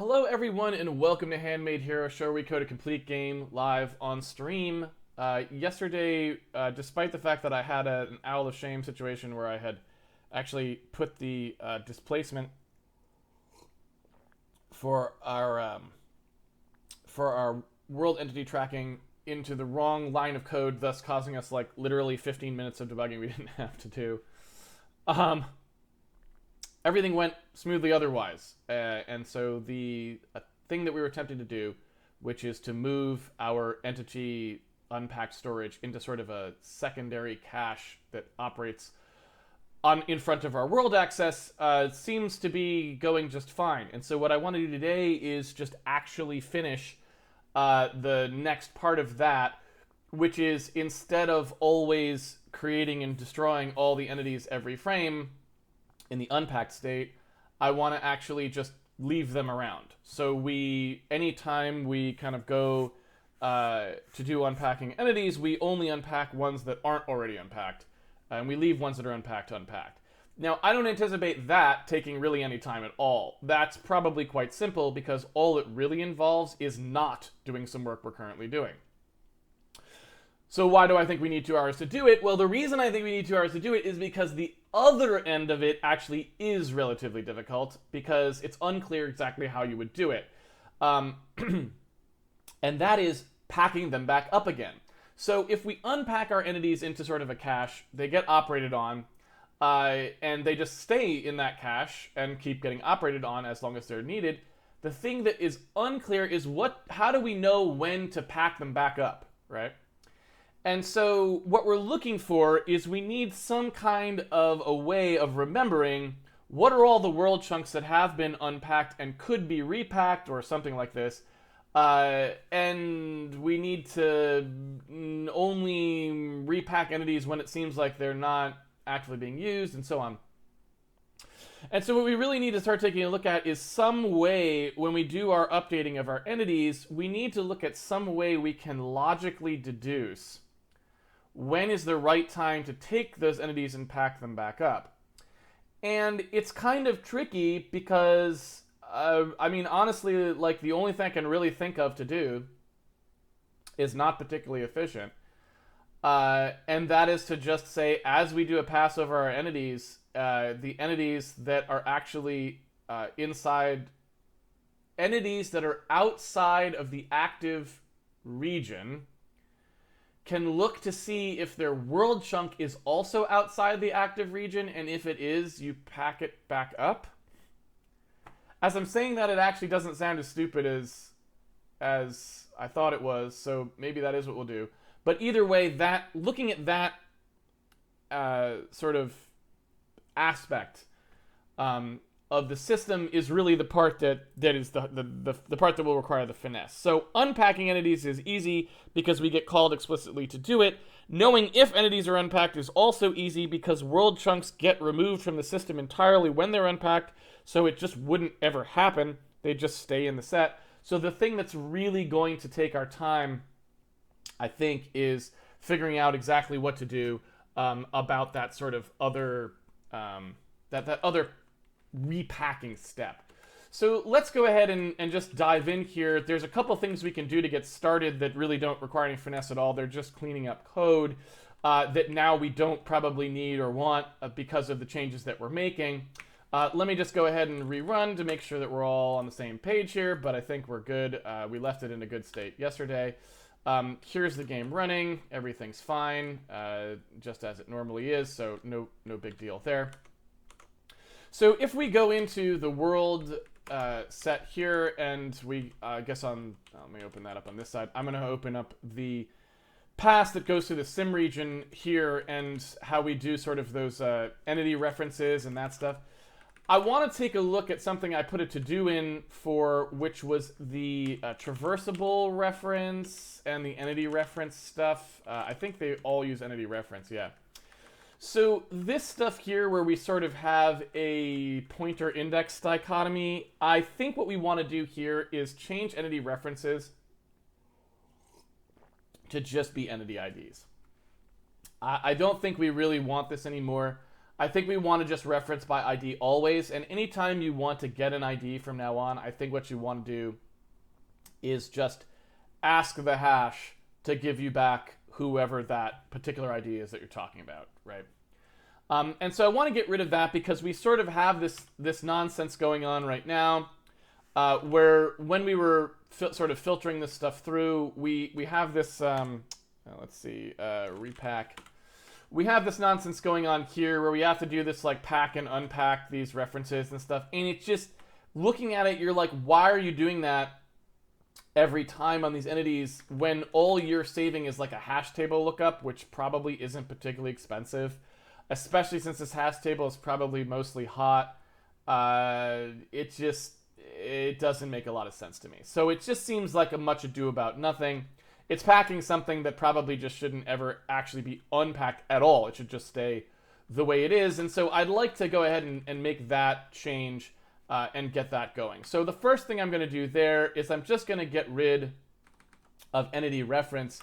Hello everyone and welcome to Handmade Hero Show where we code a complete game live on stream. Yesterday, despite the fact that I had an Owl of Shame situation where I had actually put the displacement for our world entity tracking into the wrong line of code, thus causing us like literally 15 minutes of debugging we didn't have to do. Everything went smoothly otherwise. And so the thing that we were attempting to do, which is to move our entity unpacked storage into sort of a secondary cache that operates in front of our world access, seems to be going just fine. And so what I want to do today is just actually finish the next part of that, which is instead of always creating and destroying all the entities every frame, in the unpacked state, I want to actually just leave them around. So anytime we kind of go to do unpacking entities, we only unpack ones that aren't already unpacked, and we leave ones that are unpacked. Now, I don't anticipate that taking really any time at all. That's probably quite simple because all it really involves is not doing some work we're currently doing. So why do I think we need 2 hours to do it? Well, the reason I think we need 2 hours to do it is because the other end of it actually is relatively difficult because it's unclear exactly how you would do it. And that is packing them back up again. So if we unpack our entities into sort of a cache, they get operated on, and they just stay in that cache and keep getting operated on as long as they're needed. The thing that is unclear is how do we know when to pack them back up, right? And so what we're looking for is we need some kind of a way of remembering what are all the world chunks that have been unpacked and could be repacked or something like this. And we need to only repack entities when it seems like they're not actively being used and so on. And so what we really need to start taking a look at is some way, when we do our updating of our entities, we need to look at some way we can logically deduce when is the right time to take those entities and pack them back up. And it's kind of tricky because, I mean, honestly, like the only thing I can really think of to do is not particularly efficient. And that is to just say, as we do a pass over our entities, the entities that are actually entities that are outside of the active region can look to see if their world chunk is also outside the active region, and if it is, you pack it back up. As I'm saying that, it actually doesn't sound as stupid as I thought it was, so maybe that is what we'll do. But either way, looking at that sort of aspect of the system is really the part that is the part that will require the finesse. So unpacking entities is easy because we get called explicitly to do it. Knowing if entities are unpacked is also easy because world chunks get removed from the system entirely when they're unpacked, so it just wouldn't ever happen. They just stay in the set. So the thing that's really going to take our time, I think, is figuring out exactly what to do about that sort of other that other repacking step. So let's go ahead and just dive in here. There's a couple things we can do to get started that really don't require any finesse at all. They're just cleaning up code that now we don't probably need or want because of the changes that we're making. Let me just go ahead and rerun to make sure that we're all on the same page here, but I think we're good. We left it in a good state yesterday. Here's the game running. Everything's fine, just as it normally is, so no big deal there. So if we go into the world set here, and we let me open that up on this side. I'm going to open up the pass that goes to the sim region here and how we do sort of those entity references and that stuff. I want to take a look at something I put a to-do in for, which was the traversable reference and the entity reference stuff. I think they all use entity reference, yeah. So this stuff here where we sort of have a pointer index dichotomy, I think what we want to do here is change entity references to just be entity IDs. I don't think we really want this anymore. I think we want to just reference by ID always. And anytime you want to get an ID from now on, I think what you want to do is just ask the hash to give you back whoever that particular ID is that you're talking about, right? And so I want to get rid of that because we sort of have this nonsense going on right now, where when we were sort of filtering this stuff through, we have this, let's see, repack. We have this nonsense going on here where we have to do this like pack and unpack these references and stuff. And it's just, looking at it, you're like, why are you doing that every time on these entities when all you're saving is like a hash table lookup, which probably isn't particularly expensive, especially since this hash table is probably mostly hot. It doesn't make a lot of sense to me. So it just seems like a much ado about nothing. It's packing something that probably just shouldn't ever actually be unpacked at all. It should just stay the way it is. And so I'd like to go ahead and make that change and get that going. So the first thing I'm going to do there is I'm just going to get rid of entity reference,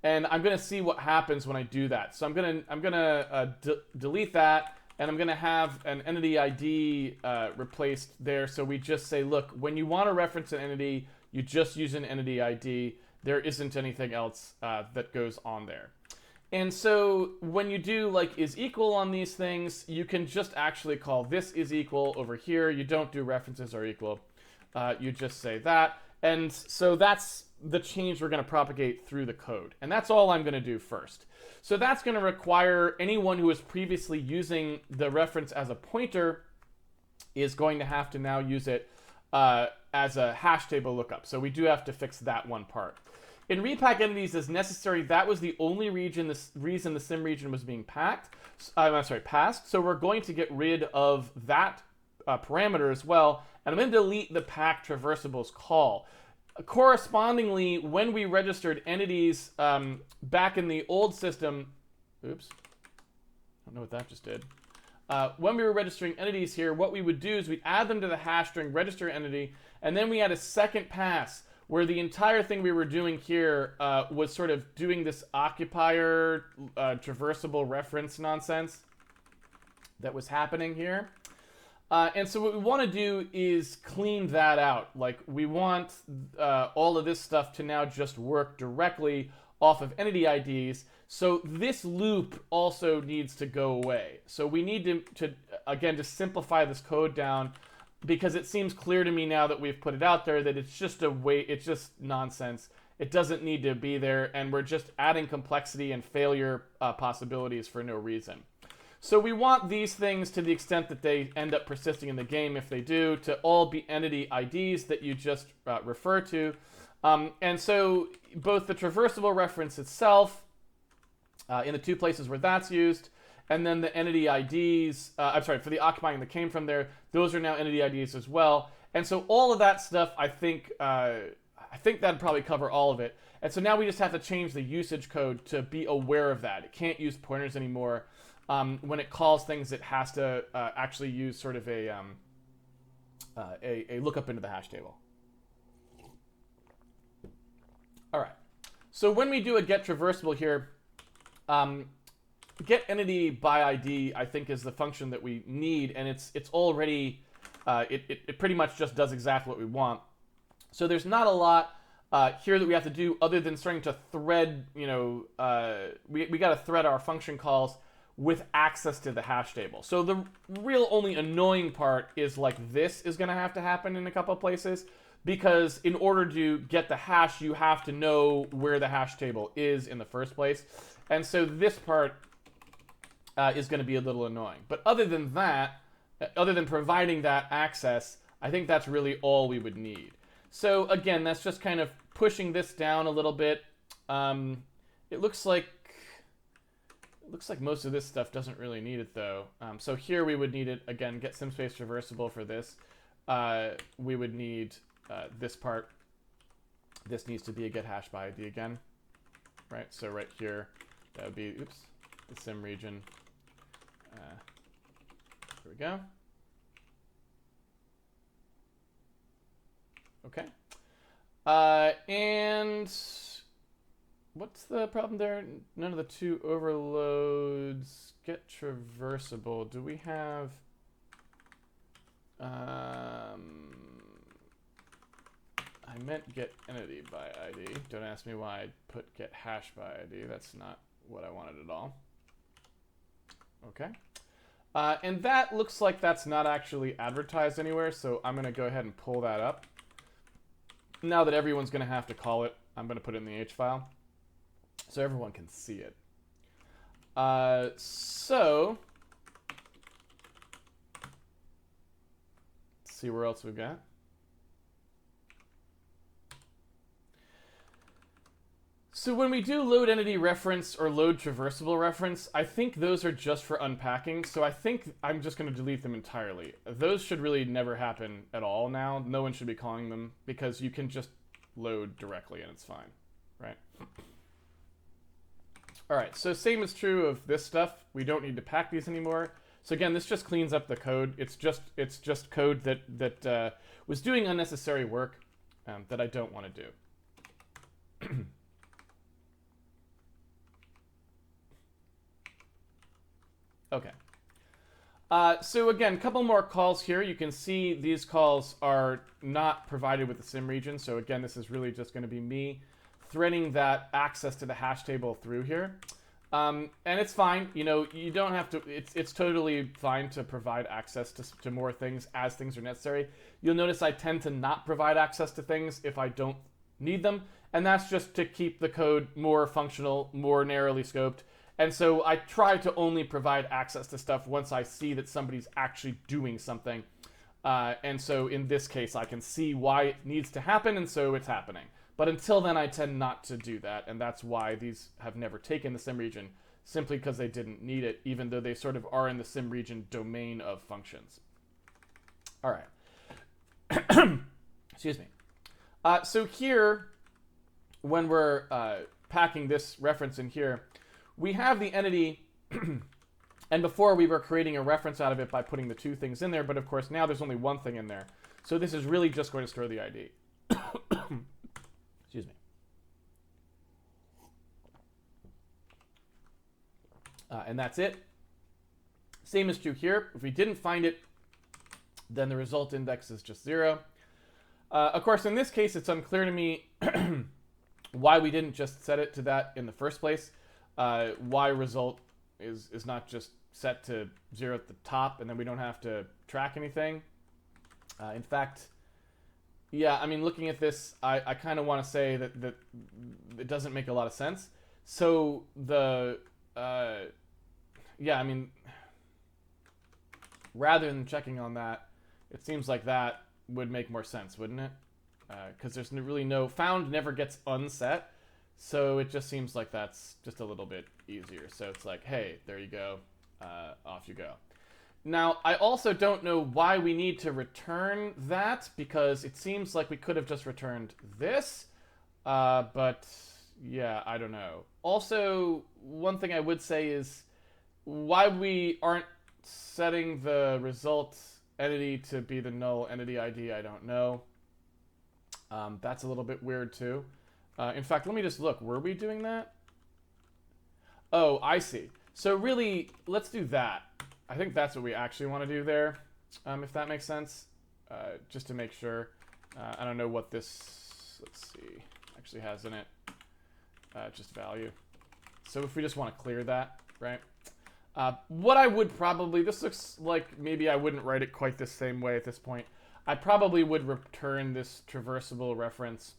and I'm going to see what happens when I do that. So I'm going to delete that, and I'm going to have an entity ID replaced there. So we just say, look, when you want to reference an entity, you just use an entity ID. There isn't anything else that goes on there. And so when you do like is equal on these things, you can just actually call this is equal over here. You don't do references are equal. You just say that. And so that's the change we're going to propagate through the code. And that's all I'm going to do first. So that's going to require anyone who was previously using the reference as a pointer is going to have to now use it as a hash table lookup. So we do have to fix that one part. In repack entities as necessary, that was the only reason the sim region was being passed. So we're going to get rid of that parameter as well. And I'm going to delete the pack traversables call. Correspondingly, when we registered entities back in the old system, oops, I don't know what that just did. When we were registering entities here, what we would do is we'd add them to the hash string register entity, and then we had a second pass where the entire thing we were doing here was sort of doing this occupier traversable reference nonsense that was happening here. And so what we want to do is clean that out. Like, we want all of this stuff to now just work directly off of entity IDs. So this loop also needs to go away. So we need to again, to simplify this code down, because it seems clear to me now that we've put it out there that it's just it's just nonsense. It doesn't need to be there, and we're just adding complexity and failure possibilities for no reason. So we want these things, to the extent that they end up persisting in the game, if they do, to all be entity IDs that you just refer to. And so both the traversable reference itself, in the two places where that's used, and then the entity IDs, for the occupying that came from there, those are now entity IDs as well. And so all of that stuff, I think that'd probably cover all of it. And so now we just have to change the usage code to be aware of that. It can't use pointers anymore. When it calls things, it has to actually use sort of a lookup into the hash table. All right. So when we do a get traversable here, get entity by ID, I think, is the function that we need, and it's already it pretty much just does exactly what we want. So there's not a lot here that we have to do other than starting to thread. We got to thread our function calls with access to the hash table. So the real only annoying part is like this is going to have to happen in a couple of places, because in order to get the hash, you have to know where the hash table is in the first place. And so this part is going to be a little annoying. But other than that, other than providing that access, I think that's really all we would need. So again, that's just kind of pushing this down a little bit. It looks like most of this stuff doesn't really need it, though. So here we would need it, again, get SimSpace traversable for this. We would need this part. This needs to be a get hash by ID again. Right, so right here, that would be, oops, the sim region. Here we go. Okay. And what's the problem there? None of the two overloads get traversable. Do we have... I meant get entity by ID. Don't ask me why I put get hash by ID. That's not what I wanted at all. Okay. And that looks like that's not actually advertised anywhere, so I'm going to go ahead and pull that up. Now that everyone's going to have to call it, I'm going to put it in the H file so everyone can see it. So let's see where else we've got. So when we do load entity reference or load traversable reference, I think those are just for unpacking. So I think I'm just going to delete them entirely. Those should really never happen at all now. No one should be calling them because you can just load directly and it's fine, right? All right, so same is true of this stuff. We don't need to pack these anymore. So again, this just cleans up the code. It's just code that was doing unnecessary work that I don't want to do. Okay. So again, a couple more calls here. You can see these calls are not provided with the sim region. So again, this is really just going to be me threading that access to the hash table through here. And it's fine. You know, you don't have to, it's totally fine to provide access to more things as things are necessary. You'll notice I tend to not provide access to things if I don't need them. And that's just to keep the code more functional, more narrowly scoped. And so I try to only provide access to stuff once I see that somebody's actually doing something. And so in this case, I can see why it needs to happen, and so it's happening. But until then, I tend not to do that, and that's why these have never taken the sim region, simply because they didn't need it, even though they sort of are in the sim region domain of functions. All right. Excuse me. So here, when we're packing this reference in here, we have the entity, and before we were creating a reference out of it by putting the two things in there, but of course now there's only one thing in there. So this is really just going to store the ID. Excuse me. And that's it. Same is true here. If we didn't find it, then the result index is just 0. Of course, in this case, it's unclear to me why we didn't just set it to that in the first place. Why result is not just set to 0 at the top, and then we don't have to track anything. In fact, yeah, I mean, looking at this, I kind of want to say that it doesn't make a lot of sense. So the, yeah, I mean, rather than checking on that, it seems like that would make more sense, wouldn't it? Because there's really no, found never gets unset. So it just seems like that's just a little bit easier. So it's like, hey, there you go. Off you go. Now, I also don't know why we need to return that, because it seems like we could have just returned this. But, yeah, I don't know. Also, one thing I would say is why we aren't setting the result entity to be the null entity ID, I don't know. That's a little bit weird, too. In fact, let me just look. Were we doing that? Oh, I see. So really, let's do that. I think that's what we actually want to do there, if that makes sense. Just to make sure. I don't know what this, let's see, actually has in it. Just value. So if we just want to clear that, right? What I would probably, this looks like maybe I wouldn't write it quite the same way at this point. I probably would return this traversable reference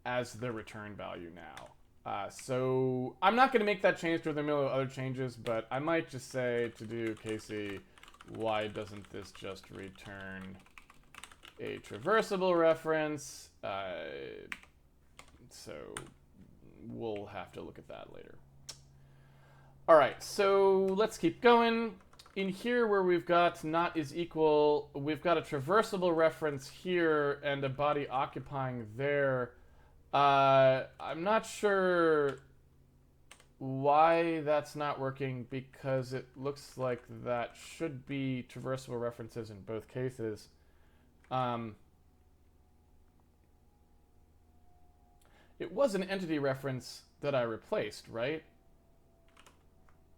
as the return value now. So I'm not going to make that change to the middle of other changes, but I might just say to do Casey, why doesn't this just return a traversable reference? So we'll have to look at that later. All right, so let's keep going. In here where we've got not is equal, we've got a traversable reference here and a body occupying there. I'm not sure why that's not working, because it looks like that should be traversable references in both cases. It was an entity reference that I replaced, right?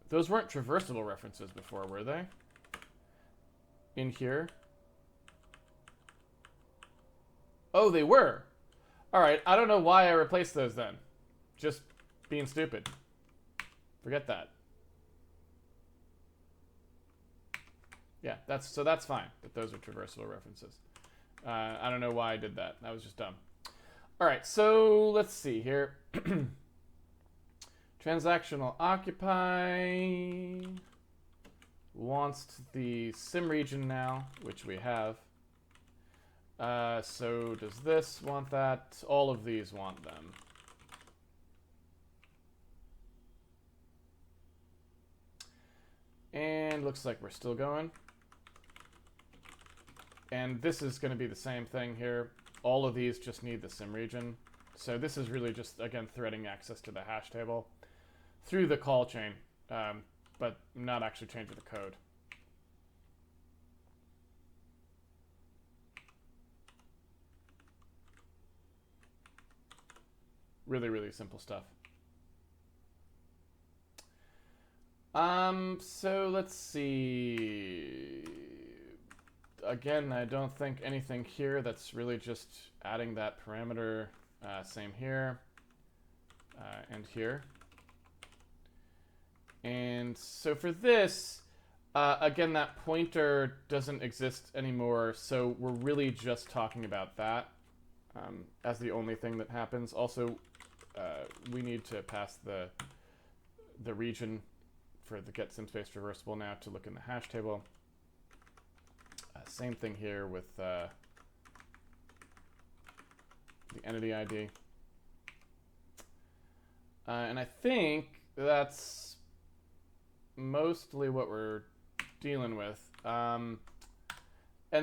Those weren't traversable references before, were they? In here? Oh, they were. All right, I don't know why I replaced those then. Just being stupid. Forget that. Yeah, that's fine that those are traversable references. I don't know why I did that. That was just dumb. All right, so let's see here. Transactional occupy wants the sim region now, which we have. So does this want that? All of these want them. And looks like we're still going. And this is going to be the same thing here. All of these just need the sim region. So this is really just, again, threading access to the hash table through the call chain, but not actually changing the code. Really, really simple stuff. So let's see. Again, I don't think anything here. That's really just adding that parameter. Same here and here. And so for this, again, that pointer doesn't exist anymore. So we're really just talking about that as the only thing that happens. Also, we need to pass the region for the get simspace traversable now to look in the hash table. Same thing here with the entity ID. And I think that's mostly what we're dealing with. And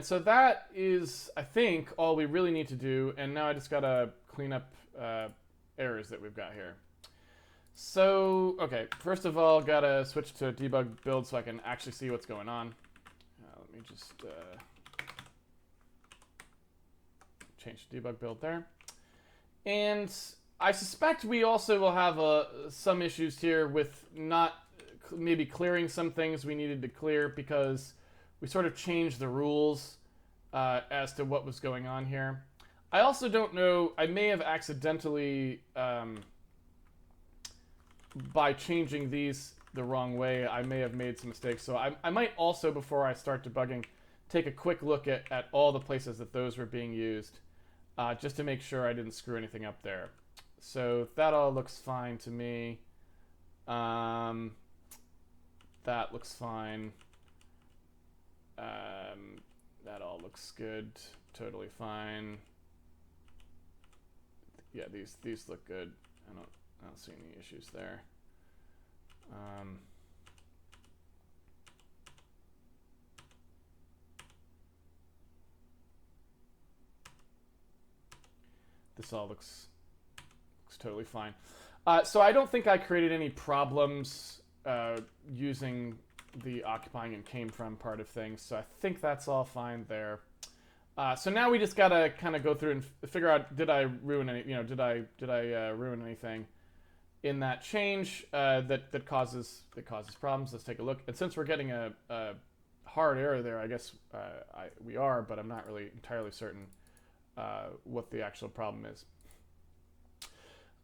so that is, I think, all we really need to do. And now I just got to clean up errors that we've got here. So, okay, first of all, got to switch to debug build so I can actually see what's going on. Let me just change debug build there. And I suspect we also will have some issues here with not maybe clearing some things we needed to clear because we sort of changed the rules as to what was going on here. I also don't know, I may have accidentally, by changing these the wrong way, I may have made some mistakes. So I might also, before I start debugging, take a quick look at all the places that those were being used, just to make sure I didn't screw anything up there. So that all looks fine to me. That looks fine. That all looks good. Totally fine. Yeah, these look good. I don't see any issues there. This all looks totally fine. So I don't think I created any problems using the occupying and came from part of things. So I think that's all fine there. So now we just gotta kind of go through and figure out, did I ruin any? Did I ruin anything in that change that causes problems? Let's take a look. And since we're getting a hard error there, I guess we are, but I'm not really entirely certain what the actual problem is.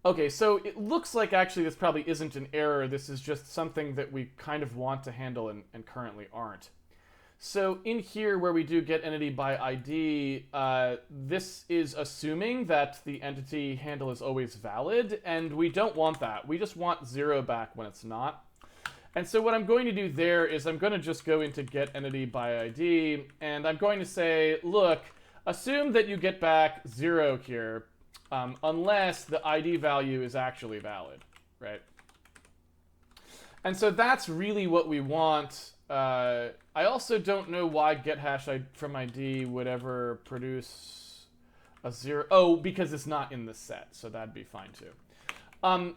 Okay, so it looks like actually this probably isn't an error. This is just something that we kind of want to handle and currently aren't. So in here where we do get entity by ID, this is assuming that the entity handle is always valid, and we don't want that. We just want 0 back when it's not. And so what I'm going to do there is I'm going to just go into get entity by ID, and I'm going to say, look, assume that you get back 0 here, unless the ID value is actually valid, right? And so that's really what we want. I also don't know why get hash from ID would ever produce a 0. Oh, because it's not in the set, so that'd be fine too.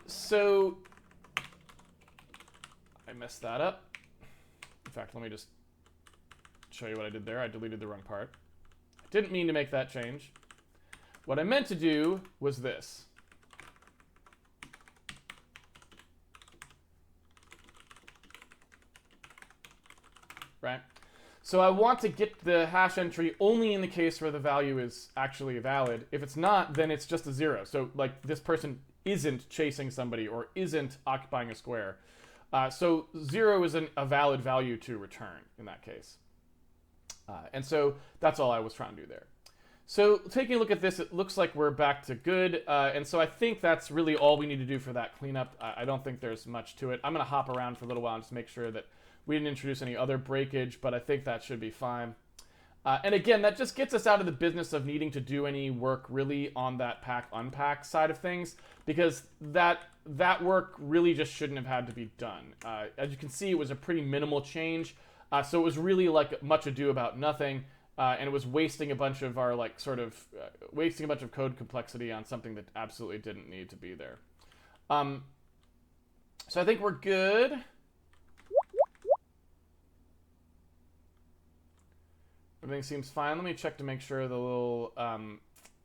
So I messed that up. In fact, let me just show you what I did there. I deleted the wrong part. I didn't mean to make that change. What I meant to do was this. So I want to get the hash entry only in the case where the value is actually valid. If it's not, then it's just a 0. So like this person isn't chasing somebody or isn't occupying a square. So 0 is a valid value to return in that case. And so that's all I was trying to do there. So taking a look at this, it looks like we're back to good. And so I think that's really all we need to do for that cleanup. I don't think there's much to it. I'm going to hop around for a little while and just make sure that we didn't introduce any other breakage, but I think that should be fine. And again, that just gets us out of the business of needing to do any work really on that pack-unpack side of things, because that work really just shouldn't have had to be done. As you can see, it was a pretty minimal change, so it was really like much ado about nothing, and it was wasting a bunch of our wasting a bunch of code complexity on something that absolutely didn't need to be there. So I think we're good. Everything seems fine. Let me check to make sure the little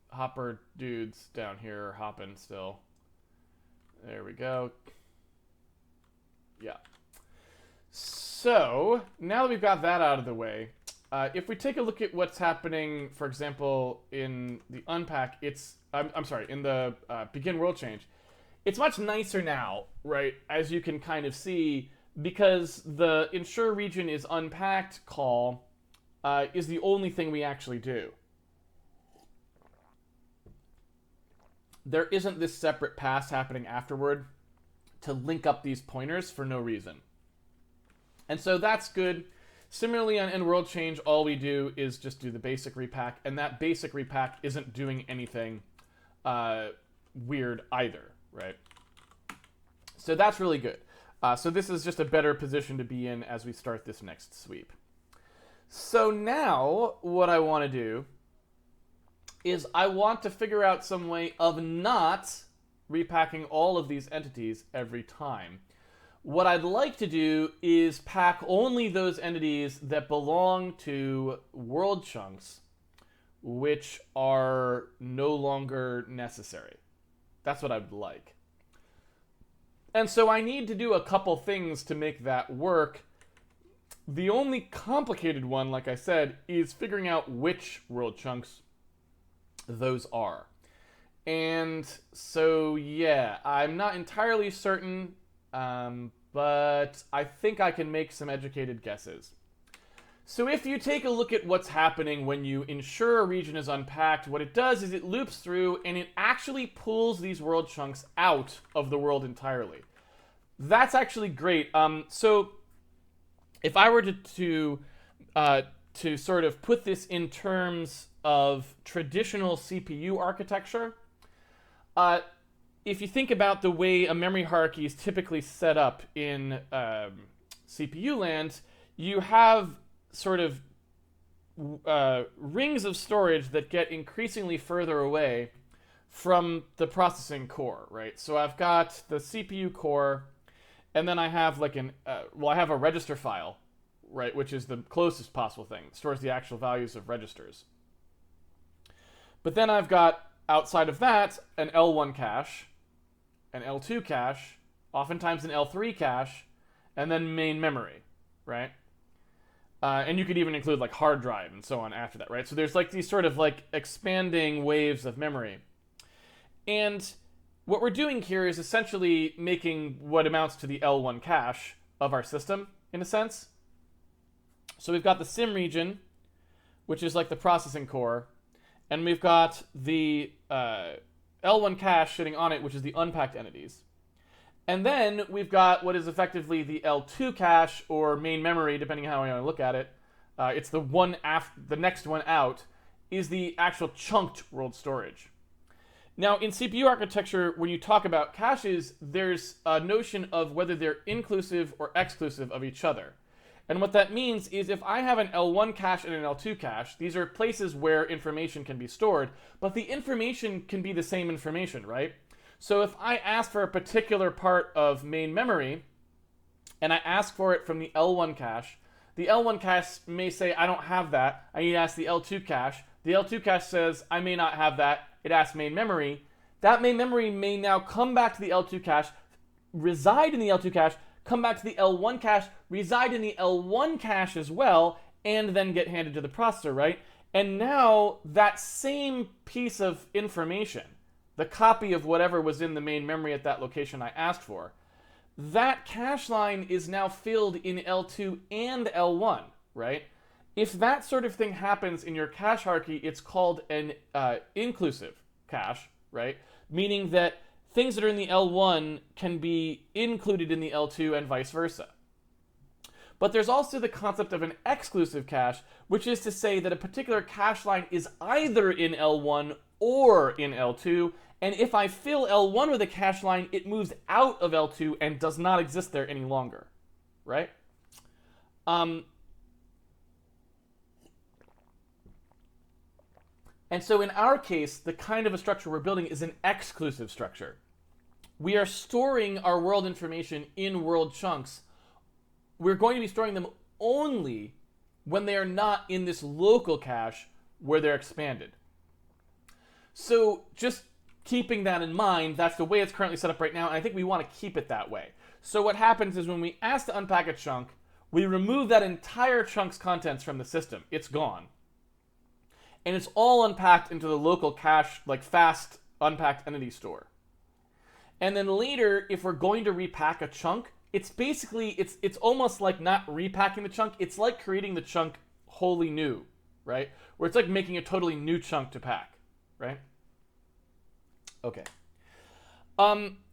hopper dudes down here are hopping still. There we go. Yeah. So, now that we've got that out of the way, if we take a look at what's happening, for example, in the unpack, I'm sorry, in the begin world change, it's much nicer now, right, as you can kind of see, because the ensure region is unpacked call is the only thing we actually do. There isn't this separate pass happening afterward to link up these pointers for no reason. And so that's good. Similarly on end world change, all we do is just do the basic repack, and that basic repack isn't doing anything weird either, right? So that's really good. So this is just a better position to be in as we start this next sweep. So now what I want to do is I want to figure out some way of not repacking all of these entities every time. What I'd like to do is pack only those entities that belong to world chunks which are no longer necessary. That's what I'd like. And so I need to do a couple things to make that work. The only complicated one, like I said, is figuring out which world chunks those are. And so, yeah, I'm not entirely certain, but I think I can make some educated guesses. So if you take a look at what's happening when you ensure a region is unpacked, what it does is it loops through and it actually pulls these world chunks out of the world entirely. That's actually great. So if I were to sort of put this in terms of traditional CPU architecture, if you think about the way a memory hierarchy is typically set up in CPU land, you have sort of rings of storage that get increasingly further away from the processing core, right? So I've got the CPU core, and then I have like I have a register file, right, which is the closest possible thing. It stores the actual values of registers. But then I've got, outside of that, an L1 cache, an L2 cache, oftentimes an L3 cache, and then main memory, right? And you could even include like hard drive and so on after that, right? So there's like these sort of like expanding waves of memory. And what we're doing here is essentially making what amounts to the L1 cache of our system, in a sense. So we've got the sim region, which is like the processing core, and we've got the L1 cache sitting on it, which is the unpacked entities. And then we've got what is effectively the L2 cache, or main memory, depending on how you want to look at it. It's the one after, the next one out, is the actual chunked world storage. Now, in CPU architecture, when you talk about caches, there's a notion of whether they're inclusive or exclusive of each other. And what that means is if I have an L1 cache and an L2 cache, these are places where information can be stored, but the information can be the same information, right? So if I ask for a particular part of main memory, and I ask for it from the L1 cache may say, I don't have that. I need to ask the L2 cache. The L2 cache says, I may not have that. It asks main memory. That main memory may now come back to the L2 cache, reside in the L2 cache, come back to the L1 cache, reside in the L1 cache as well, and then get handed to the processor, right? And now that same piece of information, the copy of whatever was in the main memory at that location I asked for, that cache line is now filled in L2 and L1, right? If that sort of thing happens in your cache hierarchy, it's called an inclusive cache, right? Meaning that things that are in the L1 can be included in the L2 and vice versa. But there's also the concept of an exclusive cache, which is to say that a particular cache line is either in L1 or in L2, and if I fill L1 with a cache line, it moves out of L2 and does not exist there any longer, right? And so in our case, the kind of a structure we're building is an exclusive structure. We are storing our world information in world chunks. We're going to be storing them only when they are not in this local cache where they're expanded. So just keeping that in mind, that's the way it's currently set up right now, and I think we want to keep it that way. So what happens is when we ask to unpack a chunk, we remove that entire chunk's contents from the system. It's gone. And it's all unpacked into the local cache, like fast unpacked entity store. And then later, if we're going to repack a chunk, it's basically, it's almost like not repacking the chunk. It's like creating the chunk wholly new, right? Where it's like making a totally new chunk to pack, right? Okay.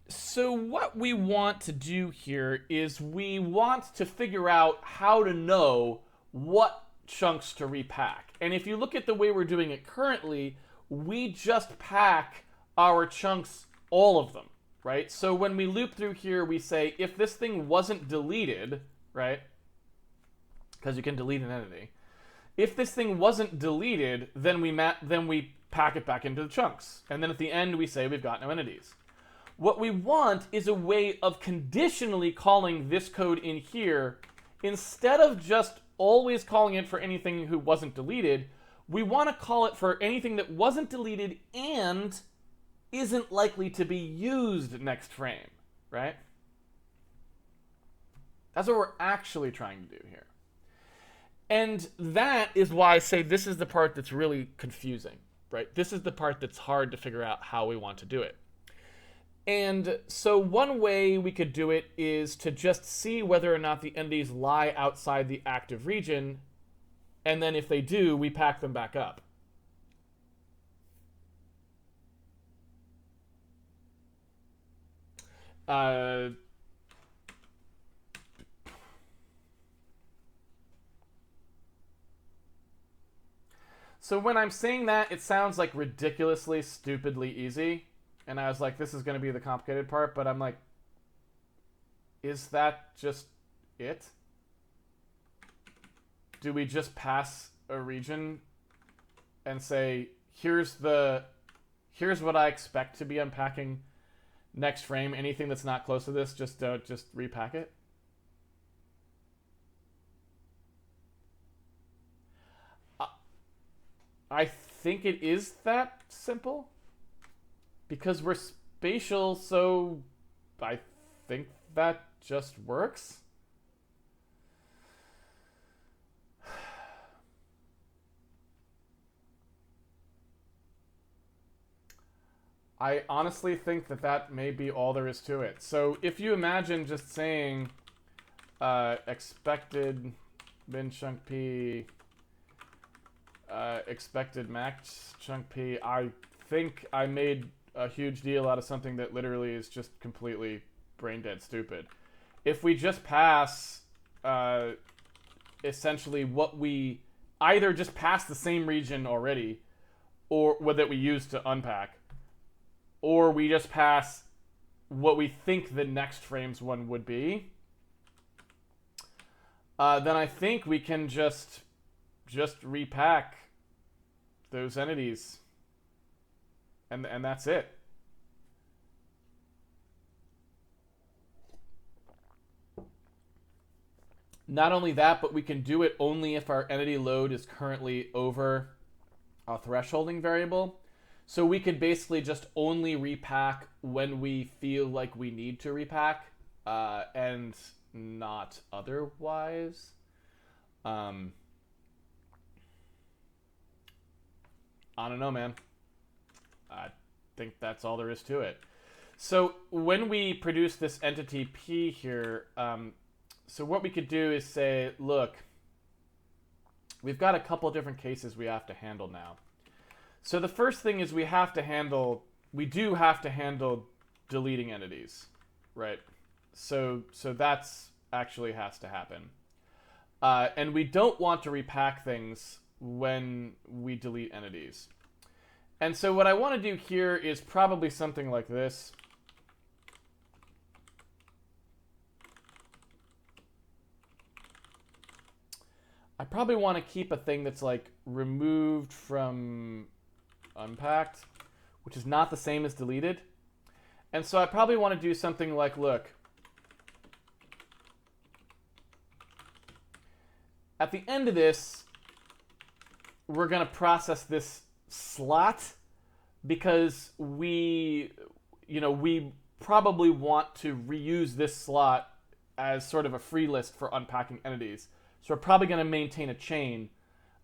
So what we want to do here is we want to figure out how to know what chunks to repack. And if you look at the way we're doing it currently, we just pack our chunks, all of them, right? So when we loop through here, we say if this thing wasn't deleted, right? Because you can delete an entity. If this thing wasn't deleted, then we pack it back into the chunks. And then at the end, we say we've got no entities. What we want is a way of conditionally calling this code in here. Instead of just always calling it for anything who wasn't deleted, we want to call it for anything that wasn't deleted and isn't likely to be used next frame, right? That's what we're actually trying to do here. And that is why I say this is the part that's really confusing, right? This is the part that's hard to figure out how we want to do it. And so one way we could do it is to just see whether or not the entities lie outside the active region, and then if they do, we pack them back up. So when I'm saying that, it sounds like ridiculously, stupidly easy. And I was like, this is going to be the complicated part, but I'm like, is that just it? Do we just pass a region and say, here's what I expect to be unpacking next frame. Anything that's not close to this, just repack it? I think it is that simple. Because we're spatial, so I think that just works. I honestly think that may be all there is to it. So if you imagine just saying expected min chunk p, expected max chunk p, I think I made a huge deal out of something that literally is just completely brain dead stupid. If we just pass essentially what we either just pass the same region already or that we use to unpack, or we just pass what we think the next frames one would be, then I think we can just repack those entities. And that's it. Not only that, but we can do it only if our entity load is currently over a thresholding variable. So we could basically just only repack when we feel like we need to repack, and not otherwise. I don't know, man. I think that's all there is to it. So when we produce this entity P here, so what we could do is say, look, we've got a couple different cases we have to handle now. So the first thing is we do have to handle deleting entities, right? So that's actually has to happen. And we don't want to repack things when we delete entities. And so what I want to do here is probably something like this. I probably want to keep a thing that's like removed from unpacked, which is not the same as deleted. And so I probably want to do something like, look, at the end of this, we're going to process this slot because we probably want to reuse this slot as sort of a free list for unpacking entities. So we're probably going to maintain a chain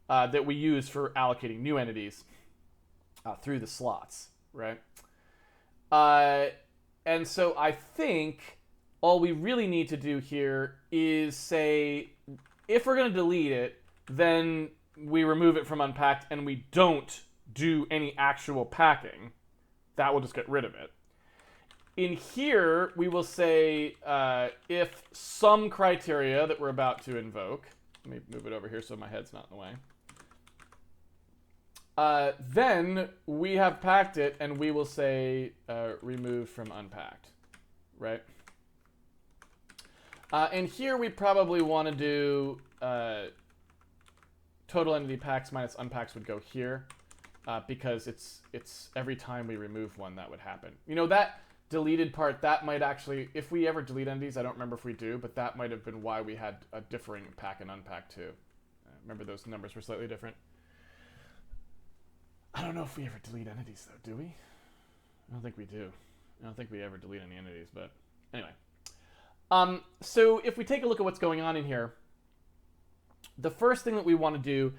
that we use for allocating new entities through the slots, right? And so I think all we really need to do here is say, if we're going to delete it, then we remove it from unpacked and we don't do any actual packing. That will just get rid of it. In here, we will say if some criteria that we're about to invoke, let me move it over here so my head's not in the way. Then we have packed it and we will say remove from unpacked, right? And here we probably want to do total entity packs minus unpacks would go here because it's every time we remove one that would happen. You know, that deleted part, that might actually, if we ever delete entities, I don't remember if we do, but that might have been why we had a differing pack and unpack too. Remember those numbers were slightly different. I don't know if we ever delete entities though, do we? I don't think we do. I don't think we ever delete any entities, but anyway. So if we take a look at what's going on in here, the first thing that we want to do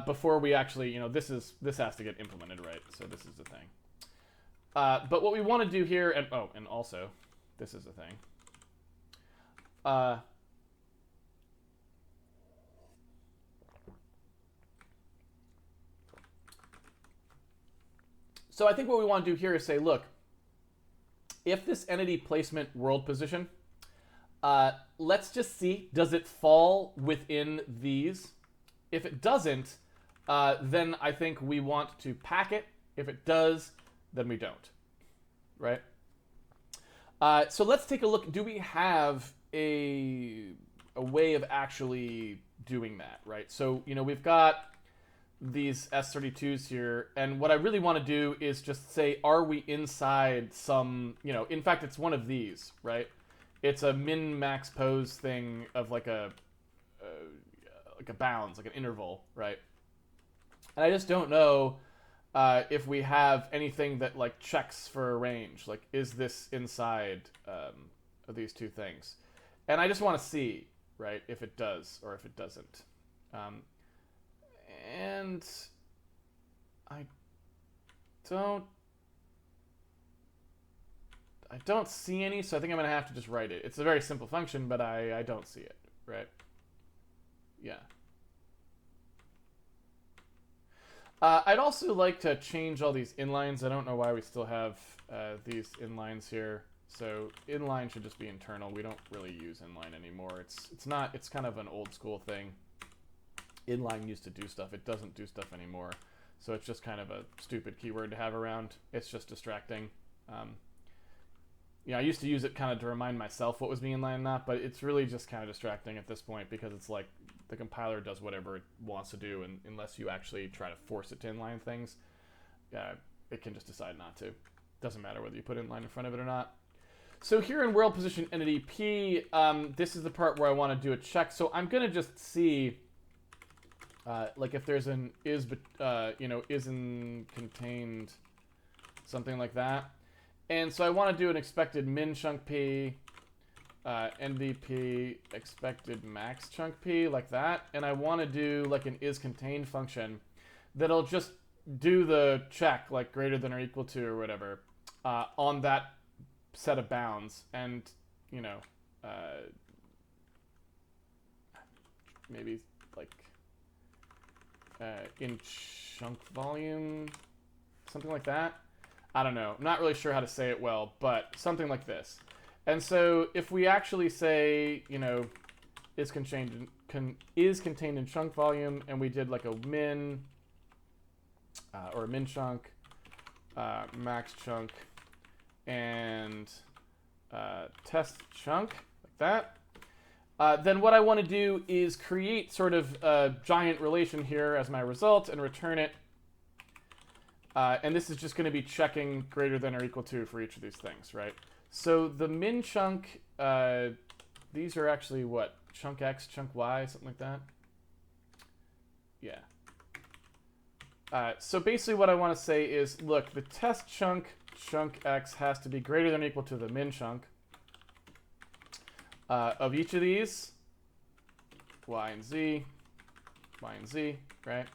before we actually, this has to get implemented, right? So this is the thing. But what we want to do here, and also, this is the thing. So I think what we want to do here is say, look, if this entity placement world position, let's just see, does it fall within these? If it doesn't, then I think we want to pack it. If it does, then we don't, right? So let's take a look. Do we have a way of actually doing that, right? So, we've got these S32s here, and what I really want to do is just say, are we inside some, in fact, it's one of these, right? It's a min-max pose thing of like a bounds, like an interval, right? And I just don't know if we have anything that like checks for a range. Like, is this inside of these two things? And I just want to see, right, if it does or if it doesn't. And I don't see any, so I think I'm going to have to just write it. It's a very simple function, but I don't see it, right? Yeah. I'd also like to change all these inlines. I don't know why we still have these inlines here. So inline should just be internal. We don't really use inline anymore. It's kind of an old school thing. Inline used to do stuff. It doesn't do stuff anymore. So it's just kind of a stupid keyword to have around. It's just distracting. I used to use it kind of to remind myself what was being inline and not, but it's really just kind of distracting at this point because it's like the compiler does whatever it wants to do, and unless you actually try to force it to inline things, it can just decide not to. Doesn't matter whether you put inline in front of it or not. So here in world position entity P, this is the part where I want to do a check. So I'm going to just see, like if there's an isn't contained, something like that. And so I want to do an expected min chunk P, NDP, expected max chunk P, like that. And I want to do like an is contained function that'll just do the check, like greater than or equal to or whatever, on that set of bounds, and you know, maybe like in chunk volume, something like that. I don't know. I'm not really sure how to say it well, but something like this. And so if we actually say, you know, is contained in chunk volume, and we did like a min or a min chunk, max chunk, and test chunk, like that. Then what I want to do is create sort of a giant relation here as my result and return it. And this is just going to be checking greater than or equal to for each of these things, right? So the min chunk, these are actually what? Chunk X, chunk Y, something like that? Yeah. So basically what I want to say is, look, the test chunk, chunk X, has to be greater than or equal to the min chunk of each of these, Y and Z, right?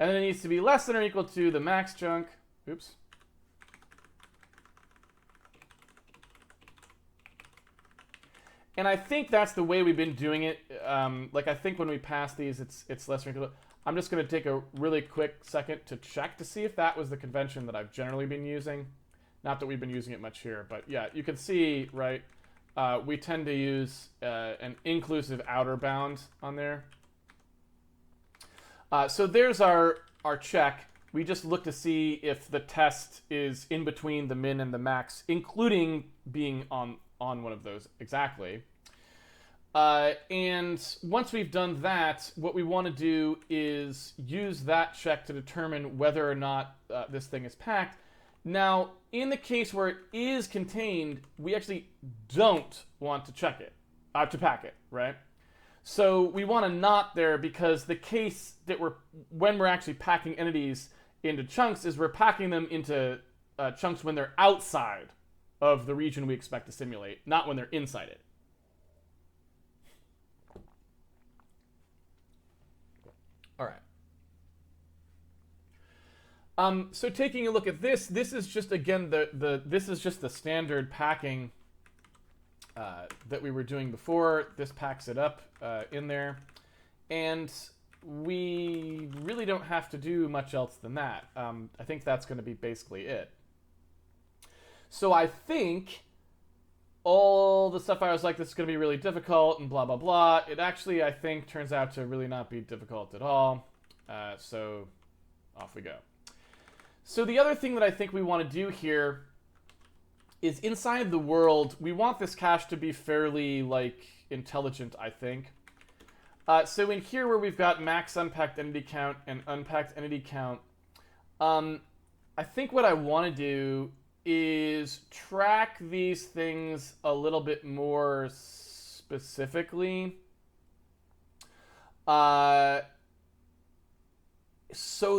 And then it needs to be less than or equal to the max chunk. Oops. And I think that's the way we've been doing it. Like, I think when we pass these, it's less than or equal to. I'm just going to take a really quick second to check to see if that was the convention that I've generally been using. Not that we've been using it much here, but yeah, you can see, right, we tend to use an inclusive outer bound on there. So there's our check. We just look to see if the test is in between the min and the max, including being on one of those exactly. And once we've done that, what we want to do is use that check to determine whether or not this thing is packed. Now, in the case where it is contained, we actually don't want to check it, to pack it, right? So we want a not there, because the case that when we're actually packing entities into chunks is we're packing them into chunks when they're outside of the region we expect to simulate, not when they're inside it. All right. So taking a look at this is just, again, this is just the standard packing that we were doing before. This packs it up in there, and we really don't have to do much else than that. I think that's going to be basically it. So I think all the stuff I was like, this is going to be really difficult and blah, blah, blah, it actually, I think, turns out to really not be difficult at all. So off we go. So the other thing that I think we want to do here is, inside the world, we want this cache to be fairly, like, intelligent, I think. So in here, where we've got max unpacked entity count and unpacked entity count, I think what I want to do is track these things a little bit more specifically, so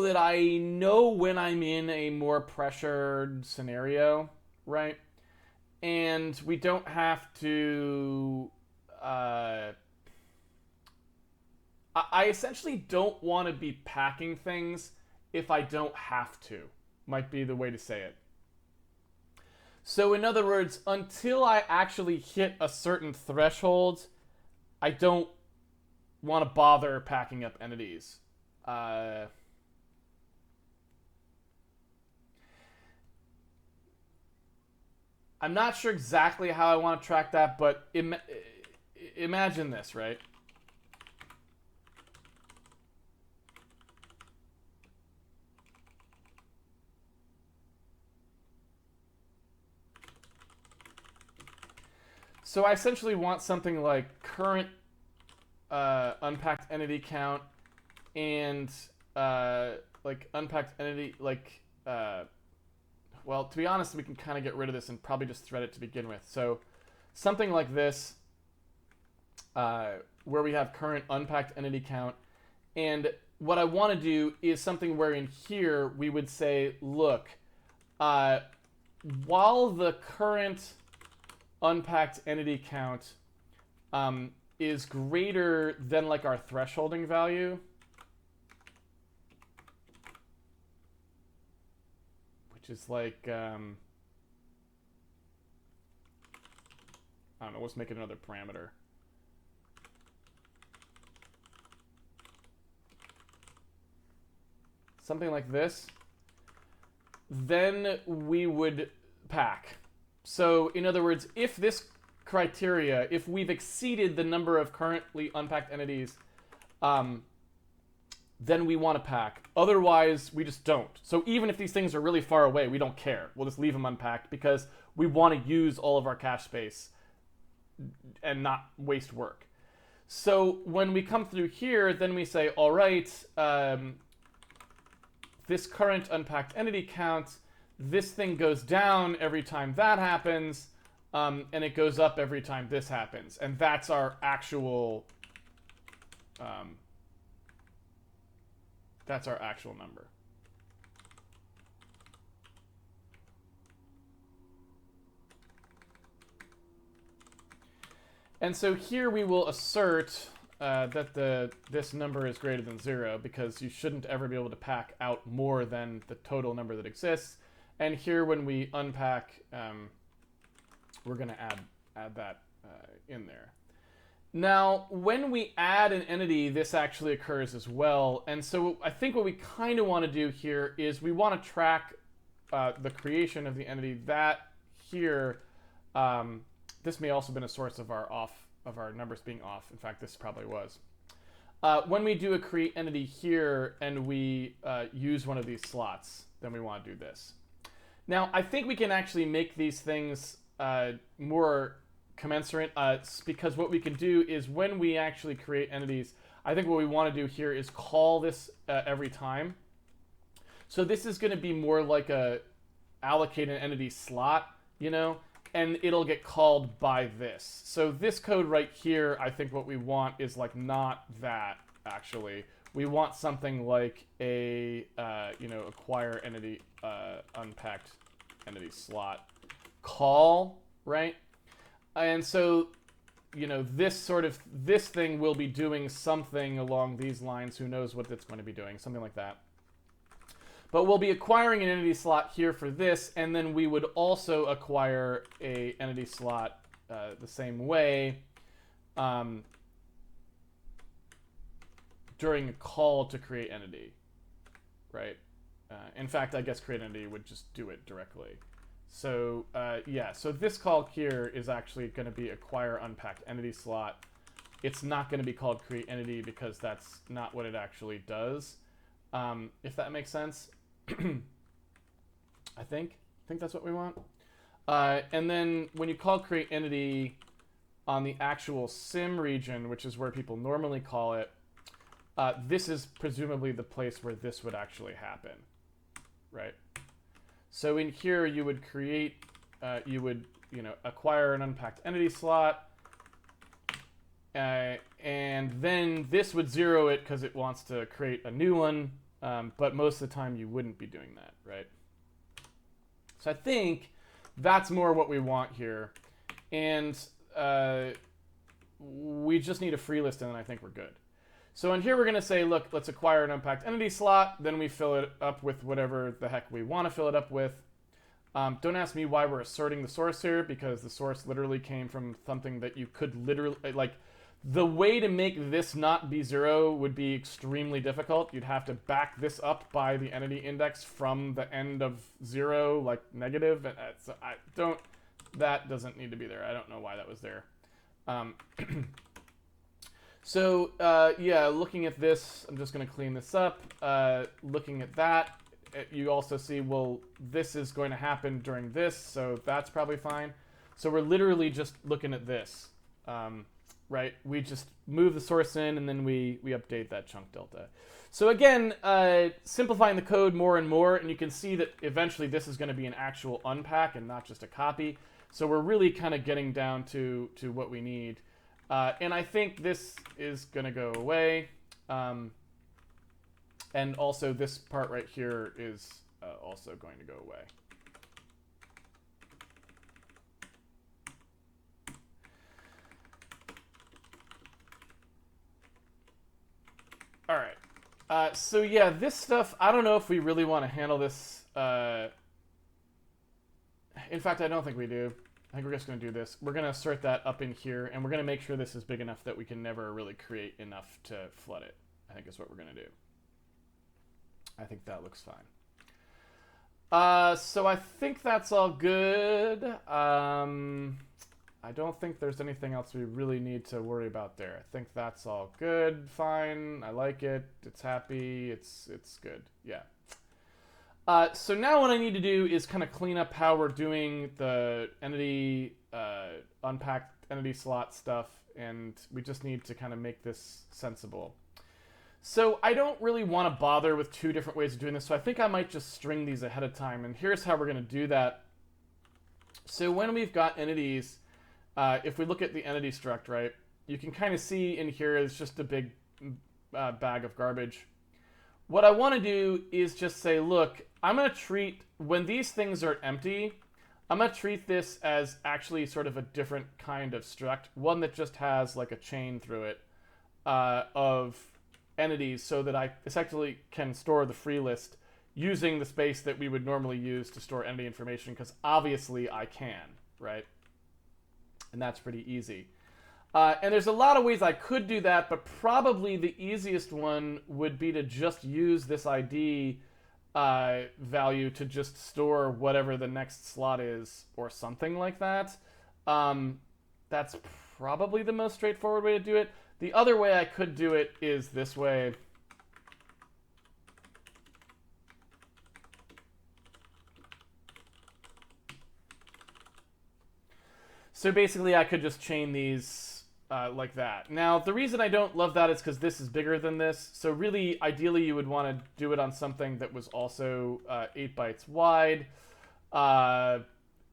that I know when I'm in a more pressured scenario, right? And we don't have to... I essentially don't want to be packing things if I don't have to, might be the way to say it. So in other words, until I actually hit a certain threshold, I don't want to bother packing up entities. I'm not sure exactly how I want to track that, but imagine this, right? So I essentially want something like current unpacked entity count and like unpacked entity, like, well, to be honest, we can kind of get rid of this and probably just thread it to begin with. So something like this, where we have current unpacked entity count. And what I want to do is something where in here we would say, look, while the current unpacked entity count is greater than, like, our thresholding value, which is like, I don't know, let's make it another parameter. Something like this. Then we would pack. So in other words, if this criteria, if we've exceeded the number of currently unpacked entities, then we want to pack. Otherwise, we just don't. So even if these things are really far away, we don't care. We'll just leave them unpacked because we want to use all of our cache space and not waste work. So when we come through here, then we say, all right, this current unpacked entity count, this thing goes down every time that happens, and it goes up every time this happens. And that's our actual number. And so here we will assert that this number is greater than 0, because you shouldn't ever be able to pack out more than the total number that exists. And here when we unpack, we're going to add that in there. Now, when we add an entity, this actually occurs as well. And so I think what we kind of want to do here is we want to track the creation of the entity. That here, this may also have been a source of our numbers being off. In fact, this probably was. When we do a create entity here and we use one of these slots, then we want to do this. Now, I think we can actually make these things more commensurate, because what we can do is when we actually create entities, I think what we want to do here is call this every time. So this is going to be more like a allocate an entity slot, you know, and it'll get called by this. So this code right here, I think what we want is like not that, actually. We want something like a, acquire entity, unpacked entity slot call, right? And so, this thing will be doing something along these lines. Who knows what it's going to be doing, something like that. But we'll be acquiring an entity slot here for this, and then we would also acquire a entity slot the same way during a call to create entity, right? In fact, I guess create entity would just do it directly. So so this call here is actually going to be acquire unpacked entity slot. It's not going to be called create entity because that's not what it actually does. If that makes sense. I think that's what we want. And then when you call create entity on the actual sim region, which is where people normally call it, this is presumably the place where this would actually happen, right? So in here you would create, acquire an unpacked entity slot, and then this would zero it because it wants to create a new one. But most of the time you wouldn't be doing that, right? So I think that's more what we want here. And we just need a free list, and then I think we're good. So in here we're going to say, look, let's acquire an unpacked entity slot. Then we fill it up with whatever the heck we want to fill it up with. Don't ask me why we're asserting the source here, because the source literally came from something that you could literally, like, the way to make this not be 0 would be extremely difficult. You'd have to back this up by the entity index from the end of 0, like negative. So that doesn't need to be there. I don't know why that was there. So looking at this, I'm just going to clean this up. Looking at that, you also see, well, this is going to happen during this, so that's probably fine. So we're literally just looking at this. Right, we just move the source in, and then we update that chunk delta. So again, simplifying the code more and more, and you can see that eventually this is going to be an actual unpack and not just a copy. So we're really kind of getting down to what we need. And I think this is going to go away. And also this part right here is also going to go away. All right. So yeah, this stuff, I don't know if we really want to handle this In fact, I don't think we do. I think we're just going to do this. We're going to assert that up in here, and we're going to make sure this is big enough that we can never really create enough to flood it, I think is what we're going to do. I think that looks fine. So I think that's all good. I don't think there's anything else we really need to worry about there. I think that's all good, fine. I like it. It's happy. It's good. Yeah. So now what I need to do is kind of clean up how we're doing the entity, unpacked entity slot stuff, and we just need to kind of make this sensible. So I don't really want to bother with two different ways of doing this, so I think I might just string these ahead of time, and here's how we're going to do that. So when we've got entities, if we look at the entity struct, right, you can kind of see in here is just a big bag of garbage. What I want to do is just say, look, I'm going to treat, when these things are empty, I'm going to treat this as actually sort of a different kind of struct, one that just has like a chain through it of entities so that I essentially can store the free list using the space that we would normally use to store entity information, because obviously I can, right? And that's pretty easy. And there's a lot of ways I could do that, but probably the easiest one would be to just use this ID value to just store whatever the next slot is or something like that. That's probably the most straightforward way to do it. The other way I could do it is this way. So basically I could just chain these like that. Now, the reason I don't love that is because this is bigger than this. So really, ideally, you would want to do it on something that was also 8 bytes wide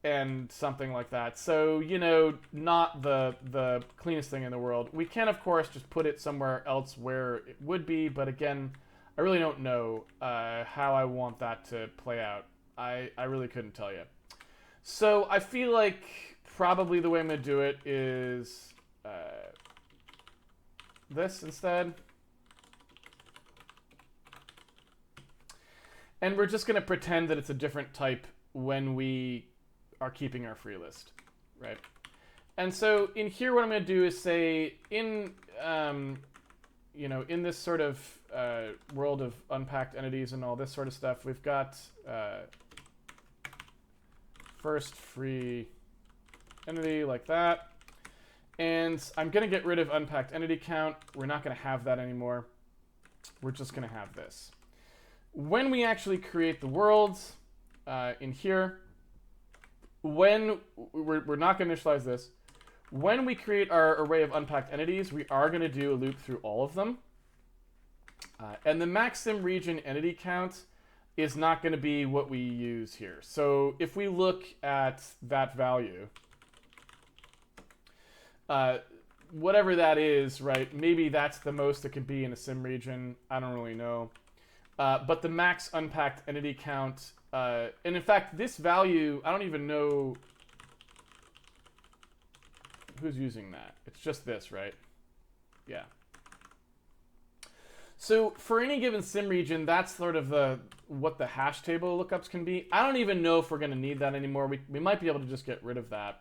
and something like that. So, you know, not the cleanest thing in the world. We can, of course, just put it somewhere else where it would be. But again, I really don't know how I want that to play out. I really couldn't tell you. So I feel like probably the way I'm going to do it is this instead. And we're just going to pretend that it's a different type when we are keeping our free list, right? And so in here, what I'm going to do is say in, you know, in this sort of world of unpacked entities and all this sort of stuff, we've got first free entity like that. And I'm going to get rid of unpacked entity count. We're not going to have that anymore. We're just going to have this. When we actually create the worlds in here, when we're not going to initialize this. When we create our array of unpacked entities, we are going to do a loop through all of them. And the maxim region entity count is not going to be what we use here. So if we look at that value, whatever that is, right, maybe that's the most it could be in a sim region. I don't really know. But the max unpacked entity count, and in fact, this value, I don't even know who's using that. It's just this, right? Yeah. So for any given sim region, that's sort of what the hash table lookups can be. I don't even know if we're going to need that anymore. We might be able to just get rid of that.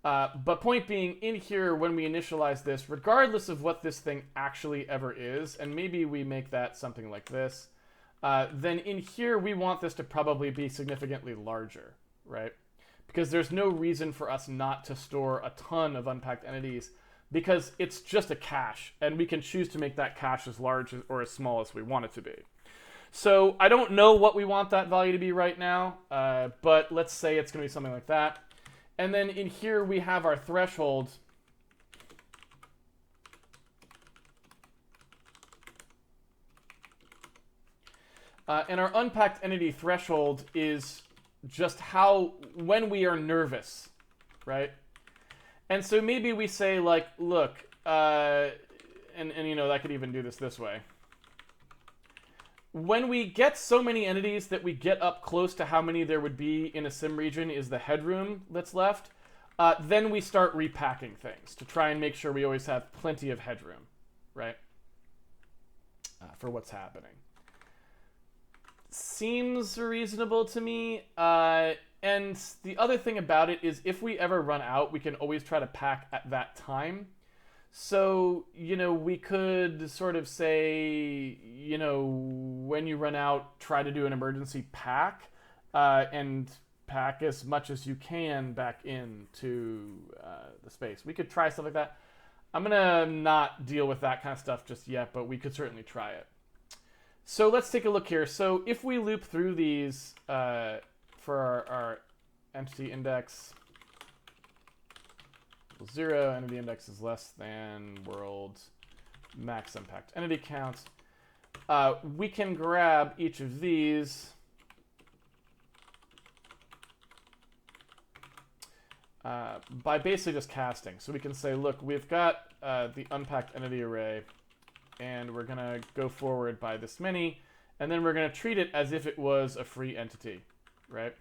But point being, in here, when we initialize this, regardless of what this thing actually ever is, and maybe we make that something like this, then in here, we want this to probably be significantly larger, right? Because there's no reason for us not to store a ton of unpacked entities, because it's just a cache, and we can choose to make that cache as large or as small as we want it to be. So I don't know what we want that value to be right now, but let's say it's going to be something like that. And then in here, we have our threshold. And our unpacked entity threshold is just when we are nervous, right? And so maybe we say, like, look, and you know, I could even do this way. When we get so many entities that we get up close to how many there would be in a sim region is the headroom that's left, then we start repacking things to try and make sure we always have plenty of headroom, right? For what's happening. Seems reasonable to me. And the other thing about it is if we ever run out, we can always try to pack at that time. So, we could sort of say, when you run out, try to do an emergency pack and pack as much as you can back into the space. We could try stuff like that. I'm going to not deal with that kind of stuff just yet, but we could certainly try it. So let's take a look here. So if we loop through these for our entity index, 0, entity index is less than world max impact entity count. We can grab each of these by basically just casting. So we can say, look, we've got the unpacked entity array, and we're going to go forward by this many, and then we're going to treat it as if it was a free entity, right?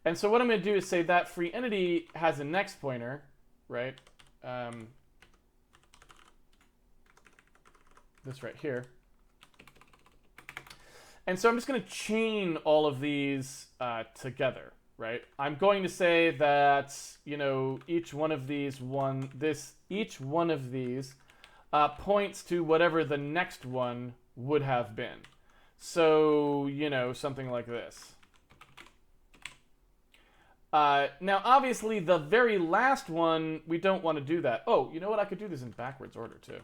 And so what I'm going to do is say that free entity has a next pointer, right? This right here. And so I'm just going to chain all of these together, right? I'm going to say that, each one of these points to whatever the next one would have been. So, something like this. Now, obviously, the very last one, we don't want to do that. Oh, you know what? I could do this in backwards order, too.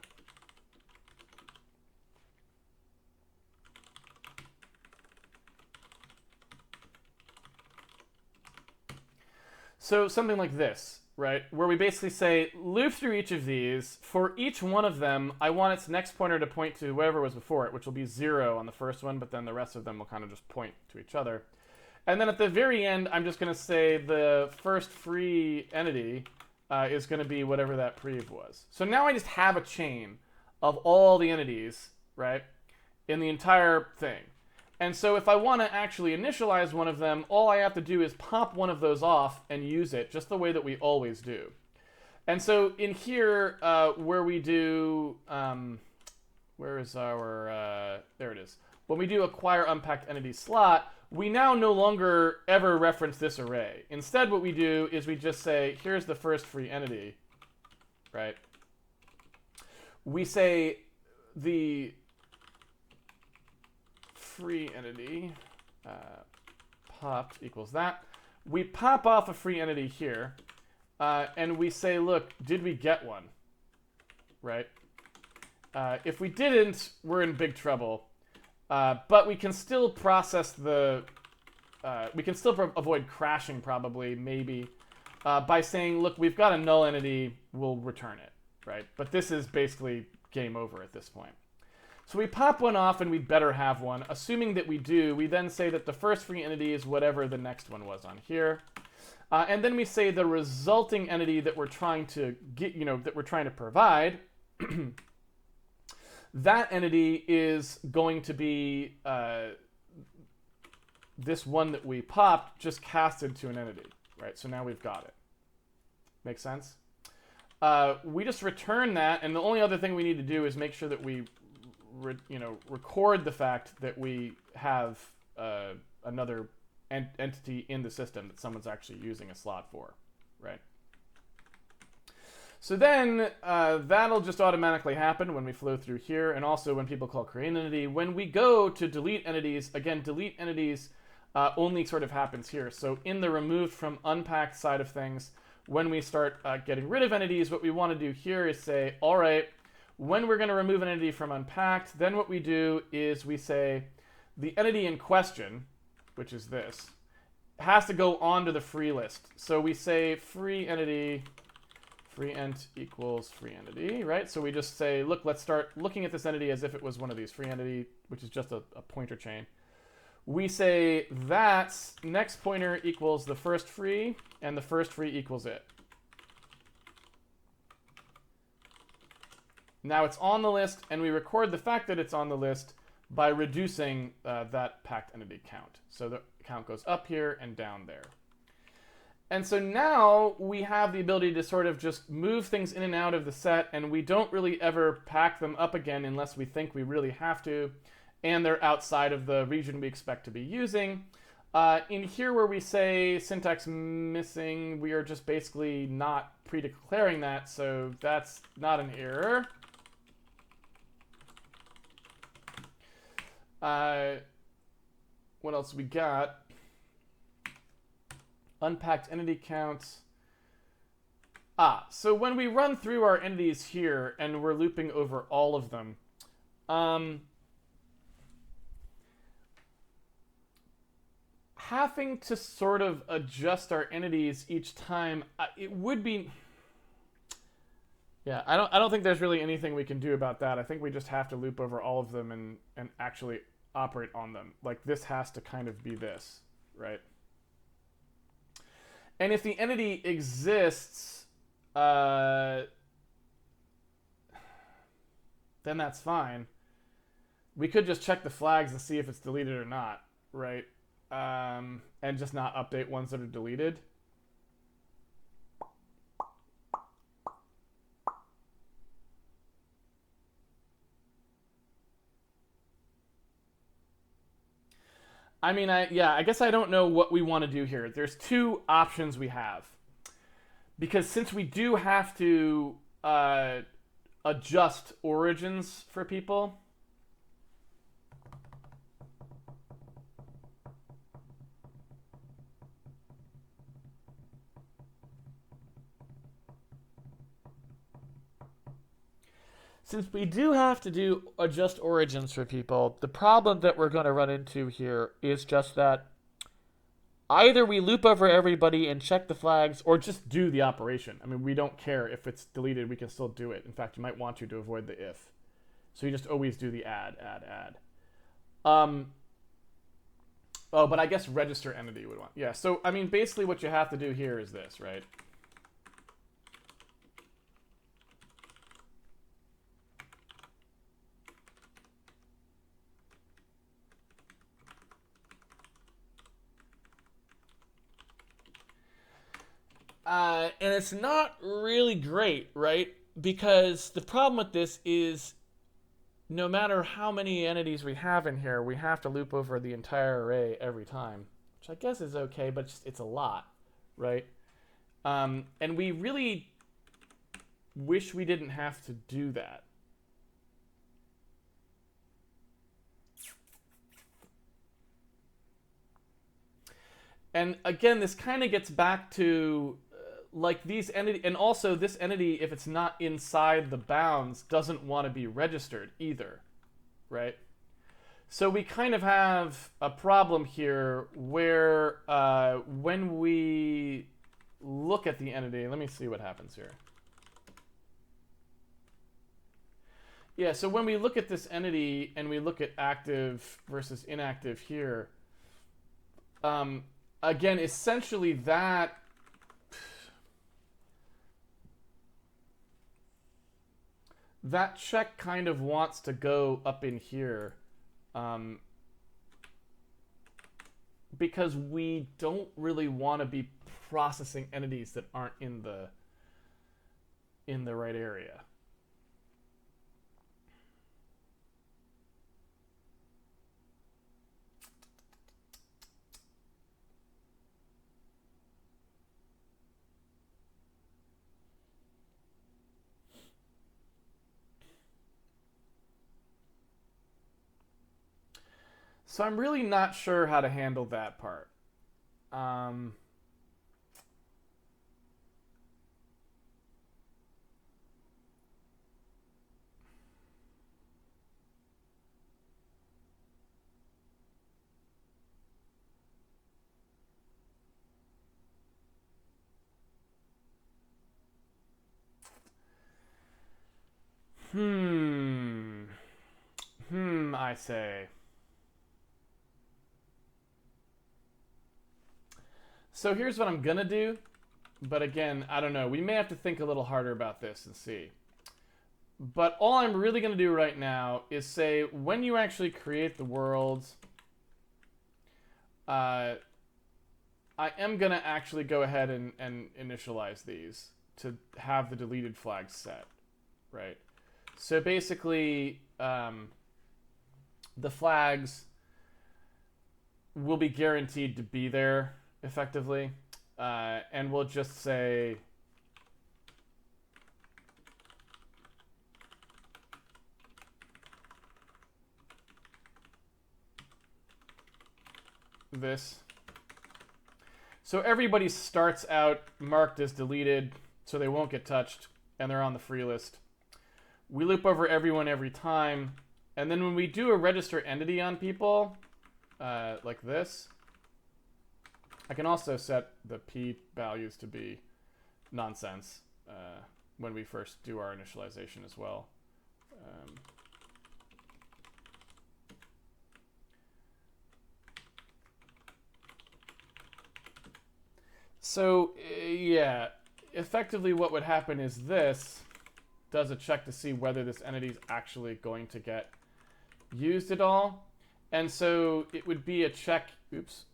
So something like this, right? Where we basically say, loop through each of these. For each one of them, I want its next pointer to point to whoever was before it, which will be 0 on the first one, but then the rest of them will kind of just point to each other. And then at the very end, I'm just going to say the first free entity is going to be whatever that prev was. So now I just have a chain of all the entities, right, in the entire thing. And so if I want to actually initialize one of them, all I have to do is pop one of those off and use it just the way that we always do. And so in here, where we do, where is our, there it is. When we do acquire unpacked entity slot, we now no longer ever reference this array. Instead, what we do is we just say, here's the first free entity, right? We say the free entity popped equals that. We pop off a free entity here, and we say, look, did we get one, right? If we didn't, we're in big trouble. But we can still process the, we can still avoid crashing probably, maybe, by saying, look, we've got a null entity, we'll return it, right? But this is basically game over at this point. So we pop one off and we'd better have one. Assuming that we do, we then say that the first free entity is whatever the next one was on here. And then we say the resulting entity that we're trying to get, that we're trying to provide, that entity is going to be this one that we popped just casted to an entity, right? So now we've got it. Make sense? We just return that, and the only other thing we need to do is make sure that we record the fact that we have another entity in the system that someone's actually using a slot for, right? So then that'll just automatically happen when we flow through here, and also when people call create an entity. When we go to delete entities, again, delete entities only sort of happens here. So in the removed from unpacked side of things, when we start getting rid of entities, what we want to do here is say, all right, when we're going to remove an entity from unpacked, then what we do is we say the entity in question, which is this, has to go onto the free list. So we say free entity, free ent equals free entity, right? So we just say, look, let's start looking at this entity as if it was one of these free entity, which is just a pointer chain. We say that next pointer equals the first free, and the first free equals it. Now it's on the list, and we record the fact that it's on the list by reducing that packed entity count. So the count goes up here and down there. And so now we have the ability to sort of just move things in and out of the set, and we don't really ever pack them up again unless we think we really have to, and they're outside of the region we expect to be using. In here where we say syntax missing, we are just basically not pre-declaring that, so that's not an error. What else we got? Unpacked entity counts. So when we run through our entities here and we're looping over all of them, having to sort of adjust our entities each time, it would be... Yeah, I don't think there's really anything we can do about that. I think we just have to loop over all of them and actually operate on them. Like, this has to kind of be this, right? And if the entity exists, then that's fine. We could just check the flags and see if it's deleted or not, right? And just not update ones that are deleted. I mean, I guess I don't know what we want to do here. There's two options we have. Because since we do have to adjust origins for people, adjust origins for people, the problem that we're going to run into here is just that either we loop over everybody and check the flags, or just do the operation. I mean, we don't care if it's deleted, we can still do it. In fact, you might want to avoid the if. So you just always do the add. Oh, but I guess register entity would want. Yeah, so I mean, basically what you have to do here is this, right? And it's not really great, right? Because the problem with this is no matter how many entities we have in here, we have to loop over the entire array every time, which I guess is okay, but it's a lot, right? And we really wish we didn't have to do that. And again, this kind of gets back to like these entity, and also this entity, if it's not inside the bounds, doesn't want to be registered either, right? So we kind of have a problem here where when we look at the entity, let me see what happens here. Yeah, so when we look at this entity and we look at active versus inactive here, again, essentially that check kind of wants to go up in here, because we don't really want to be processing entities that aren't in the right area. So I'm really not sure how to handle that part. I say. So here's what I'm gonna do, but again, I don't know. We may have to think a little harder about this and see. But all I'm really gonna do right now is say when you actually create the worlds, I am gonna actually go ahead and initialize these to have the deleted flags set, right? So basically, the flags will be guaranteed to be there effectively. And we'll just say this. So everybody starts out marked as deleted, so they won't get touched, and they're on the free list. We loop over everyone every time, and then when we do a register entity on people, like this, I can also set the p values to be nonsense when we first do our initialization as well. So, yeah, effectively what would happen is this does a check to see whether this entity is actually going to get used at all. And so it would be a check, oops.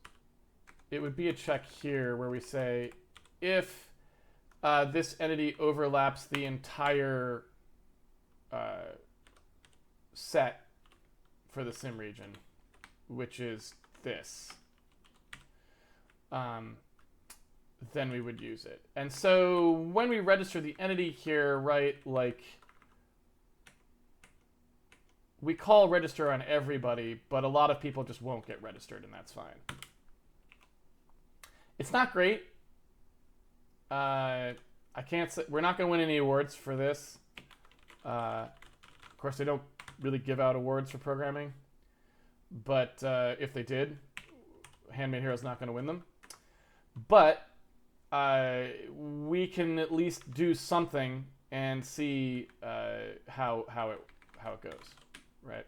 It would be a check here where we say if this entity overlaps the entire set for the sim region, which is this, then we would use it. And so when we register the entity here, right, like we call register on everybody, but a lot of people just won't get registered, and that's fine. It's not great. I can't say, we're not going to win any awards for this. Of course, they don't really give out awards for programming, but if they did, Handmade Hero's not going to win them. But we can at least do something and see how it goes, right?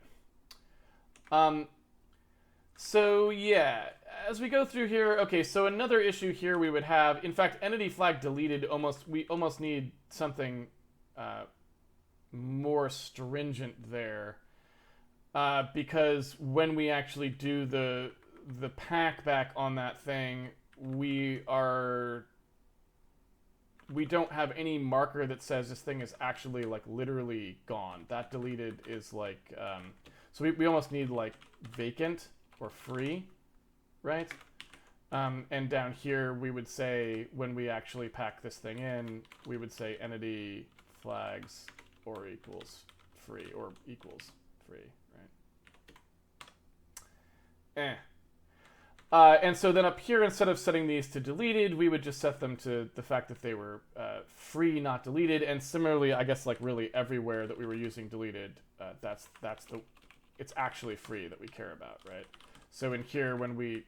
So yeah, as we go through here, okay, so another issue here we would have, in fact, entity flag deleted, we almost need something more stringent there, because when we actually do the pack back on that thing, we don't have any marker that says this thing is actually like literally gone. That deleted is like, so we almost need like vacant or free, right? And down here we would say, when we actually pack this thing in, we would say entity flags or equals free, or equals free, right? And so then up here, instead of setting these to deleted, we would just set them to the fact that they were free, not deleted. And similarly, I guess like really everywhere that we were using deleted, it's actually free that we care about, right? So in here, when we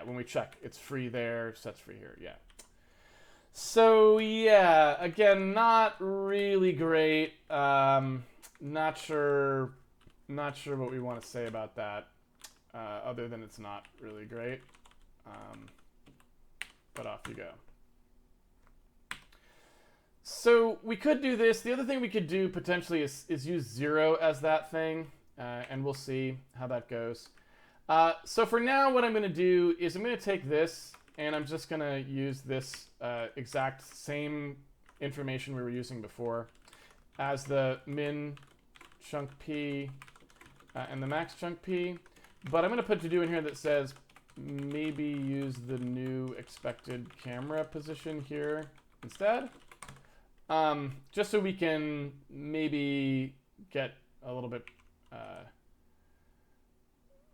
when we check, it's free there, sets free here, yeah. So yeah, again, not really great. Not sure what we want to say about that, other than it's not really great. But off you go. So we could do this. The other thing we could do potentially is use 0 as that thing, and we'll see how that goes. So for now, what I'm going to do is I'm going to take this, and I'm just going to use this exact same information we were using before as the min chunk p and the max chunk p. But I'm going to put to do in here that says maybe use the new expected camera position here instead. Just so we can maybe get a little bit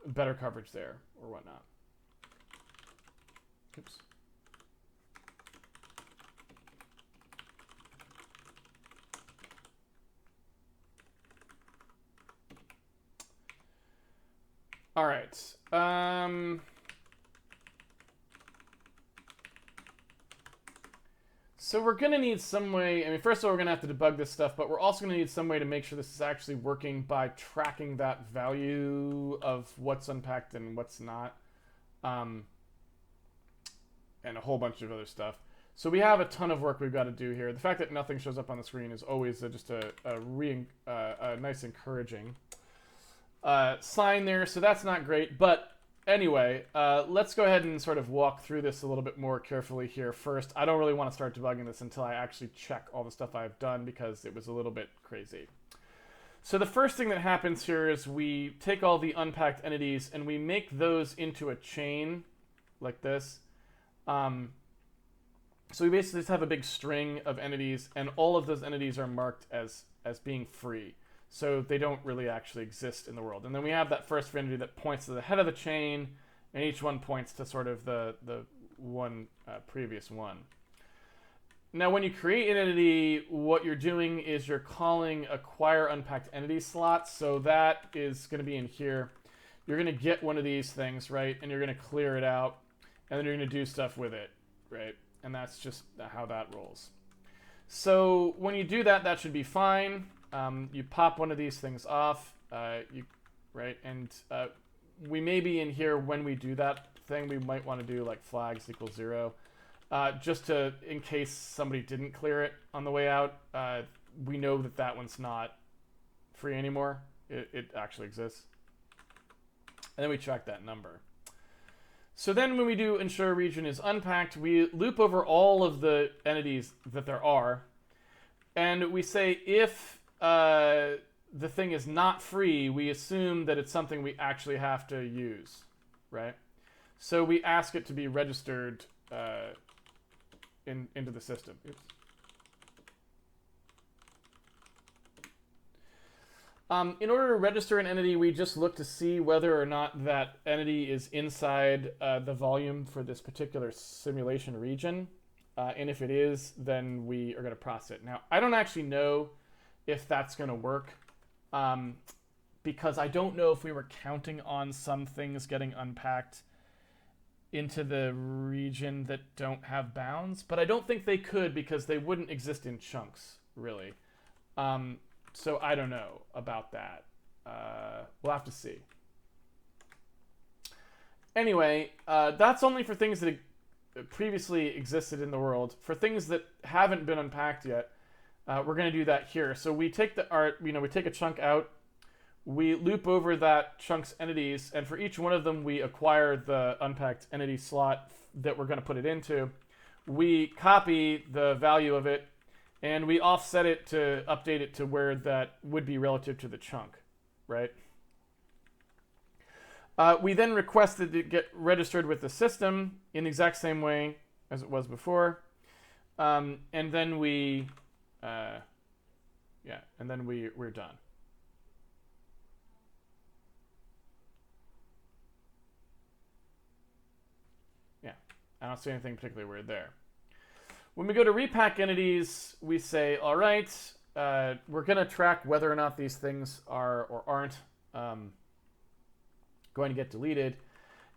better coverage there or whatnot. Oops. All right. So we're going to need some way, I mean, first of all, we're going to have to debug this stuff, but we're also going to need some way to make sure this is actually working by tracking that value of what's unpacked and what's not, and a whole bunch of other stuff. So we have a ton of work we've got to do here. The fact that nothing shows up on the screen is always just a nice encouraging sign there, so that's not great, but anyway, let's go ahead and sort of walk through this a little bit more carefully here first. I don't really want to start debugging this until I actually check all the stuff I've done because it was a little bit crazy. So the first thing that happens here is we take all the unpacked entities and we make those into a chain like this. So we basically just have a big string of entities, and all of those entities are marked as being free. So they don't really actually exist in the world. And then we have that first entity that points to the head of the chain, and each one points to sort of the one previous one. Now, when you create an entity, what you're doing is you're calling acquire unpacked entity slots. So that is going to be in here. You're going to get one of these things, right? And you're going to clear it out, and then you're going to do stuff with it, right? And that's just how that rolls. So when you do that, that should be fine. You pop one of these things off, right? And we may be in here when we do that thing. We might want to do like flags equals 0. Just to, in case somebody didn't clear it on the way out, we know that that one's not free anymore. It actually exists. And then we check that number. So then when we do ensure region is unpacked, we loop over all of the entities that there are. And we say if the thing is not free, we assume that it's something we actually have to use, right? So we ask it to be registered into the system. Oops. In order to register an entity, we just look to see whether or not that entity is inside the volume for this particular simulation region. And if it is, then we are going to process it. Now, I don't actually know if that's going to work because I don't know if we were counting on some things getting unpacked into the region that don't have bounds, but I don't think they could because they wouldn't exist in chunks, really. So I don't know about that. We'll have to see. Anyway, that's only for things that previously existed in the world. For things that haven't been unpacked yet, we're going to do that here. So we take the art, we take a chunk out, we loop over that chunk's entities, and for each one of them, we acquire the unpacked entity slot that we're going to put it into. We copy the value of it, and we offset it to update it to where that would be relative to the chunk, right? We then request that it get registered with the system in the exact same way as it was before. And then we, and then we're done. Yeah, I don't see anything particularly weird there. When we go to repack entities, we say, all right, we're going to track whether or not these things are or aren't going to get deleted.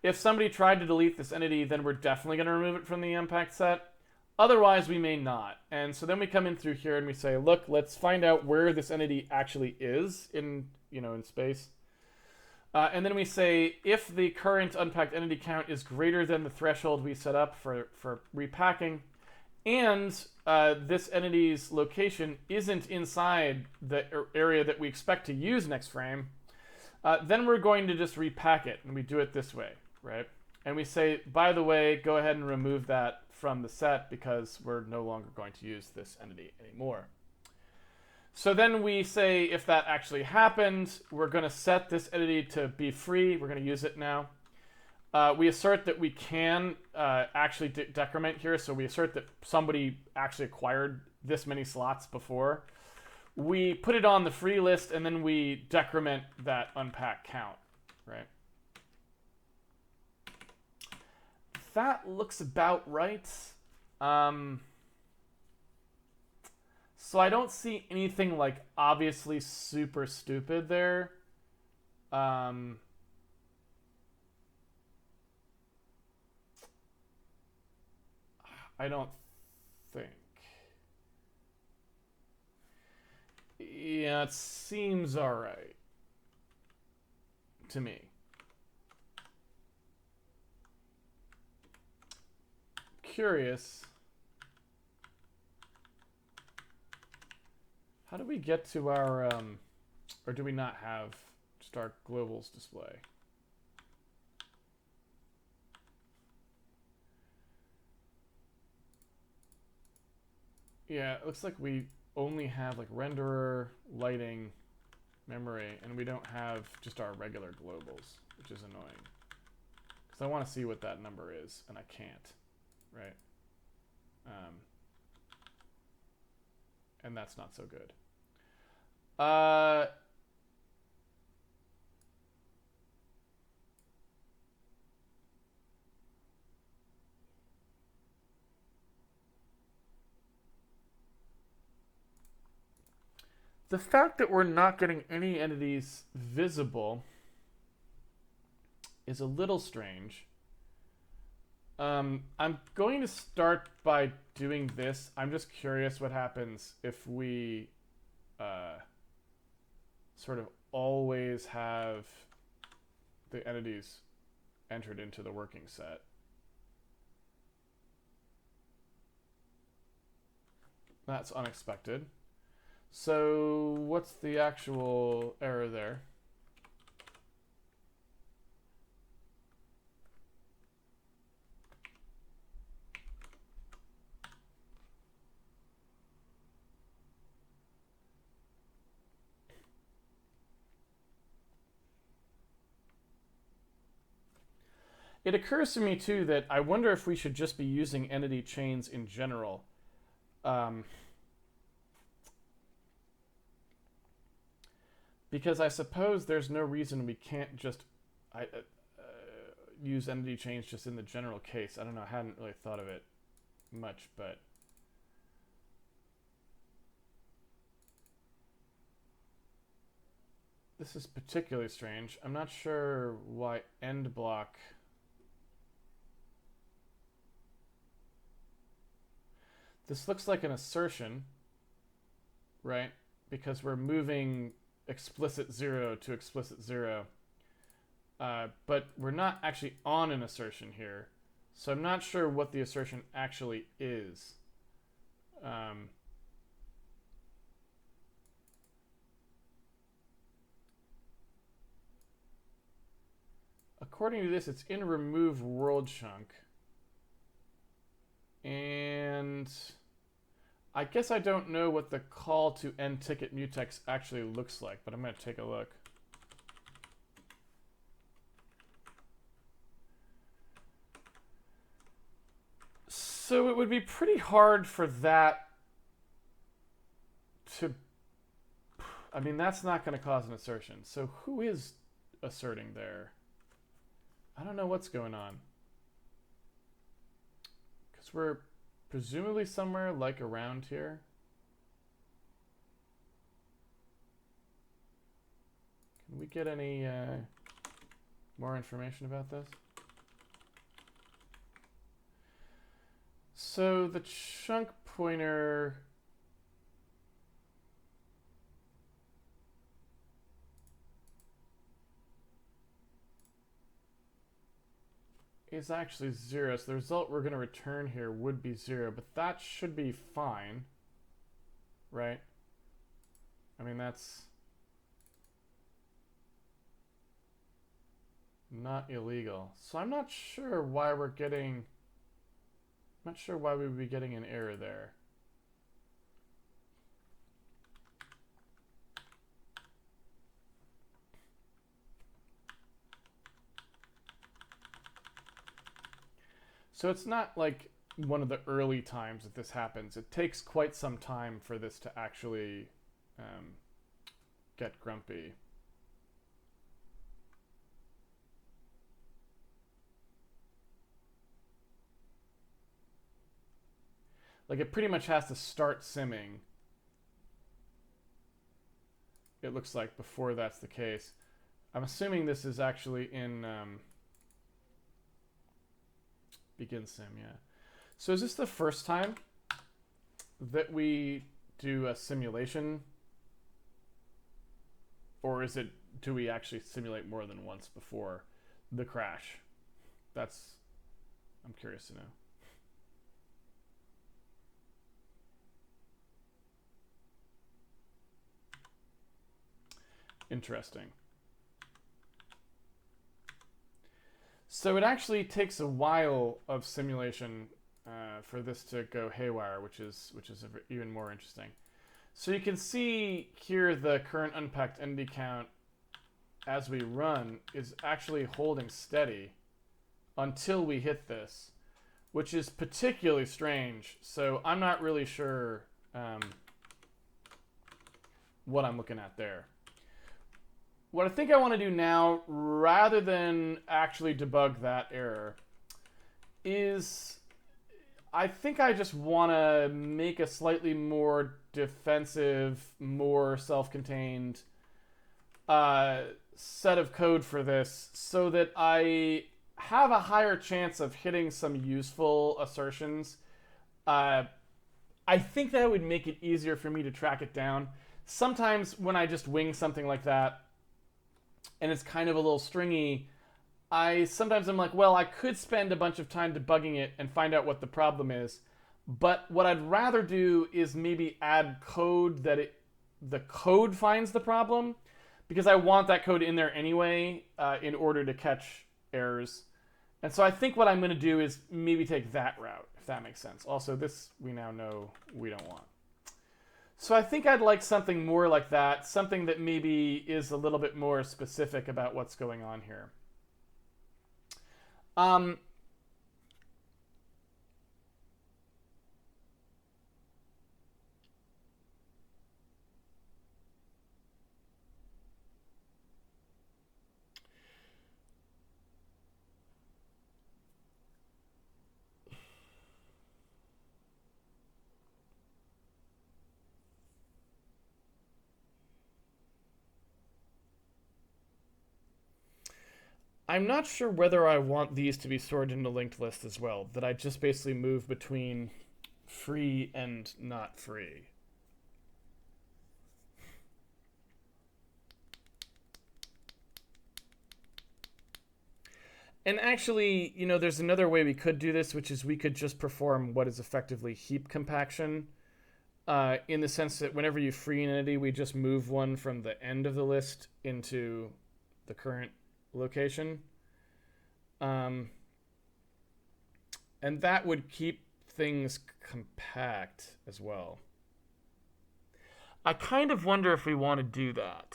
If somebody tried to delete this entity, then we're definitely going to remove it from the unpacked set. Otherwise, we may not. And so then we come in through here and we say, look, let's find out where this entity actually is in space. And then we say, if the current unpacked entity count is greater than the threshold we set up for repacking, and this entity's location isn't inside the area that we expect to use next frame, then we're going to just repack it, and we do it this way, right? And we say, by the way, go ahead and remove that from the set because we're no longer going to use this entity anymore. So then we say if that actually happened, we're going to set this entity to be free. We're going to use it now. We assert that we can actually decrement here. So we assert that somebody actually acquired this many slots before. We put it on the free list, and then we decrement that unpack count, right? That looks about right. So I don't see anything like obviously super stupid there. I don't think. Yeah, it seems all right to me. Curious. How do we get to our, or do we not have just our globals display? Yeah, it looks like we only have like renderer, lighting, memory, and we don't have just our regular globals, which is annoying. Because I want to see what that number is, and I can't, right? And that's not so good. The fact that we're not getting any entities visible is a little strange. I'm going to start by doing this. I'm just curious what happens if we sort of always have the entities entered into the working set. That's unexpected. So what's the actual error there? It occurs to me too that I wonder if we should just be using entity chains in general. Because I suppose there's no reason we can't just use entity chains just in the general case. I don't know, I hadn't really thought of it much, but this is particularly strange. I'm not sure why end block. This looks like an assertion, right? Because we're moving explicit 0 to explicit 0. But we're not actually on an assertion here. So I'm not sure what the assertion actually is. According to this, it's in remove world chunk. And I guess I don't know what the call to end ticket mutex actually looks like, but I'm going to take a look. So it would be pretty hard for that to... I mean, that's not going to cause an assertion. So who is asserting there? I don't know what's going on. Because we're presumably somewhere like around here. Can we get any more information about this? So the chunk pointer is actually 0, so the result we're going to return here would be 0, but that should be fine, right? I mean, that's not illegal. So I'm not sure why we're getting... I'm not sure why we would be getting an error there. So it's not like one of the early times that this happens. It takes quite some time for this to actually get grumpy. Like, it pretty much has to start simming, it looks like, before that's the case. I'm assuming this is actually in begin sim, yeah. So is this the first time that we do a simulation? Or is it, do we actually simulate more than once before the crash? That's, I'm curious to know. Interesting. So it actually takes a while of simulation for this to go haywire, which is even more interesting. So you can see here the current unpacked entity count as we run is actually holding steady until we hit this, which is particularly strange. So I'm not really sure what I'm looking at there. What I think I want to do now, rather than actually debug that error, is I think I just want to make a slightly more defensive, more self-contained set of code for this so that I have a higher chance of hitting some useful assertions. I think that would make it easier for me to track it down. Sometimes when I just wing something like that and it's kind of a little stringy, sometimes I'm like, well, I could spend a bunch of time debugging it and find out what the problem is. But what I'd rather do is maybe add code that the code finds the problem, because I want that code in there anyway in order to catch errors. And so I think what I'm going to do is maybe take that route, if that makes sense. Also, this we now know we don't want. So I think I'd like something more like that, something that maybe is a little bit more specific about what's going on here. I'm not sure whether I want these to be stored in a linked list as well, that I just basically move between free and not free. And actually, you know, there's another way we could do this, which is we could just perform what is effectively heap compaction, in the sense that whenever you free an entity, we just move one from the end of the list into the current location. And that would keep things compact as well. I kind of wonder if we want to do that.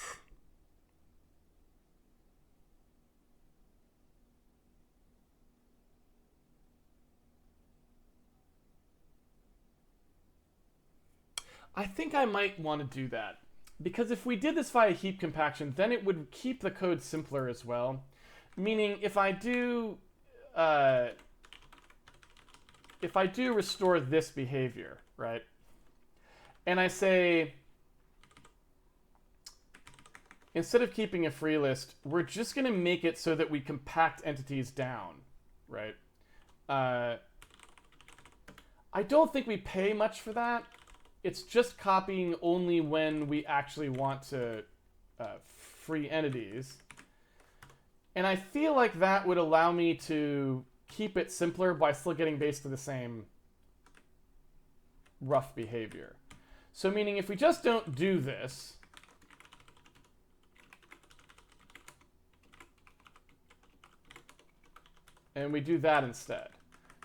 I think I might want to do that. Because if we did this via heap compaction, then it would keep the code simpler as well. Meaning, if I do restore this behavior, right? And I say, instead of keeping a free list, we're just going to make it so that we compact entities down, right? I don't think we pay much for that. It's just copying only when we actually want to free entities. And I feel like that would allow me to keep it simpler by still getting basically the same rough behavior. So meaning if we just don't do this, and we do that instead.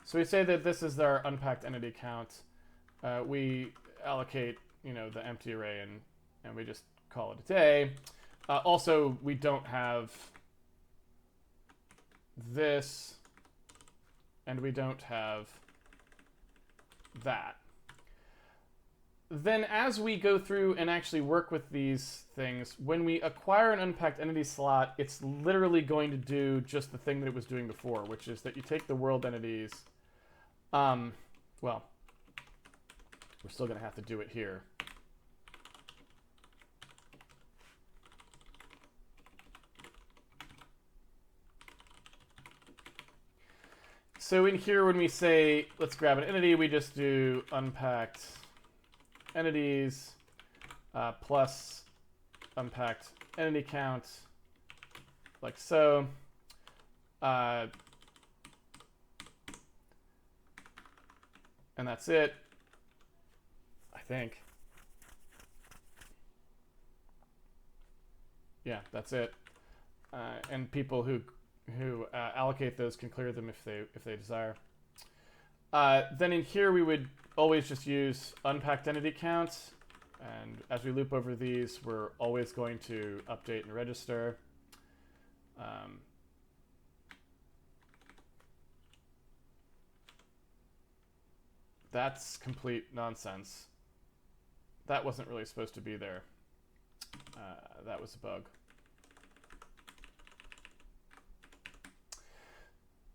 So we say that this is our unpacked entity count. We allocate, you know, the empty array and we just call it a day. Also, we don't have this, and we don't have that. Then as we go through and actually work with these things, when we acquire an unpacked entity slot, it's literally going to do just the thing that it was doing before, which is that you take the world entities. Well, we're still going to have to do it here. So in here, when we say, let's grab an entity, we just do unpacked entities plus unpacked entity count, like so. And that's it, I think. Yeah, that's it. And people who allocate those can clear them if they desire. Then in here we would always just use unpacked entity count And as we loop over these, we're always going to update and register. That's complete nonsense. That wasn't really supposed to be there. That was a bug.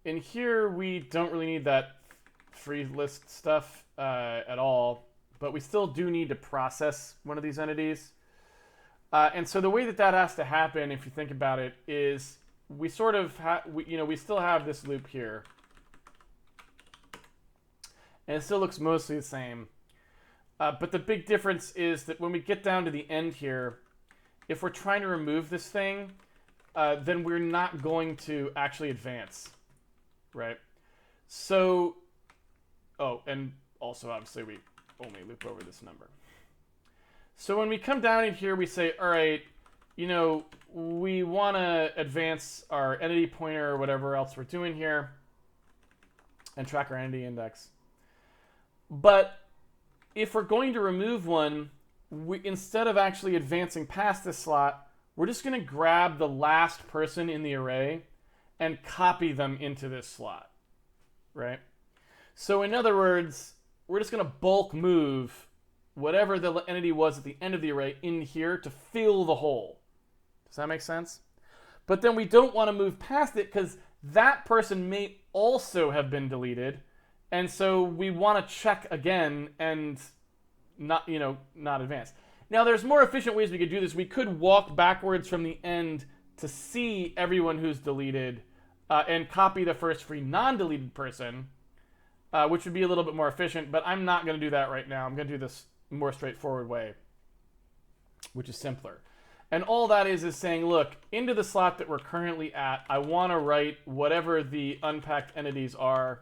In here, we don't really need that free list stuff at all, but we still do need to process one of these entities. And so the way that has to happen, if you think about it, is we sort of we still have this loop here, and it still looks mostly the same. But the big difference is that when we get down to the end here, if we're trying to remove this thing, then we're not going to actually advance, right? So, oh, and also obviously we only loop over this number. So when we come down in here, we say, all right, we want to advance our entity pointer or whatever else we're doing here and track our entity index. But if we're going to remove one, instead of actually advancing past this slot, we're just going to grab the last person in the array and copy them into this slot, right? So in other words, we're just going to bulk move whatever the entity was at the end of the array in here to fill the hole. Does that make sense? But then we don't want to move past it because that person may also have been deleted. And so we want to check again and not advance. Now there's more efficient ways we could do this. We could walk backwards from the end to see everyone who's deleted and copy the first free non-deleted person, which would be a little bit more efficient, but I'm not going to do that right now. I'm going to do this more straightforward way, which is simpler. And all that is saying, look, into the slot that we're currently at, I want to write whatever the unpacked entities are.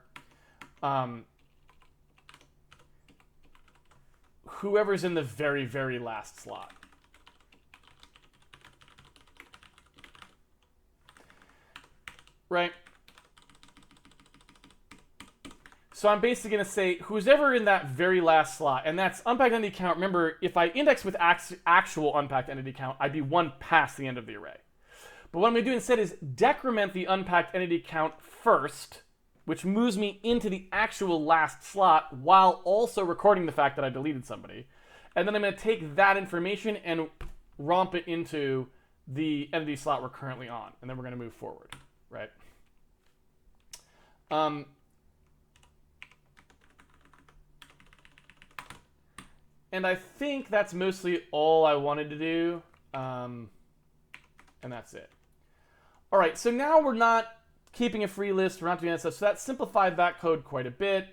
Whoever's in the very, very last slot. Right? So I'm basically going to say who's ever in that very last slot, and that's unpacked entity count. Remember, if I index with actual unpacked entity count, I'd be one past the end of the array. But what I'm going to do instead is decrement the unpacked entity count first, which moves me into the actual last slot while also recording the fact that I deleted somebody. And then I'm going to take that information and romp it into the entity slot we're currently on. And then we're going to move forward, right? And I think that's mostly all I wanted to do. And that's it. All right, so now we're not keeping a free list, we're not doing that stuff. So that simplified that code quite a bit.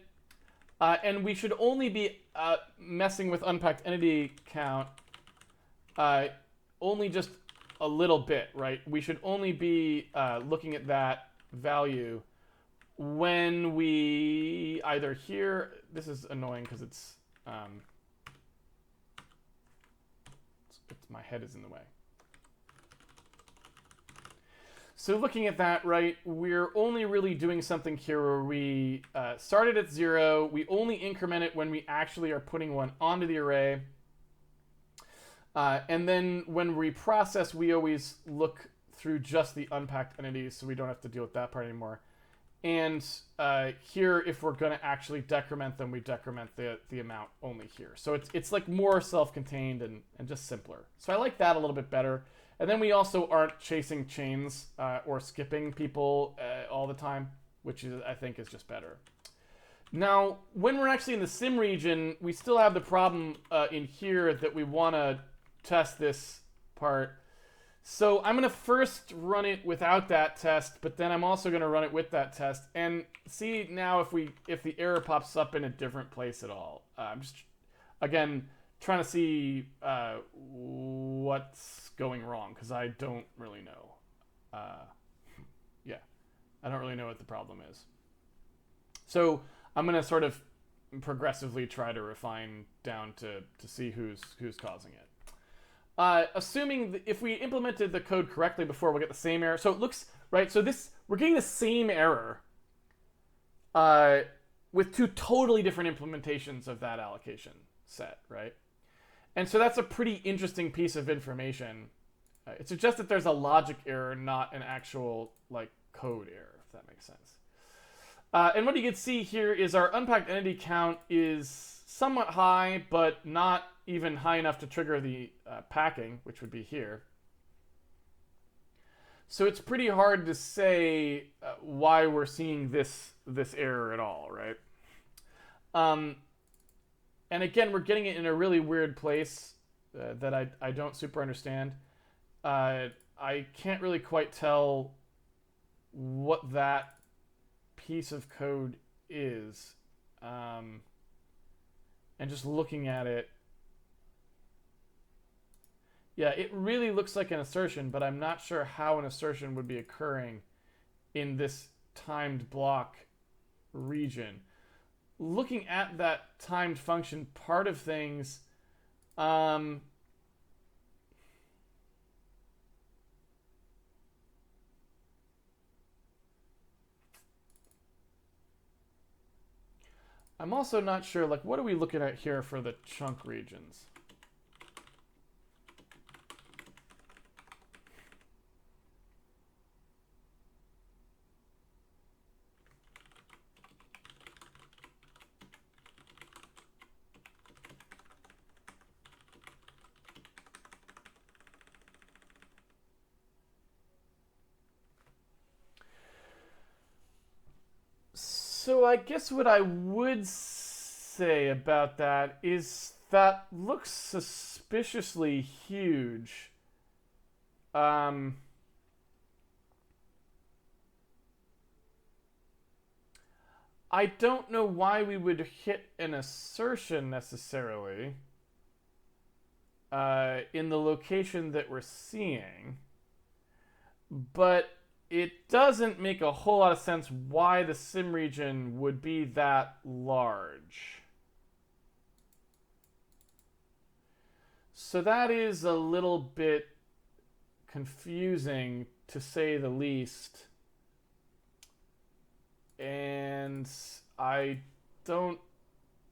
And we should only be messing with unpacked entity count only just a little bit, right? We should only be looking at that value when we either here, this is annoying because it's my head is in the way. So looking at that, right, we're only really doing something here where we started at 0. We only increment it when we actually are putting one onto the array. And then when we process, we always look through just the unpacked entities, so we don't have to deal with that part anymore. And here, if we're going to actually decrement them, we decrement the amount only here. So it's like more self-contained and just simpler. So I like that a little bit better. And then we also aren't chasing chains or skipping people all the time, which I think is just better. Now, when we're actually in the sim region, we still have the problem in here that we want to test this part. So I'm going to first run it without that test, but then I'm also going to run it with that test and see now if the error pops up in a different place at all. I'm just, again, trying to see what's going wrong, because I don't really know. Yeah, I don't really know what the problem is. So I'm going to sort of progressively try to refine down to see who's causing it. Assuming that if we implemented the code correctly before, we'll get the same error. So it looks, right, so we're getting the same error with two totally different implementations of that allocation set, right? And so that's a pretty interesting piece of information. It suggests that there's a logic error, not an actual like code error, if that makes sense. And what you can see here is our unpacked entity count is somewhat high, but not even high enough to trigger the packing, which would be here. So it's pretty hard to say why we're seeing this error at all, right? And again, we're getting it in a really weird place that I don't super understand. I can't really quite tell what that piece of code is. And just looking at it, yeah, it really looks like an assertion, but I'm not sure how an assertion would be occurring in this timed block region. Looking at that timed function part of things, I'm also not sure, like, what are we looking at here for the chunk regions? So I guess what I would say about that is that looks suspiciously huge. I don't know why we would hit an assertion necessarily in the location that we're seeing, but it doesn't make a whole lot of sense why the sim region would be that large. So that is a little bit confusing, to say the least. And I don't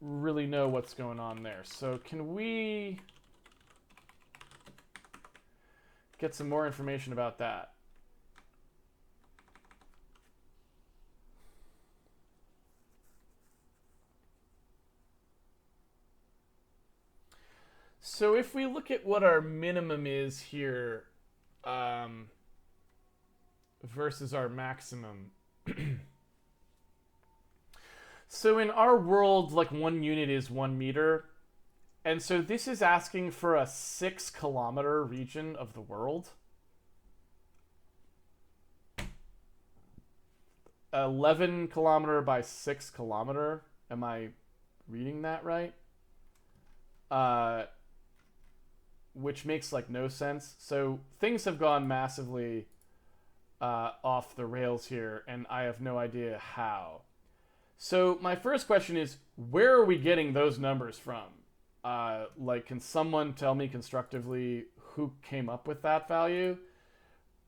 really know what's going on there. So can we get some more information about that? So if we look at what our minimum is here versus our maximum. So in our world, like 1 unit is 1 meter. And so this is asking for a 6 kilometer region of the world. 11 kilometer by 6 kilometer. Am I reading that right? Which makes like no sense. So things have gone massively off the rails here, and I have no idea how. So my first question is, where are we getting those numbers from? Like, can someone tell me constructively who came up with that value?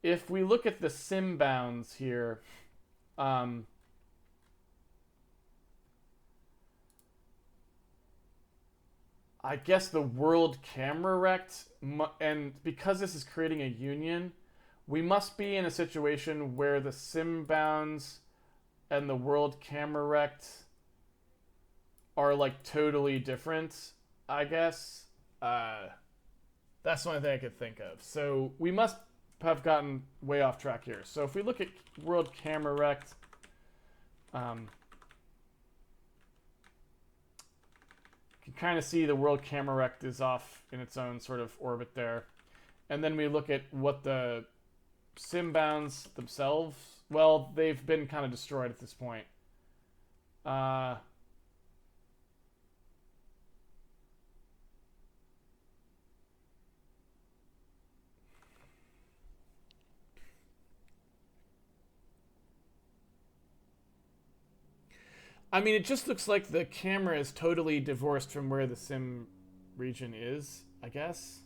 If we look at the sim bounds here, I guess the world camera rect, and because this is creating a union, we must be in a situation where the sim bounds and the world camera rect are like totally different, I guess. That's the only thing I could think of. So we must have gotten way off track here. So if we look at world camera rect, you can kind of see the world camera rect is off in its own sort of orbit there. And then we look at what the sim bounds themselves, well, they've been kind of destroyed at this point. I mean, it just looks like the camera is totally divorced from where the sim region is, I guess.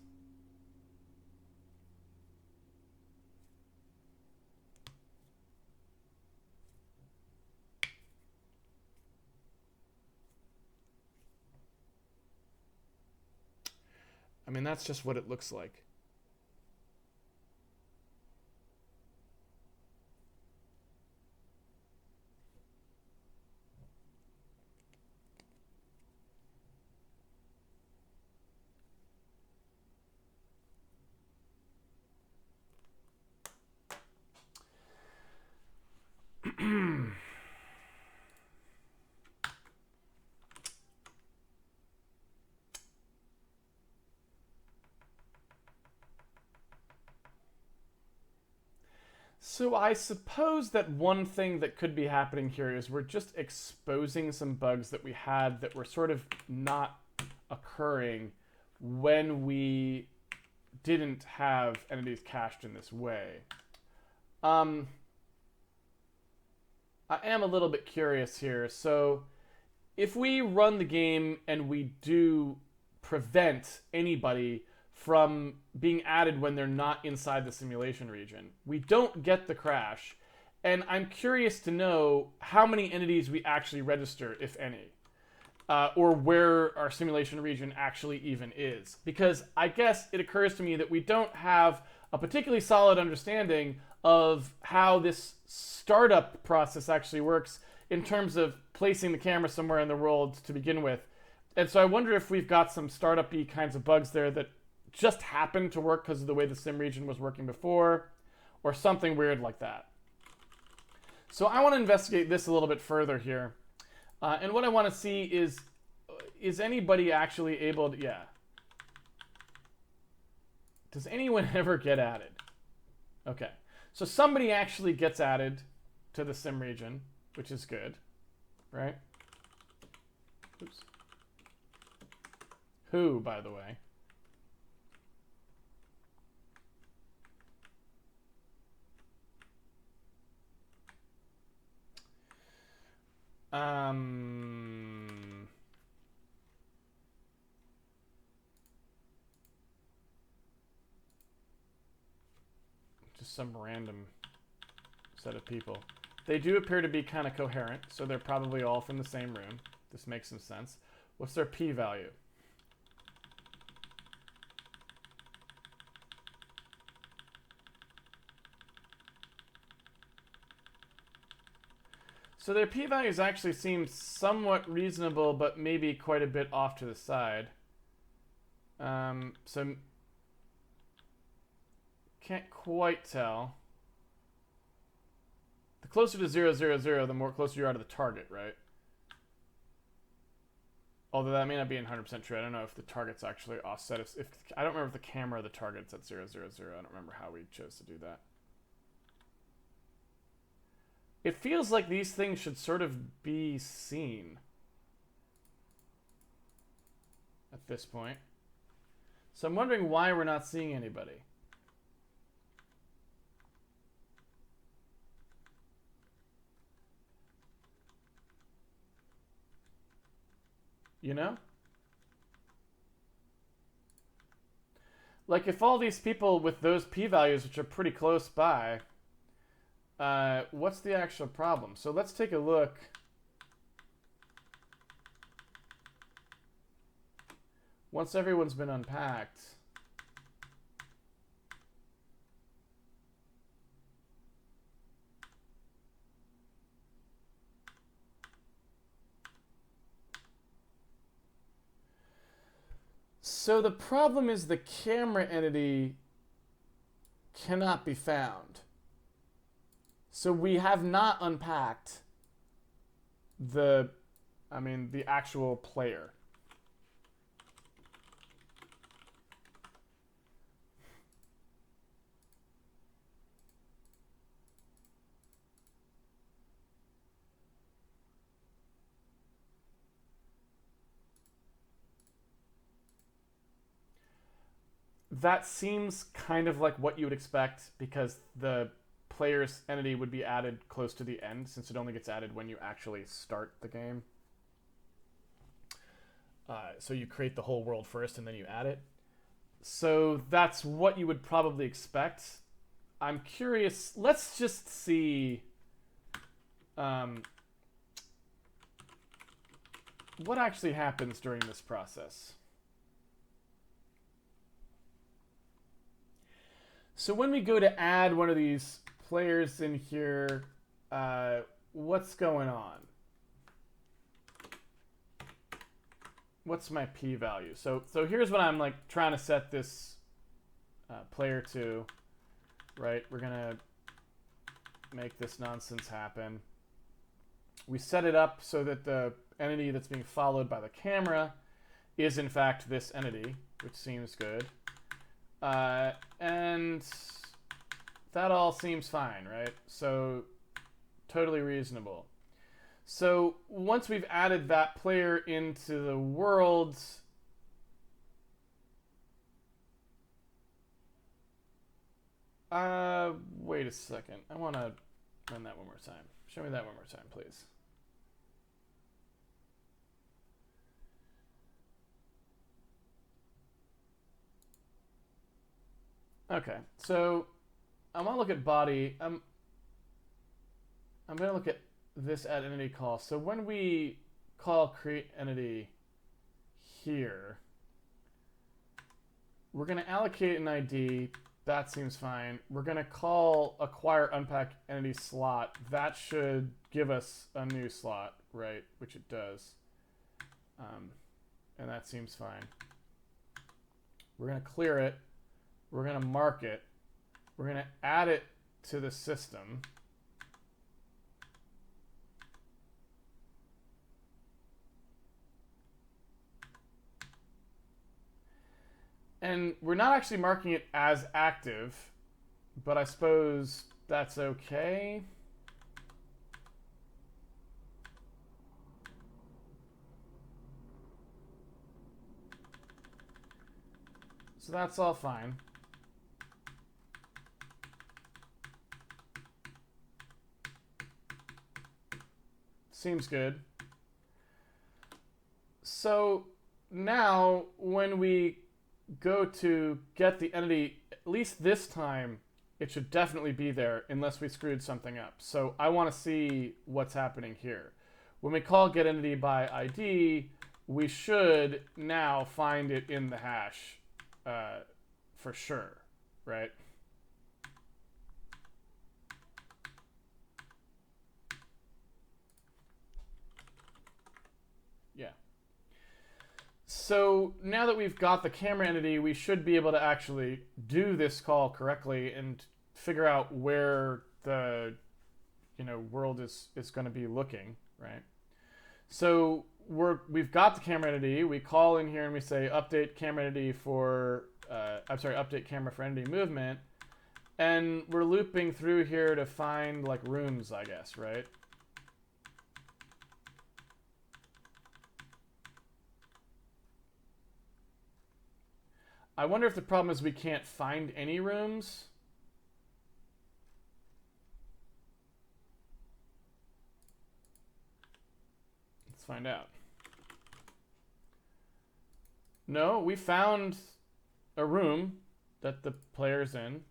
mean, that's just what it looks like. So I suppose that one thing that could be happening here is we're just exposing some bugs that we had that were sort of not occurring when we didn't have entities cached in this way. I am a little bit curious here. So if we run the game and we do prevent anybody from being added when they're not inside the simulation region, we don't get the crash. And I'm curious to know how many entities we actually register, if any, or where our simulation region actually even is. Because I guess it occurs to me that we don't have a particularly solid understanding of how this startup process actually works in terms of placing the camera somewhere in the world to begin with. And so I wonder if we've got some startup-y kinds of bugs there that just happened to work because of the way the sim region was working before, or something weird like that. So I want to investigate this a little bit further here. And what I want to see is anybody actually able to, yeah. Does anyone ever get added? Okay. So somebody actually gets added to the sim region, which is good, right? Oops. Who, by the way? Just some random set of people. They do appear to be kind of coherent, so they're probably all from the same room. This makes some sense. What's their p-value? So their p-values actually seem somewhat reasonable, but maybe quite a bit off to the side. So can't quite tell. The closer to 0, 0, 0, the more closer you are to the target, right? Although that may not be 100% true. I don't know if the target's actually offset. If I don't remember if the camera or the target's at 0, 0, 0. I don't remember how we chose to do that. It feels like these things should sort of be seen at this point. So I'm wondering why we're not seeing anybody. You know? Like if all these people with those p-values, which are pretty close by, what's the actual problem? So let's take a look. Once everyone's been unpacked. So the problem is the camera entity cannot be found. So we have not unpacked the actual player. That seems kind of like what you would expect because the player's entity would be added close to the end since it only gets added when you actually start the game. So you create the whole world first and then you add it. So that's what you would probably expect. I'm curious. Let's just see what actually happens during this process. So when we go to add one of these players in here, what's going on? What's my p-value? So here's what I'm like trying to set this player to, right? We're gonna make this nonsense happen. We set it up so that the entity that's being followed by the camera is in fact this entity, which seems good. And that all seems fine, right? So totally reasonable. So once we've added that player into the world, wait a second. I want to run that one more time. Show me that one more time, please. Okay, so I want to look at body. I'm going to look at this add entity call. So when we call create entity here, we're going to allocate an ID. That seems fine. We're going to call acquire unpack entity slot. That should give us a new slot, right? Which it does. And that seems fine. We're going to clear it. We're going to mark it. We're going to add it to the system. And we're not actually marking it as active, but I suppose that's okay. So that's all fine. Seems good. So now when we go to get the entity, at least this time, it should definitely be there unless we screwed something up. So I want to see what's happening here. When we call get entity by ID, we should now find it in the hash for sure, right? Yeah. So now that we've got the camera entity, we should be able to actually do this call correctly and figure out where the world is going to be looking, right? So we've got the camera entity. We call in here and we say update camera entity for update camera for entity movement, and we're looping through here to find like rooms, I guess, right? I wonder if the problem is we can't find any rooms. Let's find out. No, we found a room that the player's in.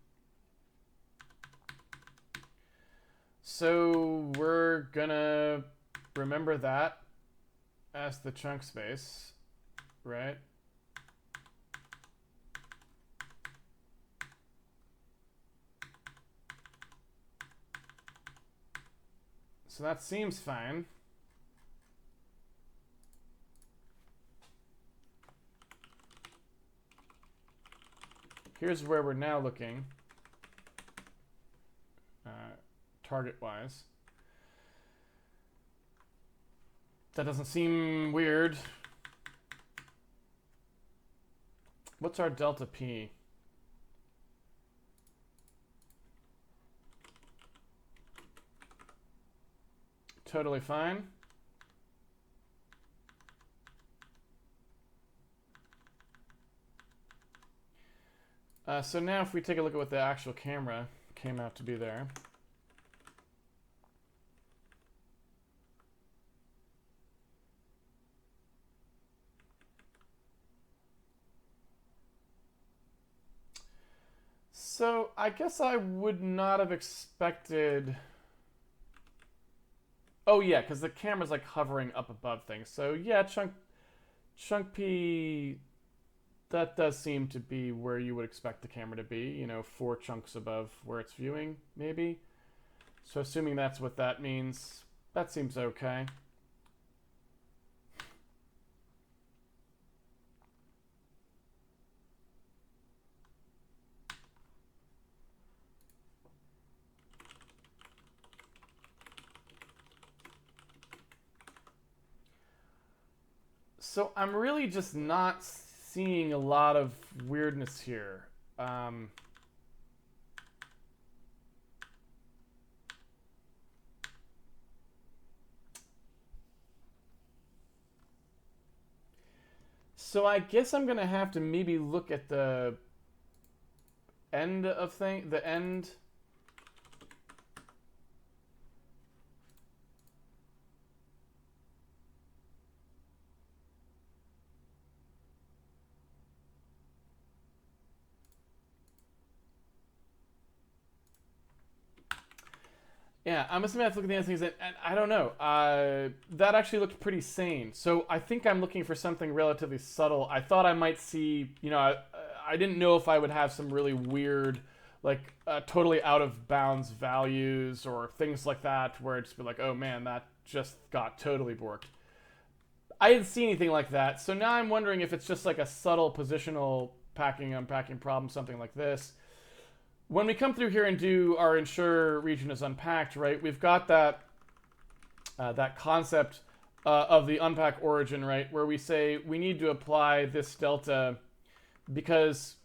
So we're gonna remember that as the chunk space, right? So that seems fine. Here's where we're now looking, target-wise. That doesn't seem weird. What's our delta P? Totally fine. So now if we take a look at what the actual camera came out to be there. So I guess I would not have expected... Oh yeah, because the camera's like hovering up above things. So yeah, chunk P that does seem to be where you would expect the camera to be, you know, 4 chunks above where it's viewing, maybe. So assuming that's what that means, that seems okay. So I'm really just not seeing a lot of weirdness here. So I guess I'm gonna have to maybe look at the end of the end. Yeah, I'm assuming I have to look at the other things, and I don't know. That actually looked pretty sane. So I think I'm looking for something relatively subtle. I thought I might see, you know, I didn't know if I would have some really weird, like totally out of bounds values or things like that, where it'd just be like, oh man, that just got totally borked. I didn't see anything like that. So now I'm wondering if it's just like a subtle positional packing, unpacking problem, something like this. When we come through here and do our ensure region is unpacked, right, we've got that that concept of the unpack origin, right, where we say we need to apply this delta because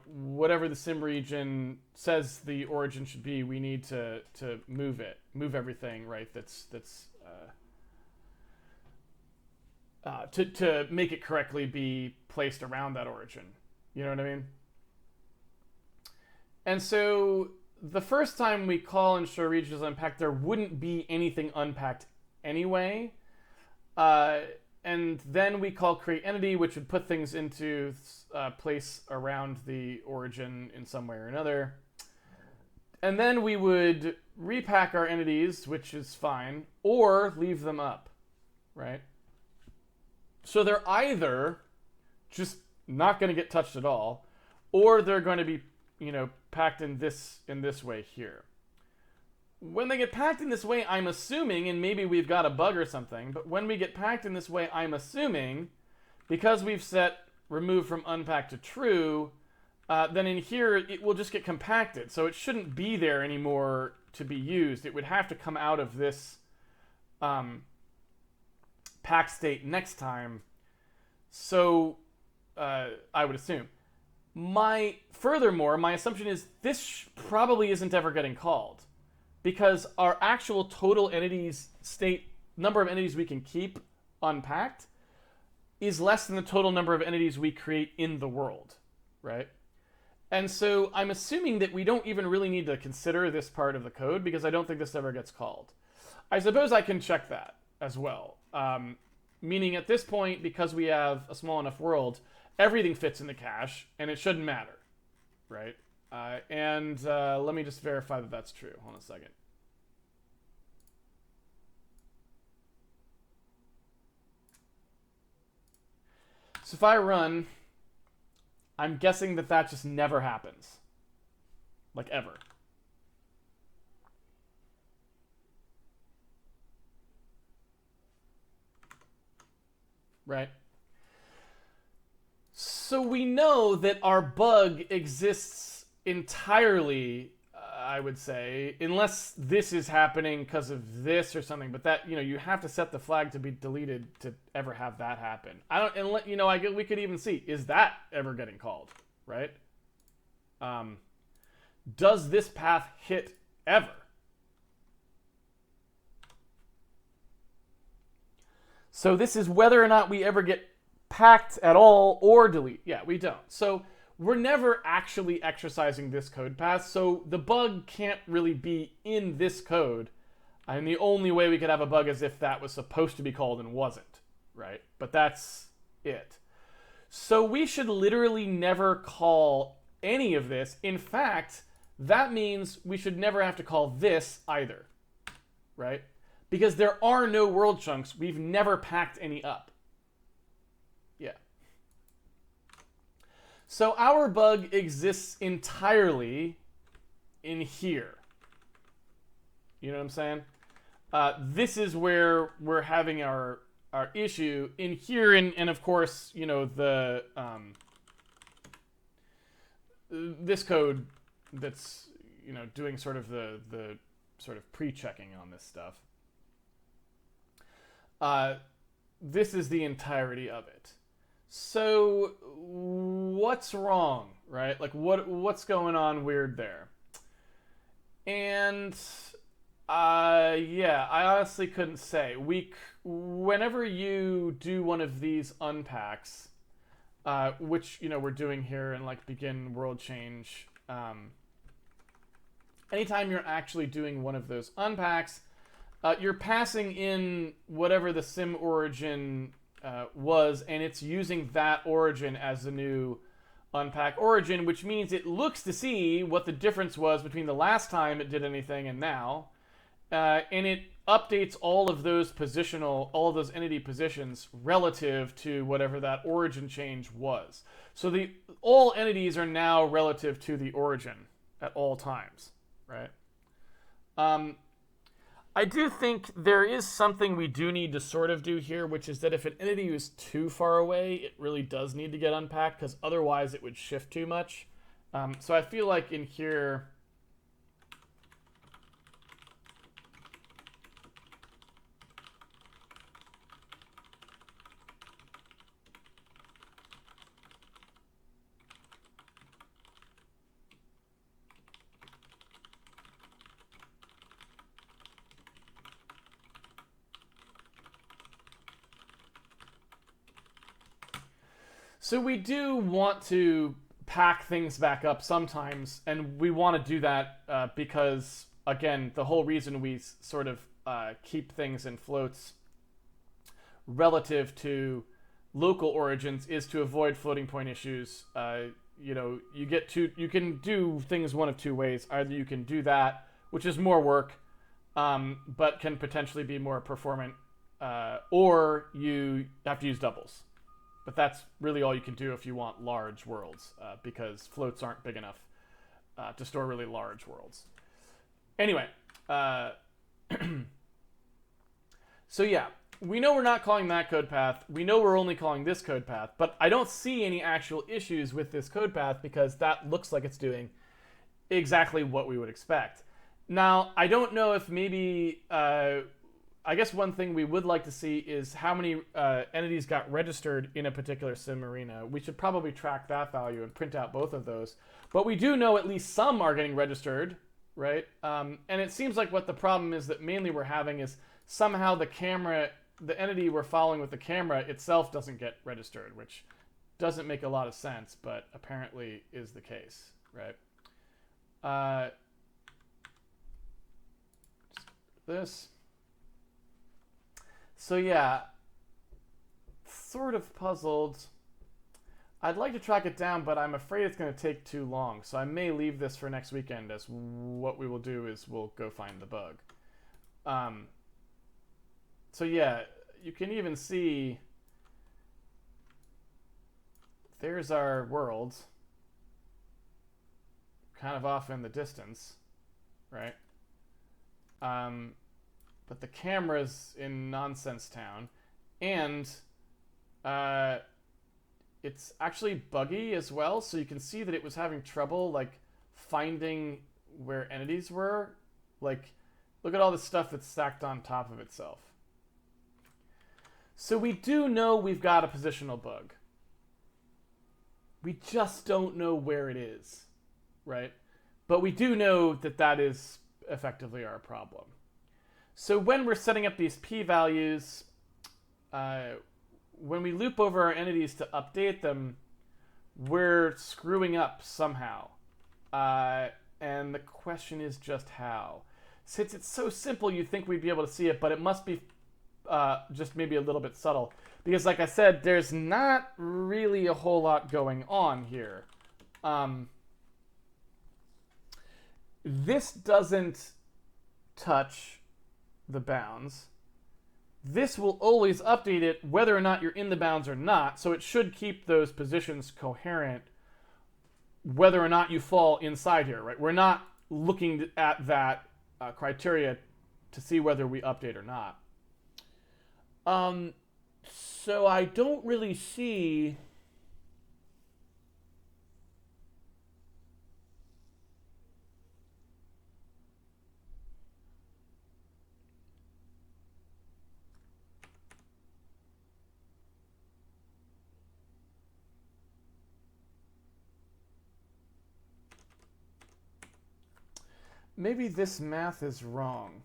whatever the sim region says the origin should be, we need to move everything, right, that's to make it correctly be placed around that origin. You know what I mean? And so the first time we call ensure region is unpacked, there wouldn't be anything unpacked anyway. And then we call create entity, which would put things into place around the origin in some way or another. And then we would repack our entities, which is fine, or leave them up, right? So they're either just not going to get touched at all, or they're going to be, you know, packed in this way here. When they get packed in this way, I'm assuming, and maybe we've got a bug or something, but when we get packed in this way, I'm assuming, because we've set remove from unpacked to true, then in here it will just get compacted. So it shouldn't be there anymore to be used. It would have to come out of this pack state next time. So I would assume. Furthermore, my assumption is this probably isn't ever getting called, because our actual total entities number of entities we can keep unpacked is less than the total number of entities we create in the world, right? And so I'm assuming that we don't even really need to consider this part of the code, because I don't think this ever gets called. I suppose I can check that as well. Meaning at this point, because we have a small enough world, everything fits in the cache, and it shouldn't matter, right? Let me just verify that that's true. Hold on a second. So if I run, I'm guessing that just never happens. Like, ever. Right? So we know that our bug exists entirely, I would say, unless this is happening because of this or something. But that, you know, you have to set the flag to be deleted to ever have that happen. We could even see, is that ever getting called, right? Does this path hit ever? So this is whether or not we ever get packed at all or delete. Yeah, we don't. So we're never actually exercising this code path, so the bug can't really be in this code. And the only way we could have a bug is if that was supposed to be called and wasn't, right? But that's it. So we should literally never call any of this. In fact, that means we should never have to call this either, right? Because there are no world chunks. We've never packed any up. Yeah. So our bug exists entirely in here. You know what I'm saying? This is where we're having our issue in here, and of course, you know, the this code that's, you know, doing sort of the sort of pre-checking on this stuff. This is the entirety of it. So what's wrong, right? Like what's going on weird there? And yeah, I honestly couldn't say. Whenever you do one of these unpacks, which, you know, we're doing here in like begin world change, anytime you're actually doing one of those unpacks, you're passing in whatever the sim origin was, and it's using that origin as the new unpack origin, which means it looks to see what the difference was between the last time it did anything and now. And it updates all of those entity positions relative to whatever that origin change was. So all entities are now relative to the origin at all times, right? I do think there is something we do need to sort of do here, which is that if an entity is too far away, it really does need to get unpacked, because otherwise it would shift too much. So I feel like in here, so we do want to pack things back up sometimes, and we want to do that because, again, the whole reason we sort of keep things in floats relative to local origins is to avoid floating point issues. You know, you can do things one of two ways. Either you can do that, which is more work, but can potentially be more performant, or you have to use doubles. But that's really all you can do if you want large worlds, because floats aren't big enough to store really large worlds. Anyway, so yeah, we know we're not calling that code path. We know we're only calling this code path, but I don't see any actual issues with this code path because that looks like it's doing exactly what we would expect. Now, I don't know if maybe... I guess one thing we would like to see is how many entities got registered in a particular sim arena. We should probably track that value and print out both of those. But we do know at least some are getting registered, right? And it seems like what the problem is that mainly we're having is somehow the entity we're following with the camera itself doesn't get registered, which doesn't make a lot of sense, but apparently is the case, right? This. So yeah, sort of puzzled. I'd like to track it down, but I'm afraid it's going to take too long. So I may leave this for next weekend, as what we will do is we'll go find the bug. So yeah, you can even see there's our world kind of off in the distance, right? But the camera's in Nonsense Town, and it's actually buggy as well, so you can see that it was having trouble like finding where entities were. Like, look at all the stuff that's stacked on top of itself. So we do know we've got a positional bug. We just don't know where it is, right? But we do know that that is effectively our problem. So when we're setting up these p-values, when we loop over our entities to update them, we're screwing up somehow. And the question is just how. Since it's so simple, you'd think we'd be able to see it, but it must be just maybe a little bit subtle. Because like I said, there's not really a whole lot going on here. This doesn't touch the bounds. This will always update it whether or not you're in the bounds or not, so it should keep those positions coherent whether or not you fall inside here, right? We're not looking at that criteria to see whether we update or not. So I don't really see... Maybe this math is wrong.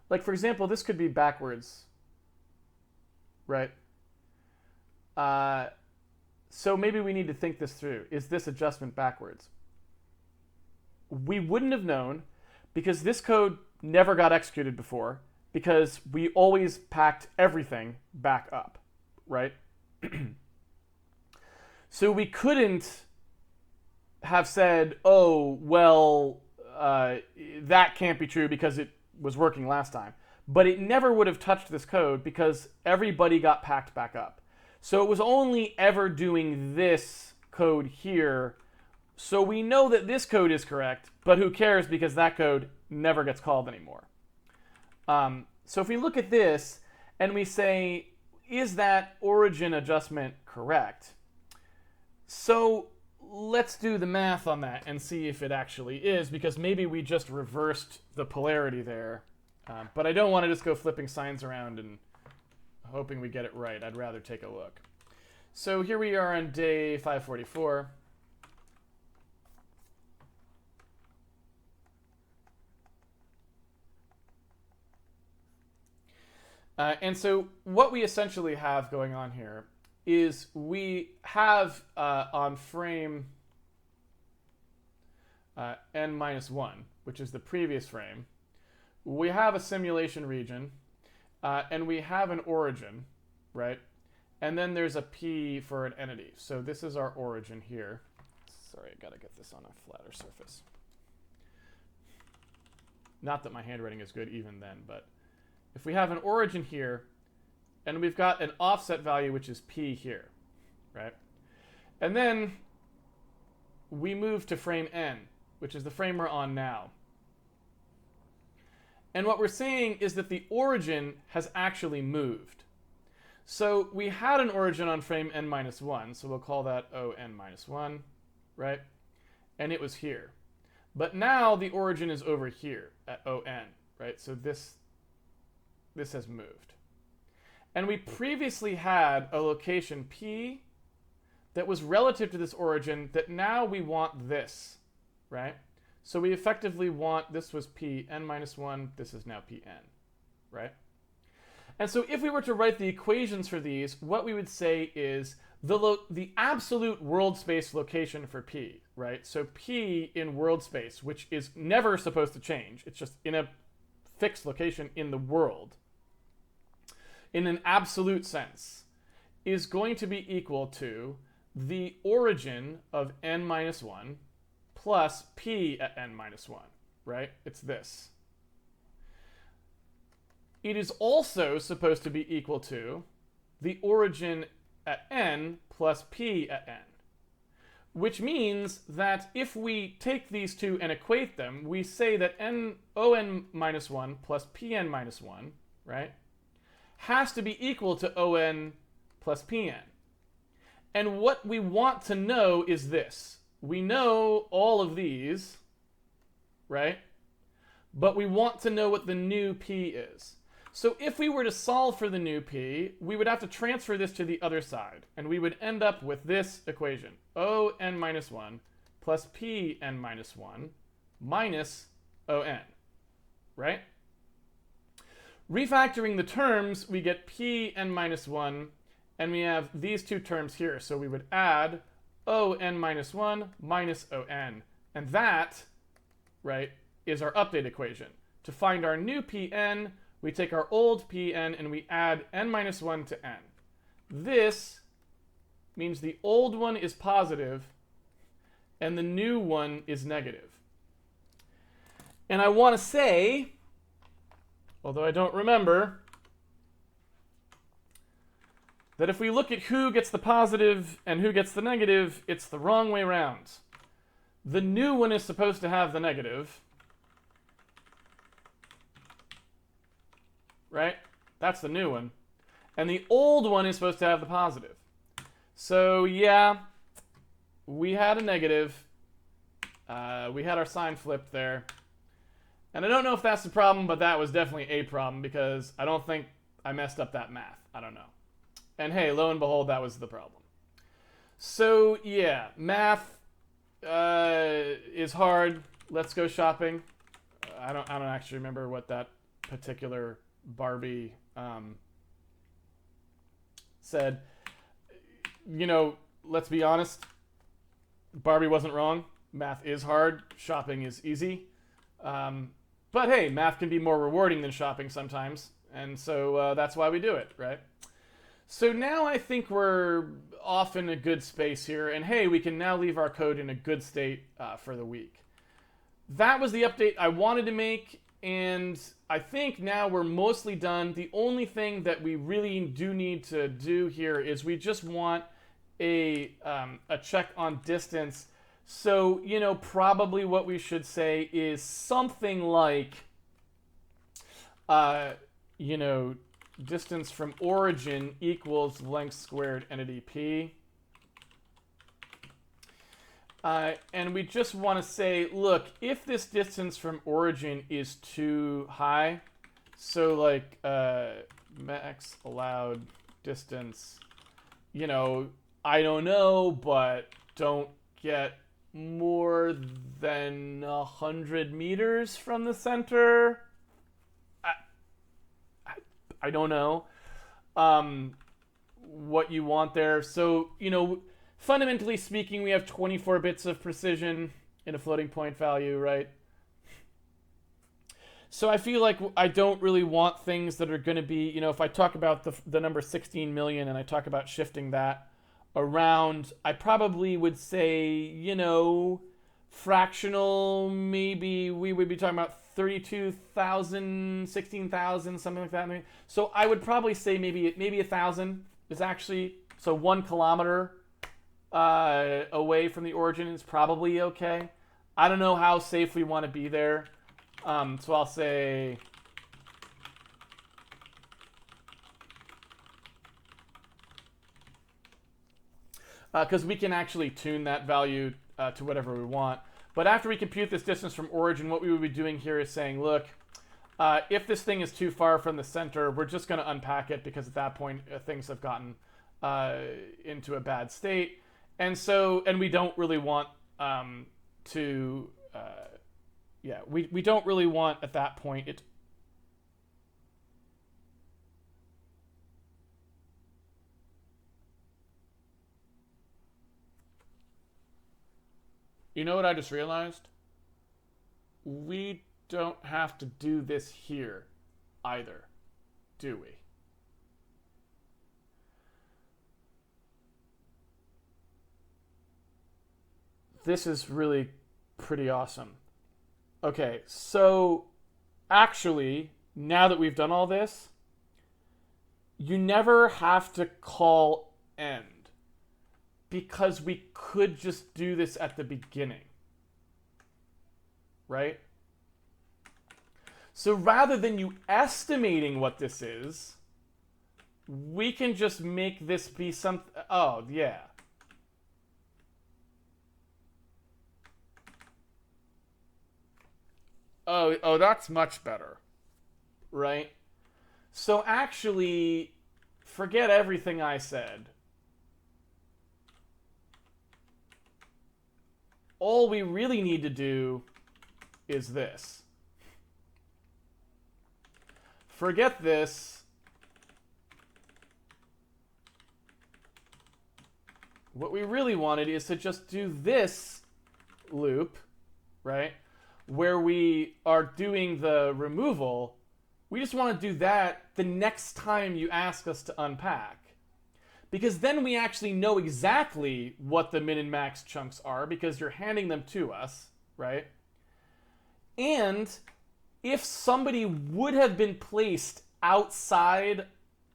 Like, for example, this could be backwards, right? So maybe we need to think this through. Is this adjustment backwards? We wouldn't have known because this code never got executed before because we always packed everything back up, right? So we couldn't have said, oh, well, that can't be true because it was working last time. But it never would have touched this code because everybody got packed back up. So it was only ever doing this code here. So we know that this code is correct, but who cares because that code never gets called anymore. So if we look at this and we say, is that origin adjustment correct? So let's do the math on that and see if it actually is, because maybe we just reversed the polarity there. But I don't want to just go flipping signs around and hoping we get it right. I'd rather take a look. So here we are on day 544. And so what we essentially have going on here is we have on frame n-1, which is the previous frame, we have a simulation region, and we have an origin, right? And then there's a P for an entity. So this is our origin here. Sorry, I gotta get this on a flatter surface. Not that my handwriting is good even then, but if we have an origin here, and we've got an offset value, which is P here, right? And then we move to frame N, which is the frame we're on now. And what we're seeing is that the origin has actually moved. So we had an origin on frame n-1, so we'll call that O(n-1), right? And it was here. But now the origin is over here at O(n), right? So this has moved. And we previously had a location P that was relative to this origin that now we want this, right? So we effectively want, this was P n-1, this is now Pn, right? And so if we were to write the equations for these, what we would say is the absolute world space location for P, right? So P in world space, which is never supposed to change, it's just in a fixed location in the world, in an absolute sense, is going to be equal to the origin of n-1 plus P at n-1, right? It's this. It is also supposed to be equal to the origin at n plus P at n, which means that if we take these two and equate them, we say that On-1 plus Pn-1, right, has to be equal to On plus Pn. And what we want to know is this. We know all of these, right? But we want to know what the new P is. So if we were to solve for the new P, we would have to transfer this to the other side. And we would end up with this equation. On-1 plus Pn-1 minus On, right? Refactoring the terms, we get Pn-1, and we have these two terms here. So we would add On-1 minus On. And that, right, is our update equation. To find our new Pn, we take our old Pn and we add n-1 to n. This means the old one is positive and the new one is negative. And I want to say, although I don't remember, that if we look at who gets the positive and who gets the negative, it's the wrong way around. The new one is supposed to have the negative, right? That's the new one. And the old one is supposed to have the positive. So yeah, we had a negative. We had our sign flipped there. And I don't know if that's the problem, but that was definitely a problem because I don't think I messed up that math. I don't know. And hey, lo and behold, that was the problem. So yeah, math is hard. Let's go shopping. I don't actually remember what that particular Barbie said. You know, let's be honest. Barbie wasn't wrong. Math is hard. Shopping is easy. But hey, math can be more rewarding than shopping sometimes. And so that's why we do it, right? So now I think we're off in a good space here. And hey, we can now leave our code in a good state for the week. That was the update I wanted to make. And I think now we're mostly done. The only thing that we really do need to do here is we just want a check on distance. So, you know, probably what we should say is something like, you know, distance from origin equals length squared entity p. And we just want to say, look, if this distance from origin is too high, so like max allowed distance, you know, I don't know, but don't get more than 100 meters from the center. I don't know what you want there. So, you know, fundamentally speaking, we have 24 bits of precision in a floating point value, right? So I feel like I don't really want things that are going to be, you know, if I talk about the number 16 million and I talk about shifting that around, I probably would say, you know, fractional, maybe we would be talking about 32,000, 16,000, something like that. So I would probably say maybe 1,000 is actually, so 1 kilometer away from the origin is probably okay. I don't know how safe we want to be there. So I'll say because we can actually tune that value to whatever we want. But after we compute this distance from origin, what we would be doing here is saying, look, if this thing is too far from the center, we're just going to unpack it because at that point things have gotten into a bad state. And so, and we don't really want to, yeah, we don't really want at that point it. You know what I just realized? We don't have to do this here either, do we? This is really pretty awesome. Okay, so actually, now that we've done all this, you never have to call end. Because we could just do this at the beginning, right? So rather than you estimating what this is, we can just make this be something. Oh, yeah. Oh, that's much better, right? So actually, forget everything I said. All we really need to do is this. Forget this. What we really wanted is to just do this loop, right? Where we are doing the removal. We just want to do that the next time you ask us to unpack. Because then we actually know exactly what the min and max chunks are because you're handing them to us, right? And if somebody would have been placed outside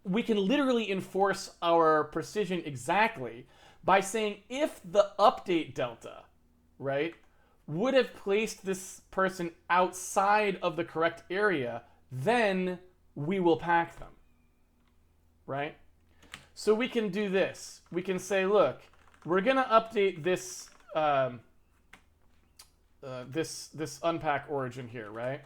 we can literally enforce our precision exactly by saying if the update delta, right, would have placed this person outside of the correct area, then we will pack them, right? So we can do this. We can say, look, we're going to update this this unpack origin here, right?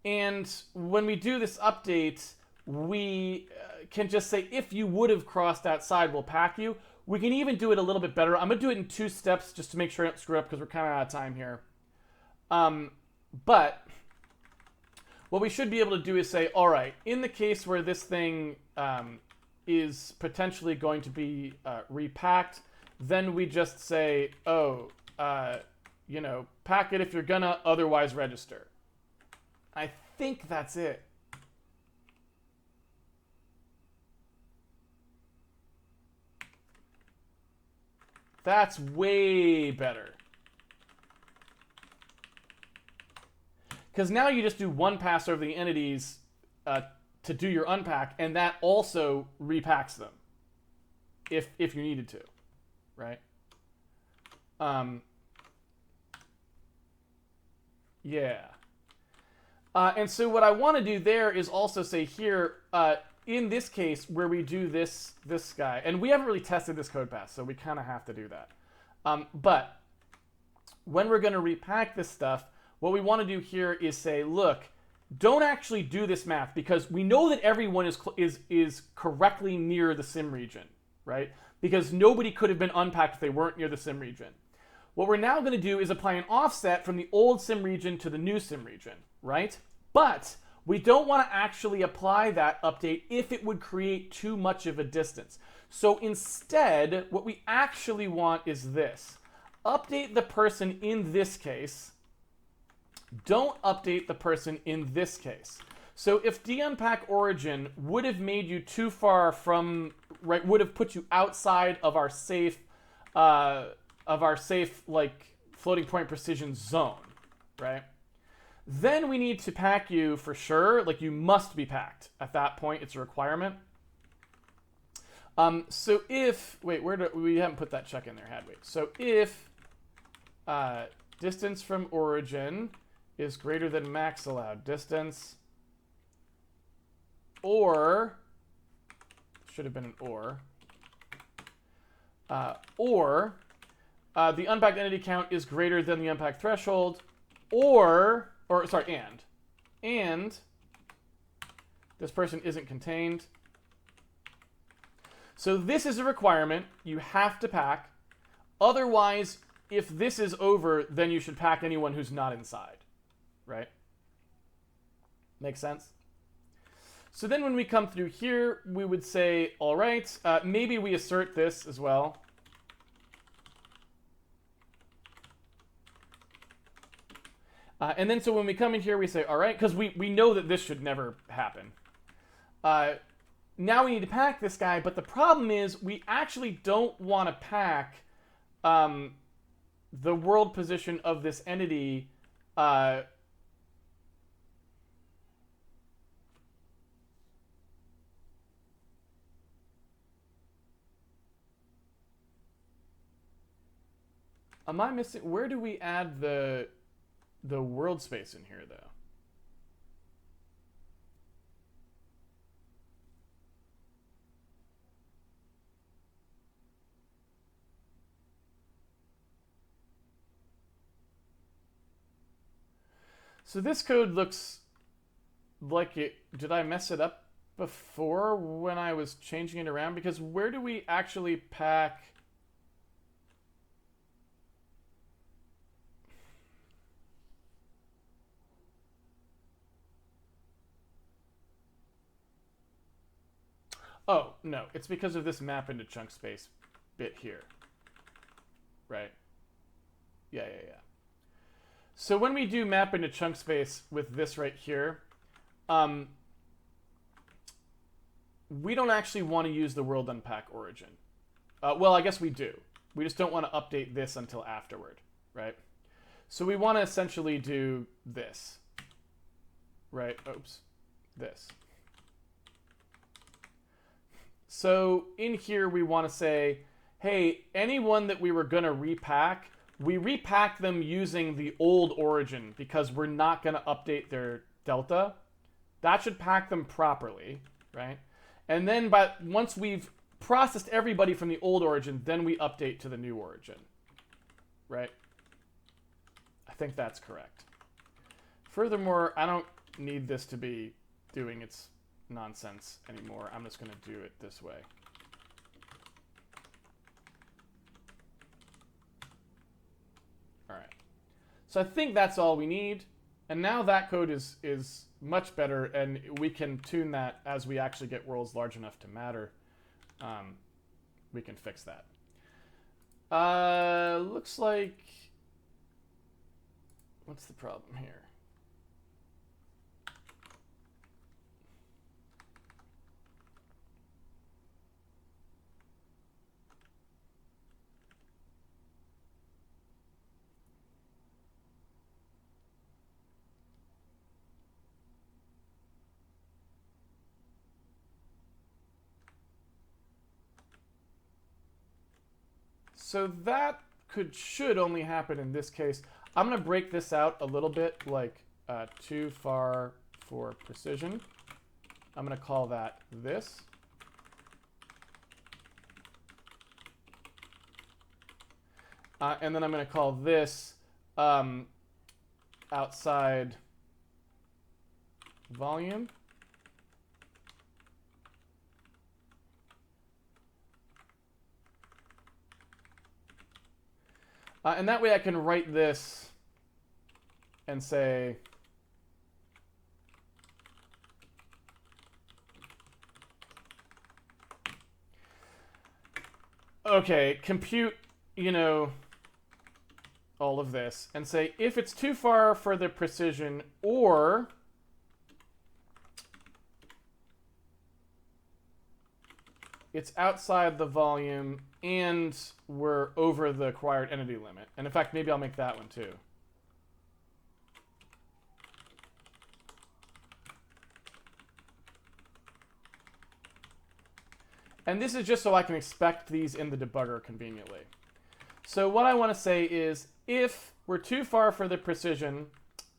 And when we do this update, we can just say, if you would have crossed outside, we'll pack you. We can even do it a little bit better. I'm going to do it in 2 steps just to make sure I don't screw up because we're kind of out of time here. But what we should be able to do is say, all right, in the case where this thing is potentially going to be repacked, then we just say, oh, you know, pack it if you're gonna, otherwise register. I think that's it. That's way better. Because now you just do one pass over the entities to do your unpack, and that also repacks them if you needed to, right? Yeah. And so what I want to do there is also say here, in this case where we do this guy, and we haven't really tested this code pass, so we kind of have to do that. But when we're going to repack this stuff, what we want to do here is say, look, don't actually do this math because we know that everyone is correctly near the sim region, right? Because nobody could have been unpacked if they weren't near the sim region. What we're now going to do is apply an offset from the old sim region to the new sim region, right? But we don't want to actually apply that update if it would create too much of a distance. So instead, what we actually want is this. Update the person in this case. Don't update the person in this case. So if de-unpack origin would have made you too far from, right, would have put you outside of our safe like floating point precision zone, right? Then we need to pack you for sure. Like you must be packed at that point. It's a requirement. So if, wait, we haven't put that check in there, had we? So if distance from origin is greater than max allowed distance, or, should have been an or the unpacked entity count is greater than the unpacked threshold, and this person isn't contained. So this is a requirement. You have to pack. Otherwise, if this is over, then you should pack anyone who's not inside, right? Makes sense? So then when we come through here, we would say, all right, maybe we assert this as well. And then so when we come in here, we say, all right, because we know that this should never happen. Now we need to pack this guy, but the problem is we actually don't want to pack the world position of this entity Am I missing? Where do we add the world space in here, though? So this code looks like it... Did I mess it up before when I was changing it around? Because where do we actually pack... Oh, no. It's because of this map into chunk space bit here. Right? Yeah. So when we do map into chunk space with this right here, we don't actually want to use the world unpack origin. Well, I guess we do. We just don't want to update this until afterward, right? So we want to essentially do this, right? Oops, this. So in here we want to say, hey, anyone that we were going to repack, we repack them using the old origin because we're not going to update their delta. That should pack them properly, right? And then once we've processed everybody from the old origin, then we update to the new origin, right? I think that's correct. Furthermore, I don't need this to be doing its nonsense anymore. I'm just going to do it this way. All right. So I think that's all we need. And now that code is much better, and we can tune that as we actually get worlds large enough to matter. We can fix that. Looks like... What's the problem here? So that should only happen in this case. I'm going to break this out a little bit, like too far for precision. I'm going to call that this. And then I'm going to call this outside volume. And that way I can write this and say, okay, compute, all of this, and say if it's too far for the precision, or it's outside the volume and we're over the required entity limit. And in fact, maybe I'll make that one too. And this is just so I can expect these in the debugger conveniently. So what I want to say is, if we're too far for the precision,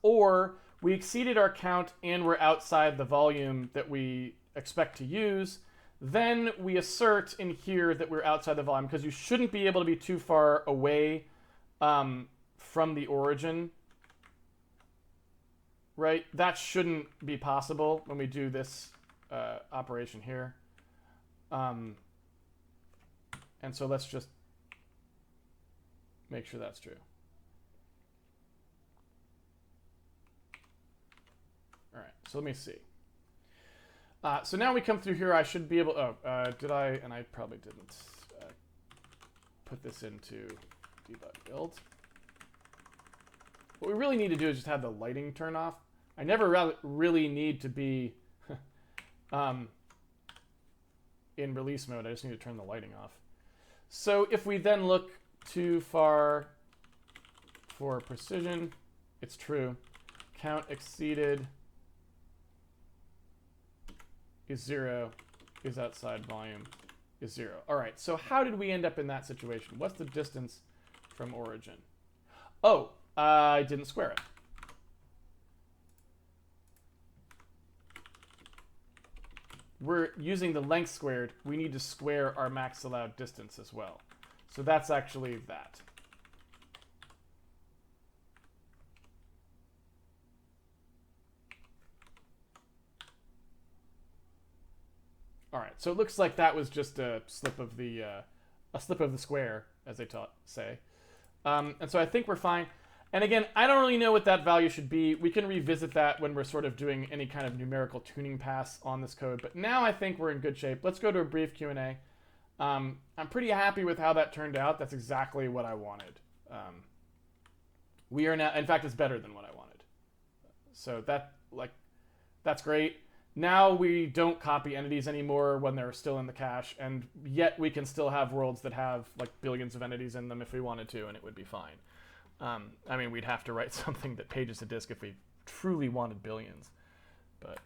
or we exceeded our count and we're outside the volume that we expect to use, then we assert in here that we're outside the volume, because you shouldn't be able to be too far away from the origin, right? That shouldn't be possible when we do this operation here. And so let's just make sure that's true. All right, so let me see. So now we come through here. I should be able... did I? And I probably didn't put this into debug build. What we really need to do is just have the lighting turn off. I never really need to be in release mode. I just need to turn the lighting off. So if we then look too far for precision, it's true. Count exceeded is 0, is outside volume is 0. All right, so how did we end up in that situation? What's the distance from origin? Oh, I didn't square it. We're using the length squared. We need to square our max allowed distance as well. So that's actually that. All right, so it looks like that was just a slip of the square, as they say. And so I think we're fine. And again, I don't really know what that value should be. We can revisit that when we're sort of doing any kind of numerical tuning pass on this code. But now I think we're in good shape. Let's go to a brief Q&A. I'm pretty happy with how that turned out. That's exactly what I wanted. We are now, in fact, it's better than what I wanted. So that's great. Now we don't copy entities anymore when they're still in the cache, and yet we can still have worlds that have like billions of entities in them if we wanted to, and it would be fine. I mean, we'd have to write something that pages a disk if we truly wanted billions. But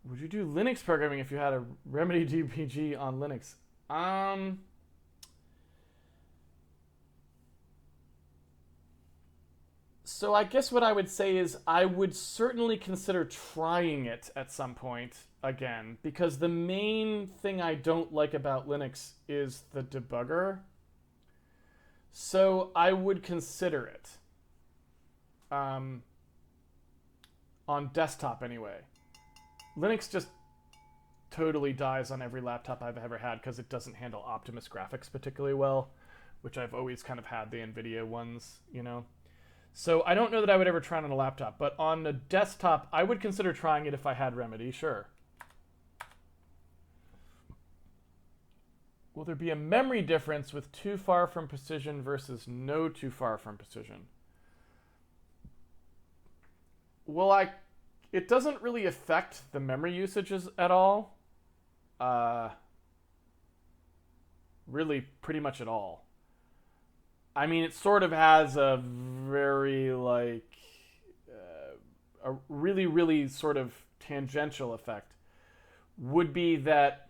Would you do Linux programming if you had a Remedy DPG on Linux? So I guess what I would say is I would certainly consider trying it at some point again, because the main thing I don't like about Linux is the debugger. So I would consider it. On desktop anyway. Linux just totally dies on every laptop I've ever had because it doesn't handle Optimus graphics particularly well, which I've always kind of had the NVIDIA ones, you know. So I don't know that I would ever try it on a laptop, but on a desktop, I would consider trying it if I had Remedy, sure. Will there be a memory difference with too far from precision versus no too far from precision? Well, it doesn't really affect the memory usages at all. Really, pretty much at all. I mean, it sort of has a very, like, a really, really sort of tangential effect. Would be that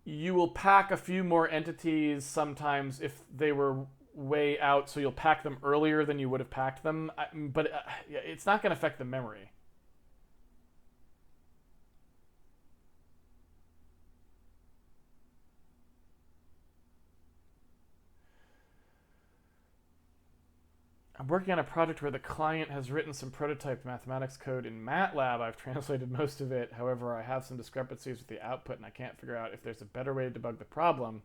you will pack a few more entities sometimes if they were way out, so you'll pack them earlier than you would have packed them. But it's not going to affect the memory. I'm working on a project where the client has written some prototyped mathematics code in MATLAB. I've translated most of it. However, I have some discrepancies with the output, and I can't figure out if there's a better way to debug the problem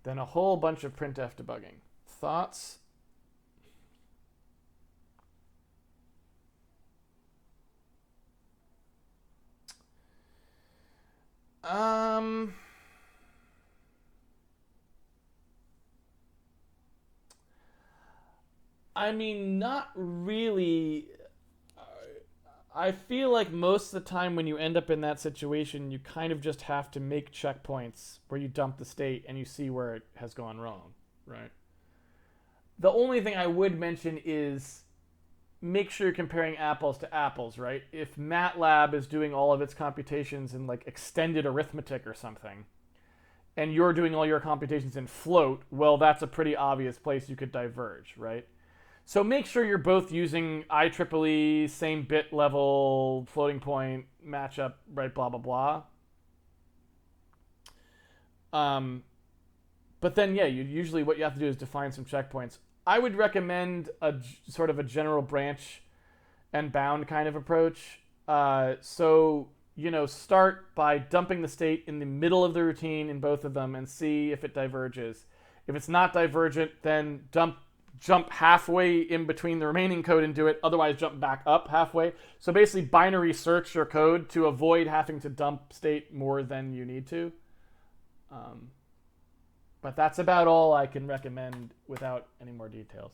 than a whole bunch of printf debugging. Thoughts? I mean, not really. I feel like most of the time when you end up in that situation, you kind of just have to make checkpoints where you dump the state and you see where it has gone wrong, right? The only thing I would mention is make sure you're comparing apples to apples, right? If MATLAB is doing all of its computations in like extended arithmetic or something, and you're doing all your computations in float, well, that's a pretty obvious place you could diverge, right? So make sure you're both using IEEE, same bit level, floating point, matchup, right, blah, blah, blah. But then, yeah, usually what you have to do is define some checkpoints. I would recommend a sort of a general branch and bound kind of approach. So, start by dumping the state in the middle of the routine in both of them and see if it diverges. If it's not divergent, then jump halfway in between the remaining code and do it. Otherwise, jump back up halfway. So basically, binary search your code to avoid having to dump state more than you need to. But that's about all I can recommend without any more details.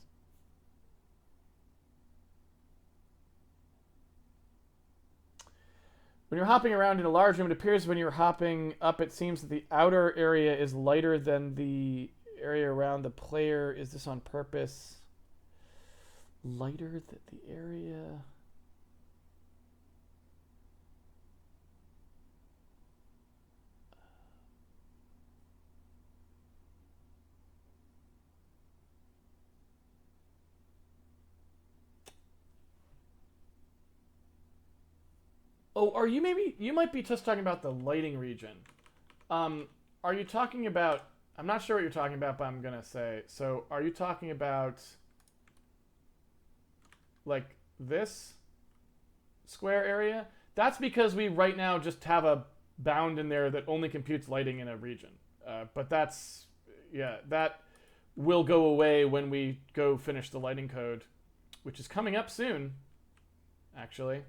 When you're hopping around in a large room, it appears when you're hopping up, it seems that the outer area is lighter than the area around the player. Is this on purpose? Lighter than the area... Oh, you might be just talking about the lighting region. Are you talking about, I'm not sure what you're talking about, but I'm going to say, so are you talking about like this square area? That's because we right now just have a bound in there that only computes lighting in a region. But that will go away when we go finish the lighting code, which is coming up soon, actually.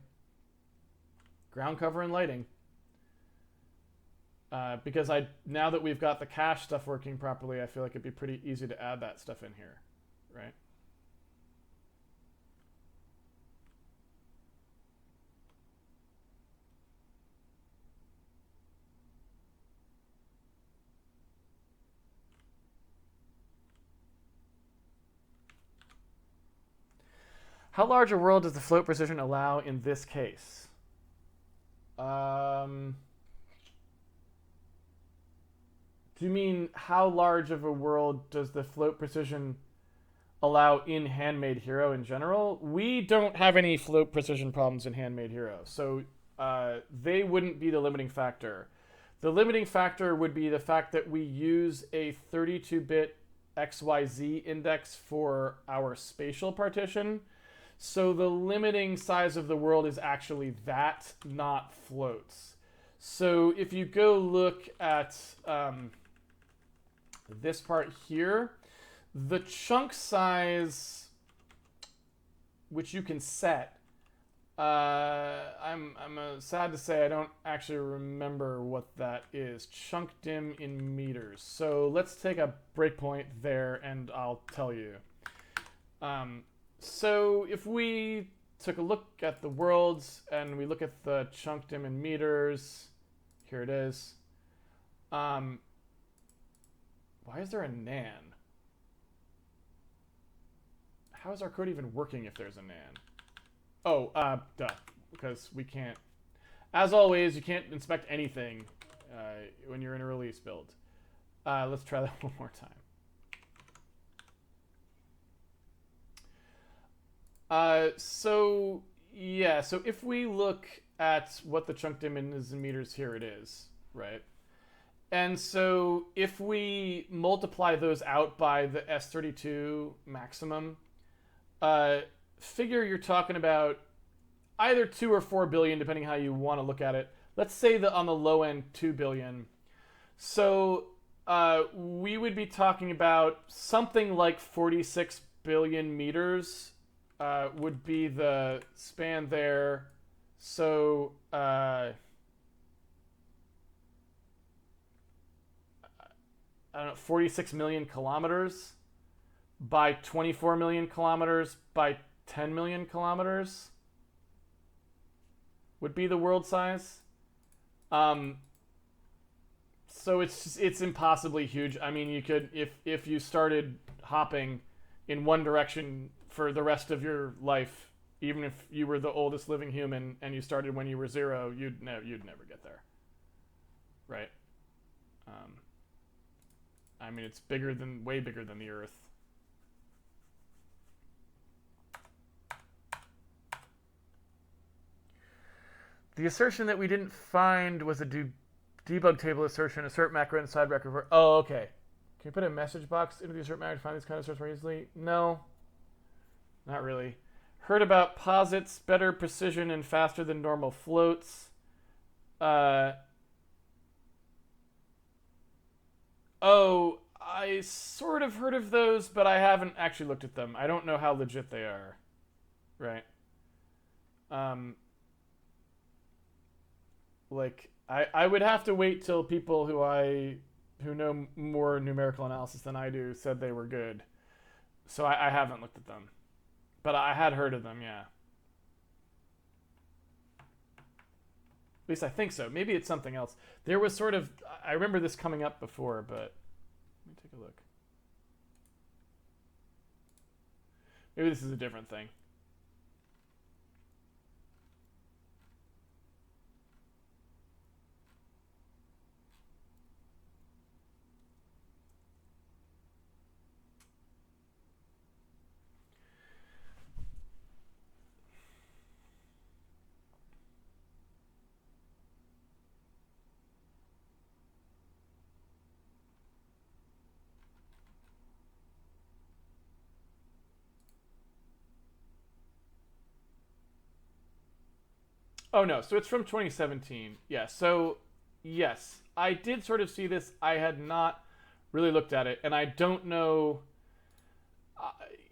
Ground cover and lighting. Because now that we've got the cache stuff working properly, I feel like it'd be pretty easy to add that stuff in here, right? How large a world does the float precision allow in this case? Do you mean how large of a world does the float precision allow in Handmade Hero in general? We don't have any float precision problems in Handmade Hero, so they wouldn't be the limiting factor. The limiting factor would be the fact that we use a 32-bit XYZ index for our spatial partition. So the limiting size of the world is actually that, not floats. So if you go look at this part here, the chunk size, which you can set, I'm sad to say I don't actually remember what that is. Chunk dim in meters. So let's take a breakpoint there, and I'll tell you. So if we took a look at the worlds and we look at the chunk dim in meters, here it is. Why is there a nan? How is our code even working if there's a nan? Oh, duh. Because we can't... As always, you can't inspect anything when you're in a release build. Let's try that one more time. So if we look at what the chunk dim is in meters, here it is, right? And so if we multiply those out by the S32 maximum, figure you're talking about either 2 or 4 billion, depending how you want to look at it. Let's say that on the low end, 2 billion. So we would be talking about something like 46 billion meters would be the span there. So I don't know, 46 million kilometers by 24 million kilometers by 10 million kilometers would be the world size. So it's impossibly huge. I mean, you could, if you started hopping in one direction for the rest of your life, even if you were the oldest living human and you started when you were 0, you'd never get there, right? I mean, it's way bigger than the Earth. The assertion that we didn't find was a debug table assertion. Assert macro inside record. Oh, okay. Can you put a message box into the assert macro to find these kind of asserts more easily? No, not really. Heard about posits, better precision and faster than normal floats. Oh, I sort of heard of those, but I haven't actually looked at them. I don't know how legit they are. Right. Like, I would have to wait till people who know more numerical analysis than I do said they were good. So I haven't looked at them. But I had heard of them, yeah. At least I think so. Maybe it's something else. There was sort of... I remember this coming up before, but... Let me take a look. Maybe this is a different thing. Oh no, so it's from 2017. Yeah, so yes, I did sort of see this. I had not really looked at it, and I don't know.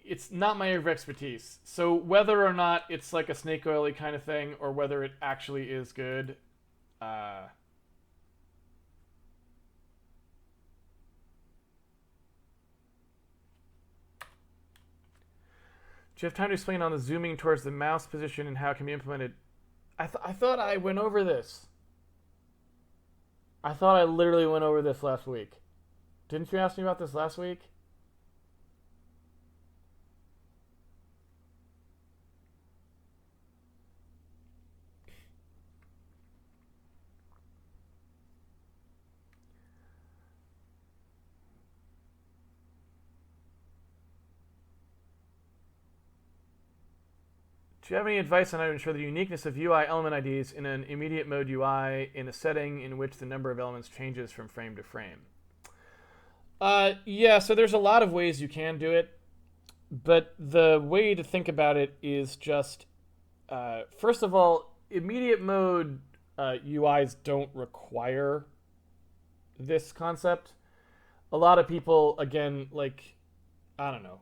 It's not my area of expertise. So whether or not it's like a snake oily kind of thing, or whether it actually is good, do you have time to explain on the zooming towards the mouse position and how it can be implemented? I thought I went over this. I thought I literally went over this last week. Didn't you ask me about this last week? Do you have any advice on how to ensure the uniqueness of UI element IDs in an immediate mode UI in a setting in which the number of elements changes from frame to frame? Yeah, so there's a lot of ways you can do it, but the way to think about it is just, first of all, immediate mode UIs don't require this concept. A lot of people, again, like, I don't know.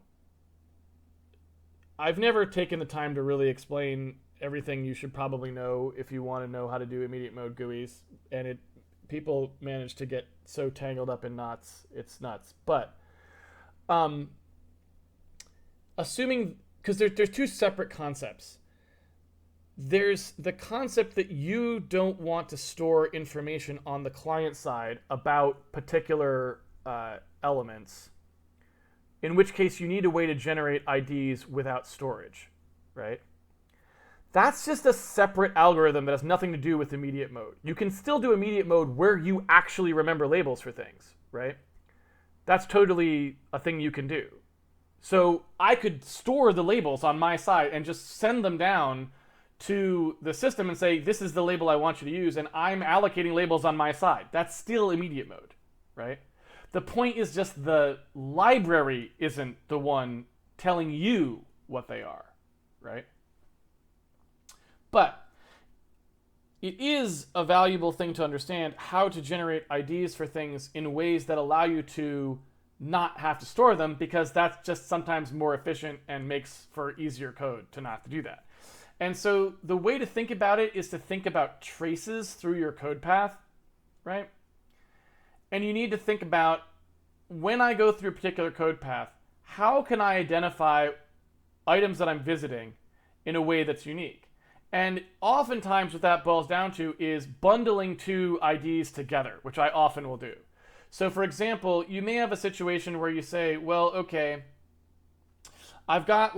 I've never taken the time to really explain everything you should probably know if you want to know how to do immediate mode GUIs, and people manage to get so tangled up in knots, it's nuts. But assuming, because there's two separate concepts. There's the concept that you don't want to store information on the client side about particular elements, in which case you need a way to generate IDs without storage, right? That's just a separate algorithm that has nothing to do with immediate mode. You can still do immediate mode where you actually remember labels for things, right? That's totally a thing you can do. So I could store the labels on my side and just send them down to the system and say, this is the label I want you to use, and I'm allocating labels on my side. That's still immediate mode, right? The point is just the library isn't the one telling you what they are, right? But it is a valuable thing to understand how to generate IDs for things in ways that allow you to not have to store them, because that's just sometimes more efficient and makes for easier code to not have to do that. And so the way to think about it is to think about traces through your code path, right? And you need to think about, when I go through a particular code path, how can I identify items that I'm visiting in a way that's unique? And oftentimes what that boils down to is bundling two IDs together, which I often will do. So for example, you may have a situation where you say, well, okay, I've got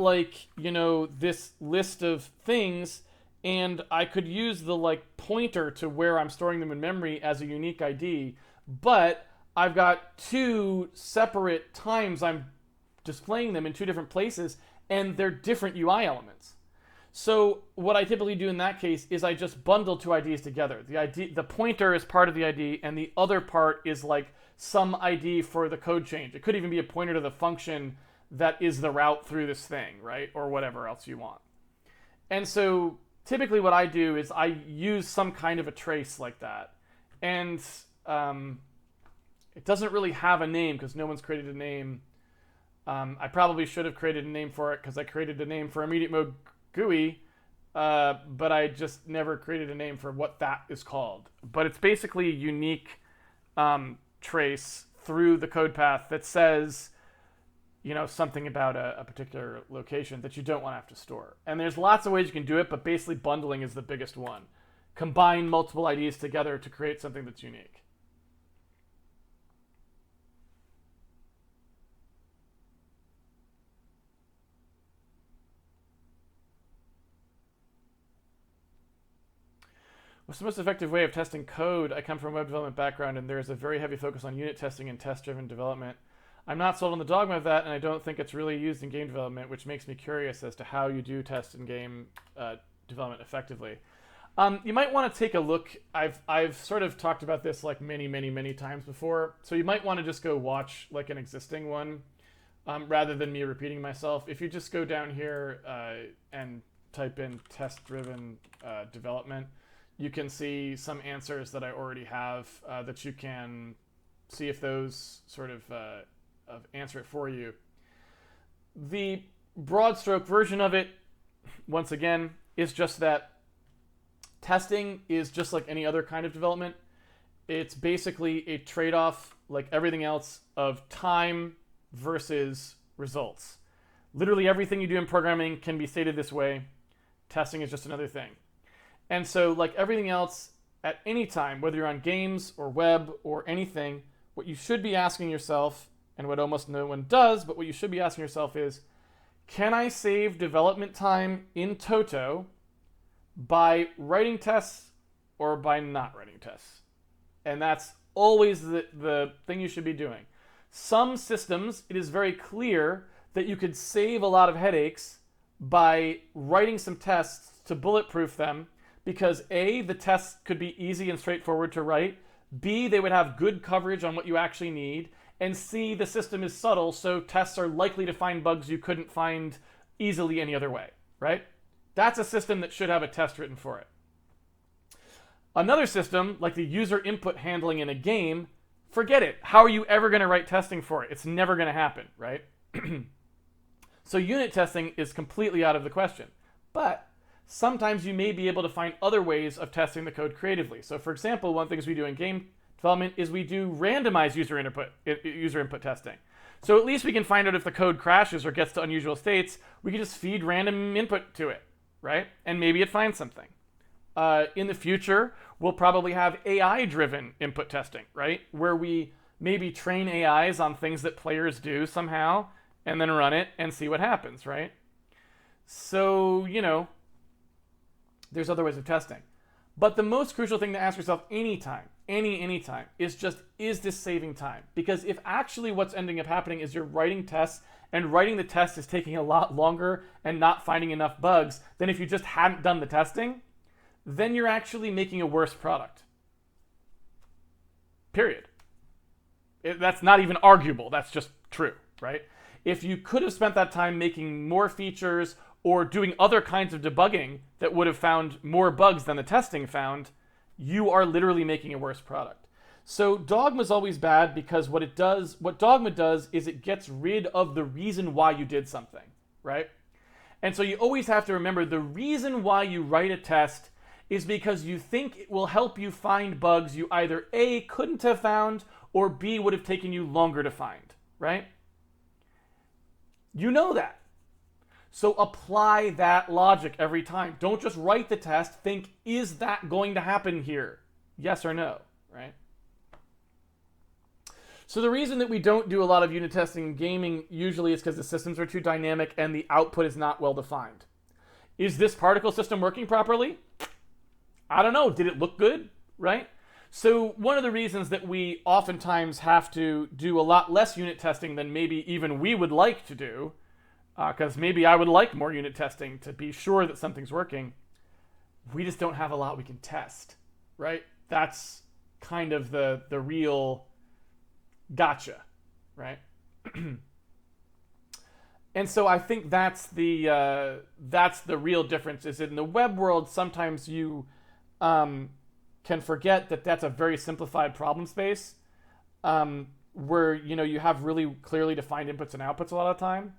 this list of things, and I could use the pointer to where I'm storing them in memory as a unique ID, but I've got two separate times I'm displaying them in two different places, and they're different UI elements. So what I typically do in that case is I just bundle two IDs together. The pointer is part of the ID, and the other part is some ID for the code change. It could even be a pointer to the function that is the route through this thing, right? Or whatever else you want. And so typically what I do is I use some kind of a trace like that. And it doesn't really have a name because no one's created a name. I probably should have created a name for it because I created a name for immediate mode GUI, but I just never created a name for what that is called. But it's basically a unique trace through the code path that says, something about a particular location that you don't want to have to store. And there's lots of ways you can do it, but basically bundling is the biggest one. Combine multiple IDs together to create something that's unique. What's the most effective way of testing code? I come from a web development background, and there's a very heavy focus on unit testing and test-driven development. I'm not sold on the dogma of that, and I don't think it's really used in game development, which makes me curious as to how you do test in game development effectively. You might want to take a look. I've sort of talked about this many times before, so you might want to just go watch an existing one rather than me repeating myself. If you just go down here and type in test-driven development, you can see some answers that I already have that you can see if those sort of answer it for you. The broad stroke version of it, once again, is just that testing is just like any other kind of development. It's basically a trade-off, like everything else, of time versus results. Literally everything you do in programming can be stated this way. Testing is just another thing. And so, like everything else, at any time, whether you're on games or web or anything, what you should be asking yourself, and what almost no one does, but what you should be asking yourself is, can I save development time in toto by writing tests or by not writing tests? And that's always the thing you should be doing. Some systems, it is very clear that you could save a lot of headaches by writing some tests to bulletproof them, because A, the tests could be easy and straightforward to write, B, they would have good coverage on what you actually need, and C, the system is subtle, so tests are likely to find bugs you couldn't find easily any other way, right? That's a system that should have a test written for it. Another system, like the user input handling in a game, forget it. How are you ever going to write testing for it? It's never going to happen, right? So unit testing is completely out of the question. But sometimes you may be able to find other ways of testing the code creatively. So for example, one of the things we do in game development is we do randomized user input testing. So at least we can find out if the code crashes or gets to unusual states. We can just feed random input to it, right? And maybe it finds something. In the future, we'll probably have AI-driven input testing, right? Where we maybe train AIs on things that players do somehow, and then run it and see what happens, right? So, you know, there's other ways of testing. But the most crucial thing to ask yourself anytime, anytime, is just, is this saving time? Because if actually what's ending up happening is you're writing tests, and writing the test is taking a lot longer and not finding enough bugs than if you just hadn't done the testing, then you're actually making a worse product. Period. That's not even arguable. That's just true, right? If you could have spent that time making more features or doing other kinds of debugging that would have found more bugs than the testing found, you are literally making a worse product. So dogma is always bad because what dogma does is it gets rid of the reason why you did something, right? And so you always have to remember the reason why you write a test is because you think it will help you find bugs you either A, couldn't have found, or B, would have taken you longer to find, right? You know that. So apply that logic every time. Don't just write the test. Think, is that going to happen here? Yes or no, right? So the reason that we don't do a lot of unit testing in gaming usually is because the systems are too dynamic and the output is not well defined. Is this particle system working properly? I don't know. Did it look good, right? So one of the reasons that we oftentimes have to do a lot less unit testing than maybe even we would like to do, because maybe I would like more unit testing to be sure that something's working, we just don't have a lot we can test, right? That's kind of the real gotcha, right? And so I think that's the real difference. Is in the web world, sometimes you can forget that that's a very simplified problem space, where you have really clearly defined inputs and outputs a lot of the time.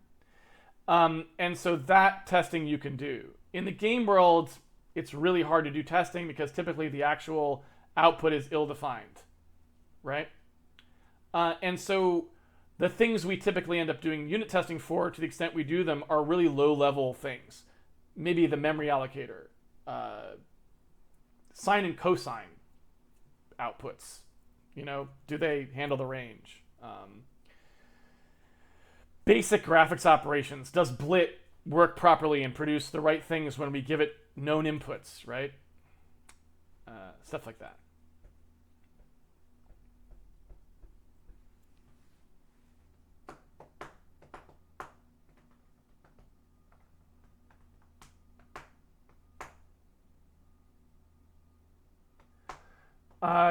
And so that testing you can do. In the game world, it's really hard to do testing because typically the actual output is ill-defined, right? And so the things we typically end up doing unit testing for, to the extent we do them, are really low-level things. Maybe the memory allocator, sine and cosine outputs. Do they handle the range? Basic graphics operations. Does blit work properly and produce the right things when we give it known inputs, right? Stuff like that.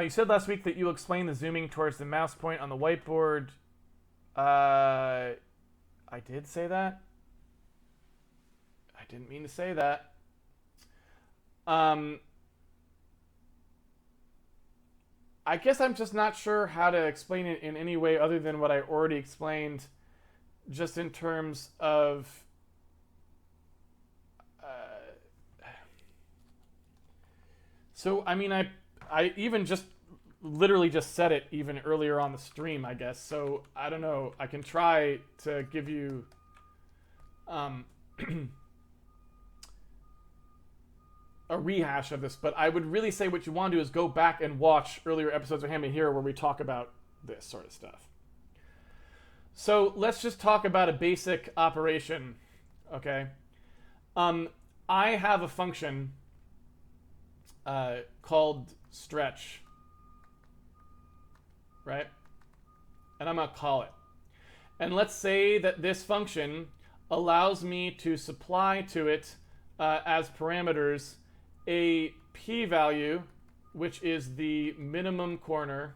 You said last week that you'll explain the zooming towards the mouse point on the whiteboard. I did say that. I didn't mean to say that. I guess I'm just not sure how to explain it in any way other than what I already explained, just in terms of so I mean I even just literally just said it even earlier on the stream, I guess. So I don't know. I can try to give you a rehash of this, but I would really say what you want to do is go back and watch earlier episodes of Handmade Hero where we talk about this sort of stuff. So let's just talk about a basic operation, okay? I have a function called stretch, right? And I'm gonna call it. And let's say that this function allows me to supply to it as parameters a p-value, which is the minimum corner,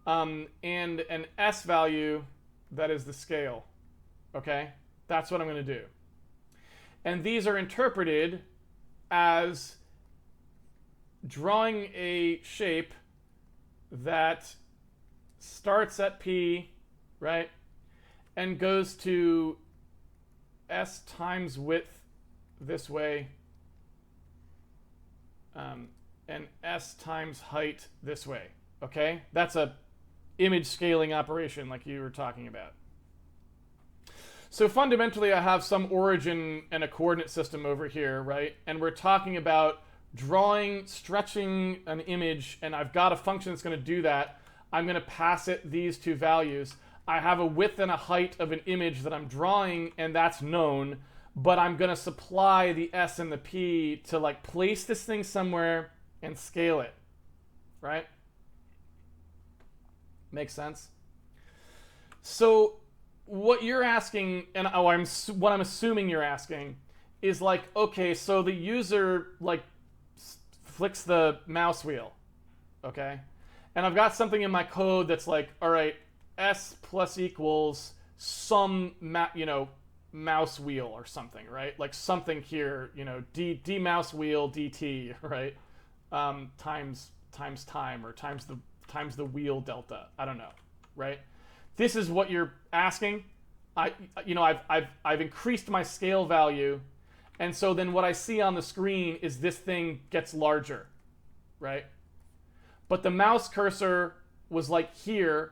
and an s value that is the scale. Okay? That's what I'm going to do. And these are interpreted as drawing a shape that starts at P, right, and goes to S times width this way, and S times height this way. Okay? That's a image scaling operation like you were talking about. So fundamentally, I have some origin and a coordinate system over here, right? And we're talking about drawing, stretching an image, and I've got a function that's going to do that. I'm going to pass it these two values. I have a width and a height of an image that I'm drawing, and that's known, but I'm going to supply the S and the P to like place this thing somewhere and scale it, right? Makes sense? So what you're asking, and what I'm assuming you're asking, is like, okay, so the user like flicks the mouse wheel, okay? And I've got something in my code that's like, all right, S plus equals some, mouse wheel or something, right? Like something here, d mouse wheel dt, right? Times time, or times the wheel delta. I don't know, right? This is what you're asking. I've increased my scale value, and so then what I see on the screen is this thing gets larger, right? But the mouse cursor was like here,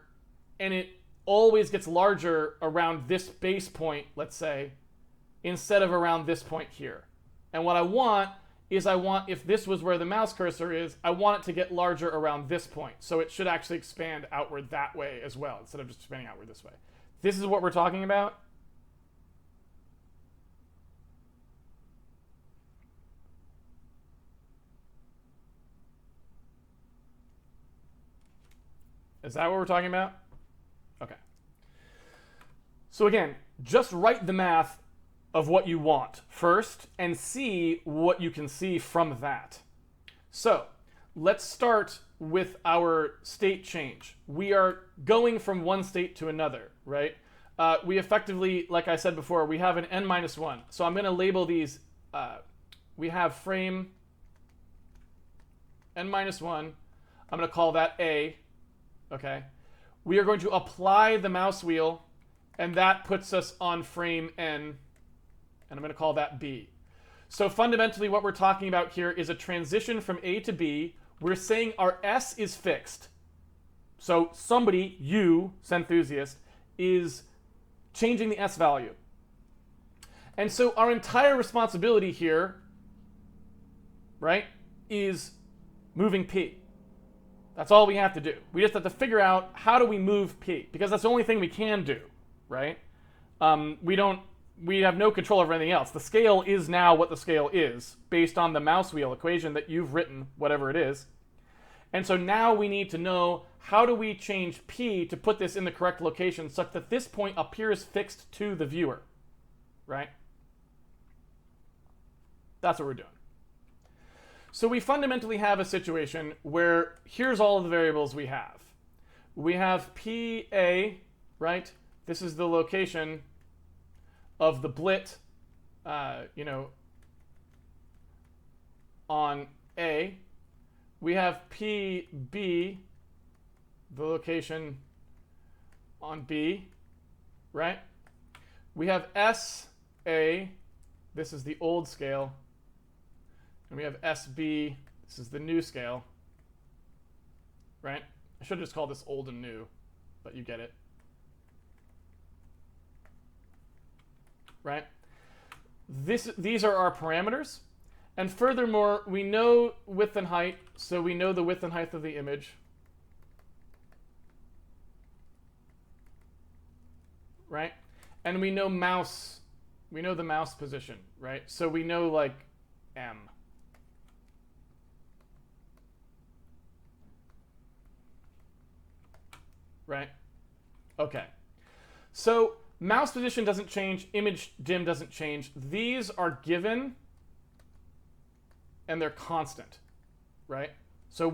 and it always gets larger around this base point, let's say, instead of around this point here. And what I want is if this was where the mouse cursor is, I want it to get larger around this point. So it should actually expand outward that way as well, instead of just expanding outward this way. This is what we're talking about. Is that what we're talking about? Okay. So again, just write the math of what you want first and see what you can see from that. So let's start with our state change. We are going from one state to another, right? We effectively, like I said before, we have an n-1. So I'm going to label these, we have frame n-1. I'm going to call that A, okay? We are going to apply the mouse wheel, and that puts us on frame n, and I'm going to call that B. So fundamentally what we're talking about here is a transition from A to B. We're saying our S is fixed. So somebody, you, Senthusiast, is changing the S value. And so our entire responsibility here, right, is moving P. That's all we have to do. We just have to figure out how do we move P, because that's the only thing we can do, right? We have no control over anything else. The scale is now what the scale is, based on the mouse wheel equation that you've written, whatever it is. And so now we need to know, how do we change P to put this in the correct location such that this point appears fixed to the viewer, right? That's what we're doing. So we fundamentally have a situation where here's all of the variables we have. We have PA, right? This is the location of the blit, on A. We have PB, the location on B, right? We have SA, this is the old scale. And we have SB, this is the new scale, right? I should have just called this old and new, but you get it. Right? These are our parameters. And furthermore, we know width and height, so we know the width and height of the image. Right? And we know the mouse position, right? So we know like M. Right? Okay. So mouse position doesn't change, image dim doesn't change. These are given and they're constant, right? So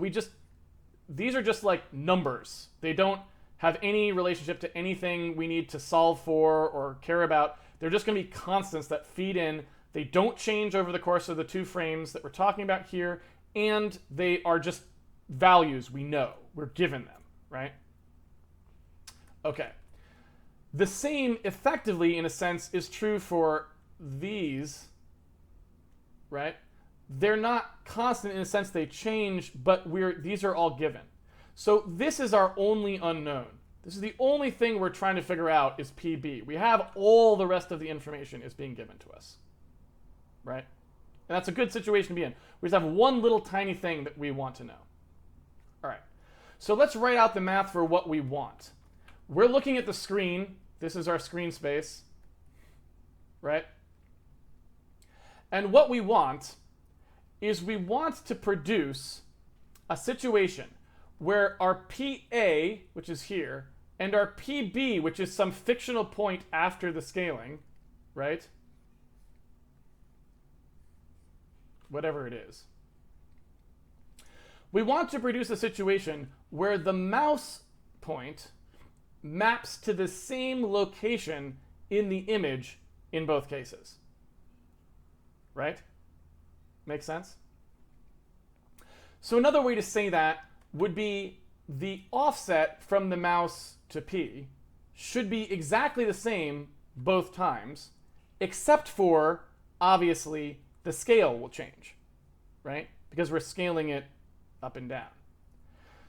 these are just like numbers. They don't have any relationship to anything we need to solve for or care about. They're just going to be constants that feed in. They don't change over the course of the 2 frames that we're talking about here, and they are just values we know. We're given them, right? Okay. The same, effectively, in a sense, is true for these, right? They're not constant in a sense they change, but these are all given. So this is our only unknown. This is the only thing we're trying to figure out is PB. We have all the rest of the information is being given to us, right? And that's a good situation to be in. We just have one little tiny thing that we want to know. All right, so let's write out the math for what we want. We're looking at the screen. This is our screen space, right? And what we want is we want to produce a situation where our PA, which is here, and our PB, which is some fictional point after the scaling, right? Whatever it is. We want to produce a situation where the mouse point maps to the same location in the image in both cases. Right? Make sense? So another way to say that would be the offset from the mouse to P should be exactly the same both times, except for, obviously, the scale will change, right? Because we're scaling it up and down.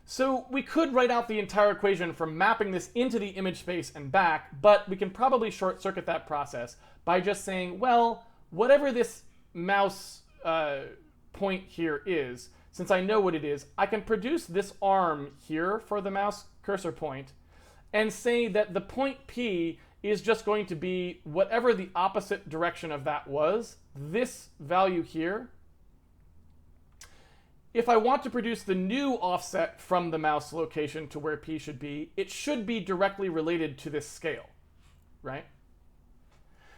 So we could write out the entire equation for mapping this into the image space and back, but we can probably short circuit that process by just saying, well, whatever this mouse point here is, since I know what it is, I can produce this arm here for the mouse cursor point and say that the point P is just going to be whatever the opposite direction of that was, this value here. If I want to produce the new offset from the mouse location to where P should be, it should be directly related to this scale, right?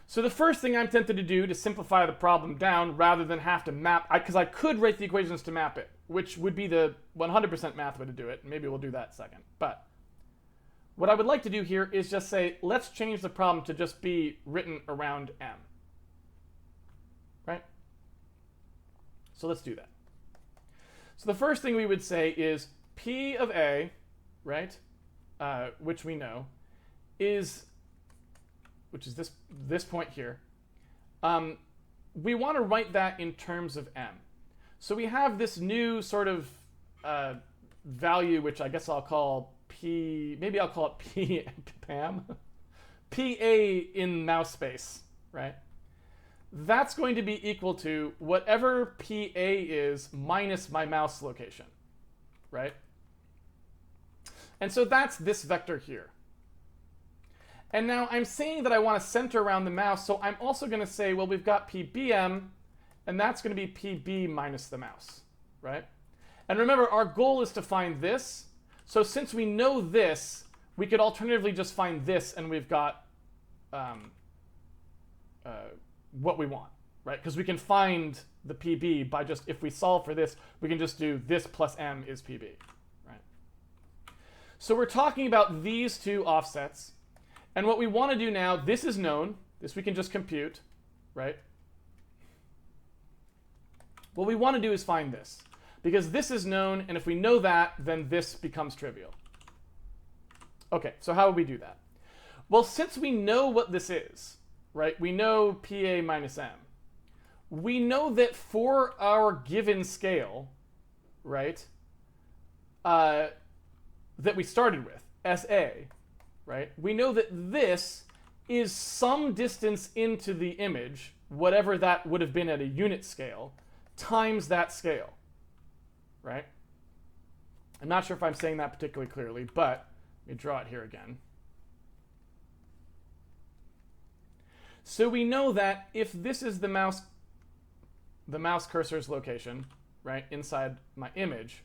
So the first thing I'm tempted to do to simplify the problem down rather than have to map, because I could write the equations to map it, which would be the 100% math way to do it. Maybe we'll do that second. But what I would like to do here is just say, let's change the problem to just be written around M. Right? So let's do that. So the first thing we would say is P of A, right, which we know, which is this point here. We want to write that in terms of M. So we have this new sort of value, which I guess I'll call P, maybe I'll call it P, PAM, PA in mouse space, right? That's going to be equal to whatever PA is minus my mouse location, right? And so that's this vector here. And now I'm saying that I want to center around the mouse, so I'm also going to say, well, we've got PBM, and that's going to be PB minus the mouse, right? And remember, our goal is to find this. So since we know this, we could alternatively just find this, and we've got what we want, right? Because we can find the PB by just, if we solve for this, we can just do this plus M is PB, right? So we're talking about these two offsets. And what we want to do now, this is known. This we can just compute, right? What we want to do is find this. Because this is known, and if we know that, then this becomes trivial. Okay, so how would we do that? Well, since we know what this is, right? We know PA minus M. We know that for our given scale, right, that we started with, SA, right? We know that this is some distance into the image, whatever that would have been at a unit scale, times that scale, right? I'm not sure if I'm saying that particularly clearly, but let me draw it here again. So we know that if this is the mouse cursor's location, right, inside my image,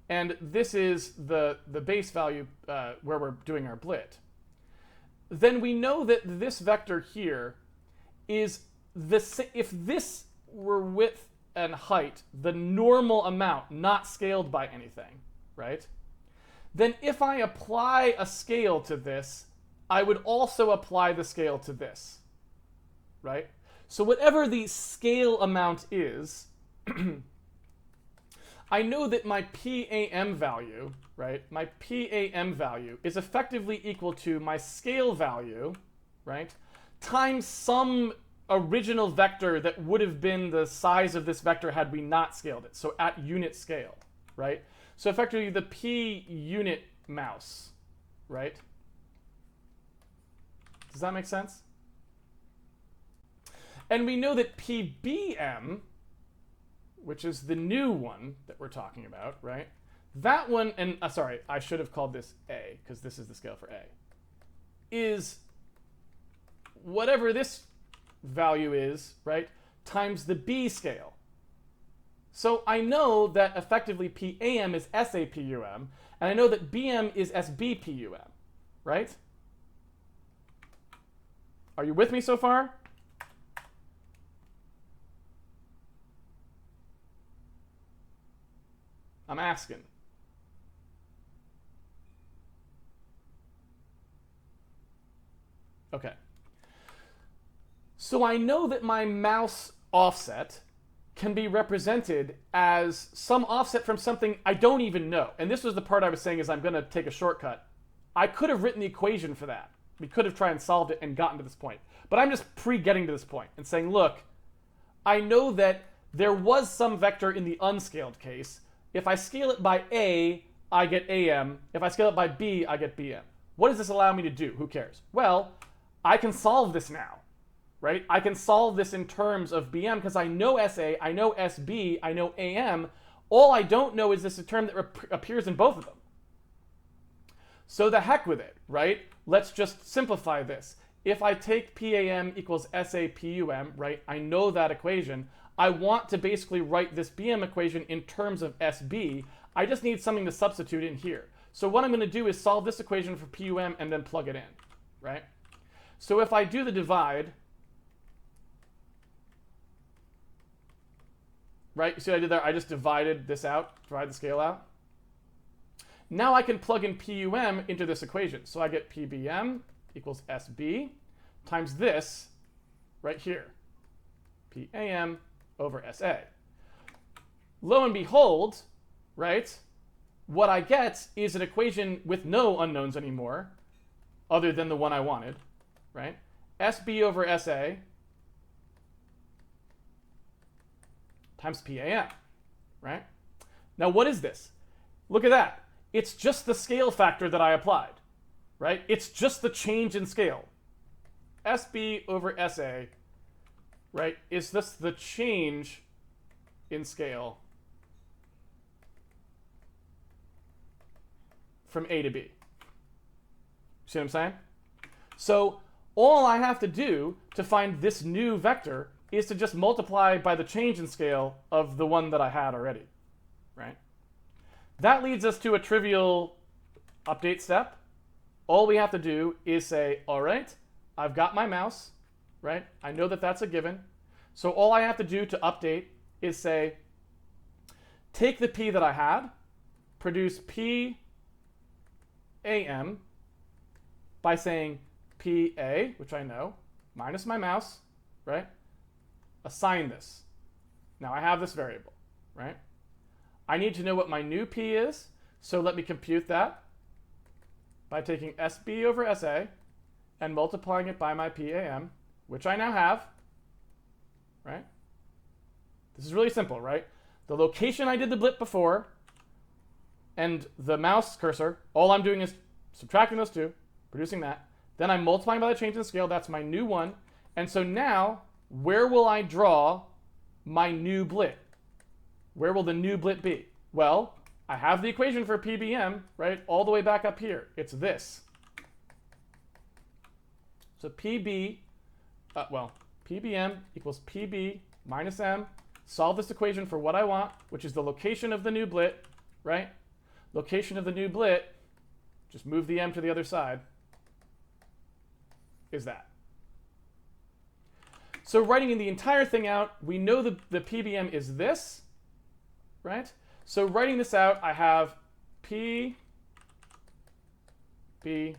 and this is the base value where we're doing our blit, then we know that this vector here is if this were width and height, the normal amount, not scaled by anything, right? Then if I apply a scale to this, I would also apply the scale to this, right? So whatever the scale amount is, I know that my PAM value, right? My PAM value is effectively equal to my scale value, right? Times some original vector that would have been the size of this vector had we not scaled it. So at unit scale, right? So effectively the P unit mouse, right? Does that make sense? And we know that PBM, which is the new one that we're talking about, right? That one, and sorry, I should have called this A, because this is the scale for A, is whatever this value is, right, times the B scale. So I know that effectively PAM is SAPUM, and I know that BM is SBPUM, right? Are you with me so far? I'm asking. Okay. So I know that my mouse offset can be represented as some offset from something I don't even know. And this was the part I was saying is I'm going to take a shortcut. I could have written the equation for that. We could have tried and solved it and gotten to this point. But I'm just pre-getting to this point and saying, look, I know that there was some vector in the unscaled case. If I scale it by A, I get AM. If I scale it by B, I get BM. What does this allow me to do? Who cares? Well, I can solve this now, right? I can solve this in terms of BM because I know SA, I know SB, I know AM. All I don't know is this term that appears in both of them. So the heck with it, right? Let's just simplify this. If I take PAM equals SAPUM, right? I know that equation. I want to basically write this BM equation in terms of SB. I just need something to substitute in here. So what I'm going to do is solve this equation for PUM and then plug it in, right? So if I do the divide, right? See what I did there? I just divided this out, divide the scale out. Now I can plug in PUM into this equation. So I get PBM equals SB times this right here, PAM over SA. Lo and behold, right, what I get is an equation with no unknowns anymore, other than the one I wanted, right? SB over SA times PAM, right? Now what is this? Look at that. It's just the scale factor that I applied, right? It's just the change in scale. SB over SA, right, is this the change in scale from A to B. See what I'm saying? So all I have to do to find this new vector is to just multiply by the change in scale of the one that I had already, right? That leads us to a trivial update step. All we have to do is say, all right, I've got my mouse, right? I know that that's a given. So all I have to do to update is say, take the P that I had, produce P AM by saying PA, which I know, minus my mouse, right? Assign this. Now I have this variable, right? I need to know what my new P is, so let me compute that by taking SB over SA and multiplying it by my PAM, which I now have, right? This is really simple, right? The location I did the blip before and the mouse cursor, all I'm doing is subtracting those two, producing that. Then I'm multiplying by the change in scale. That's my new one. And so now, where will I draw my new blit? Where will the new blit be? Well, I have the equation for PBM, right, all the way back up here. It's this. So PBM equals PB minus M. Solve this equation for what I want, which is the location of the new blit, right? Location of the new blit, just move the M to the other side. is that. So writing the entire thing out, we know the PBM is this, right? So writing this out, I have P B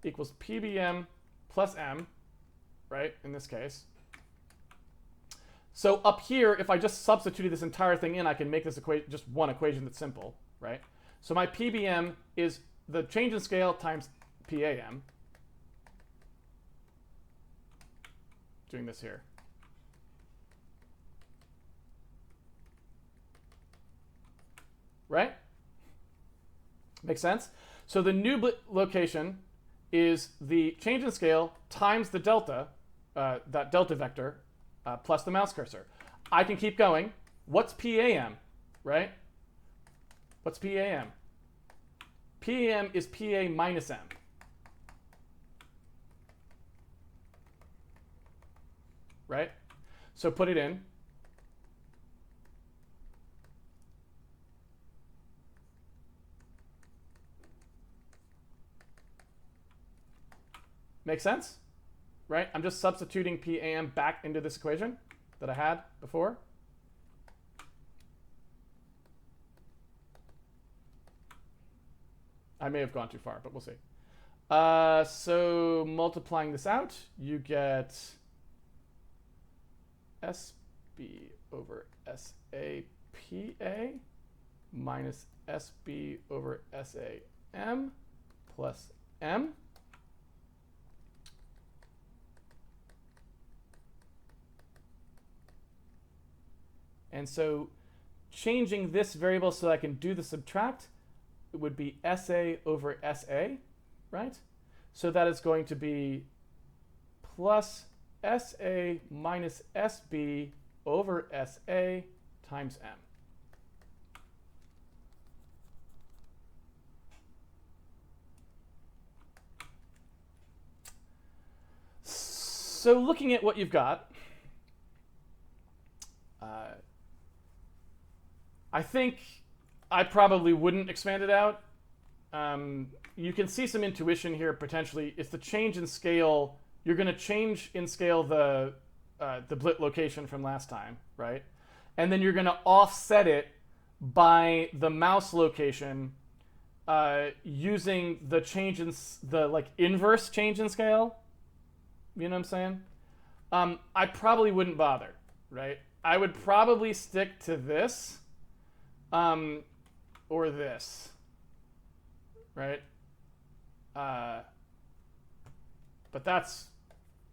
equals PBM plus M, right, in this case. So up here, if I just substituted this entire thing in, I can make this equation just one equation that's simple, right? So my PBM is the change in scale times PAM. Doing this here. Right? Makes sense? So the new location is the change in scale times the delta, that delta vector, plus the mouse cursor. I can keep going. What's PAM, right? What's PAM? PAM is PA minus M. Right? So put it in. Make sense? Right? I'm just substituting PAM back into this equation that I had before. I may have gone too far, but we'll see. So multiplying this out, you get SB over SAPA minus SB over SAM plus M. And so changing this variable so I can do the subtract, it would be SA over SA, right? So that is going to be plus SA minus SB over SA times M. So looking at what you've got, I think I probably wouldn't expand it out. You can see some intuition here potentially. It's the change in scale. You're going to change in scale the blit location from last time, right? And then you're going to offset it by the mouse location using the change in the inverse change in scale. You know what I'm saying? I probably wouldn't bother, right? I would probably stick to this or this, right? But that's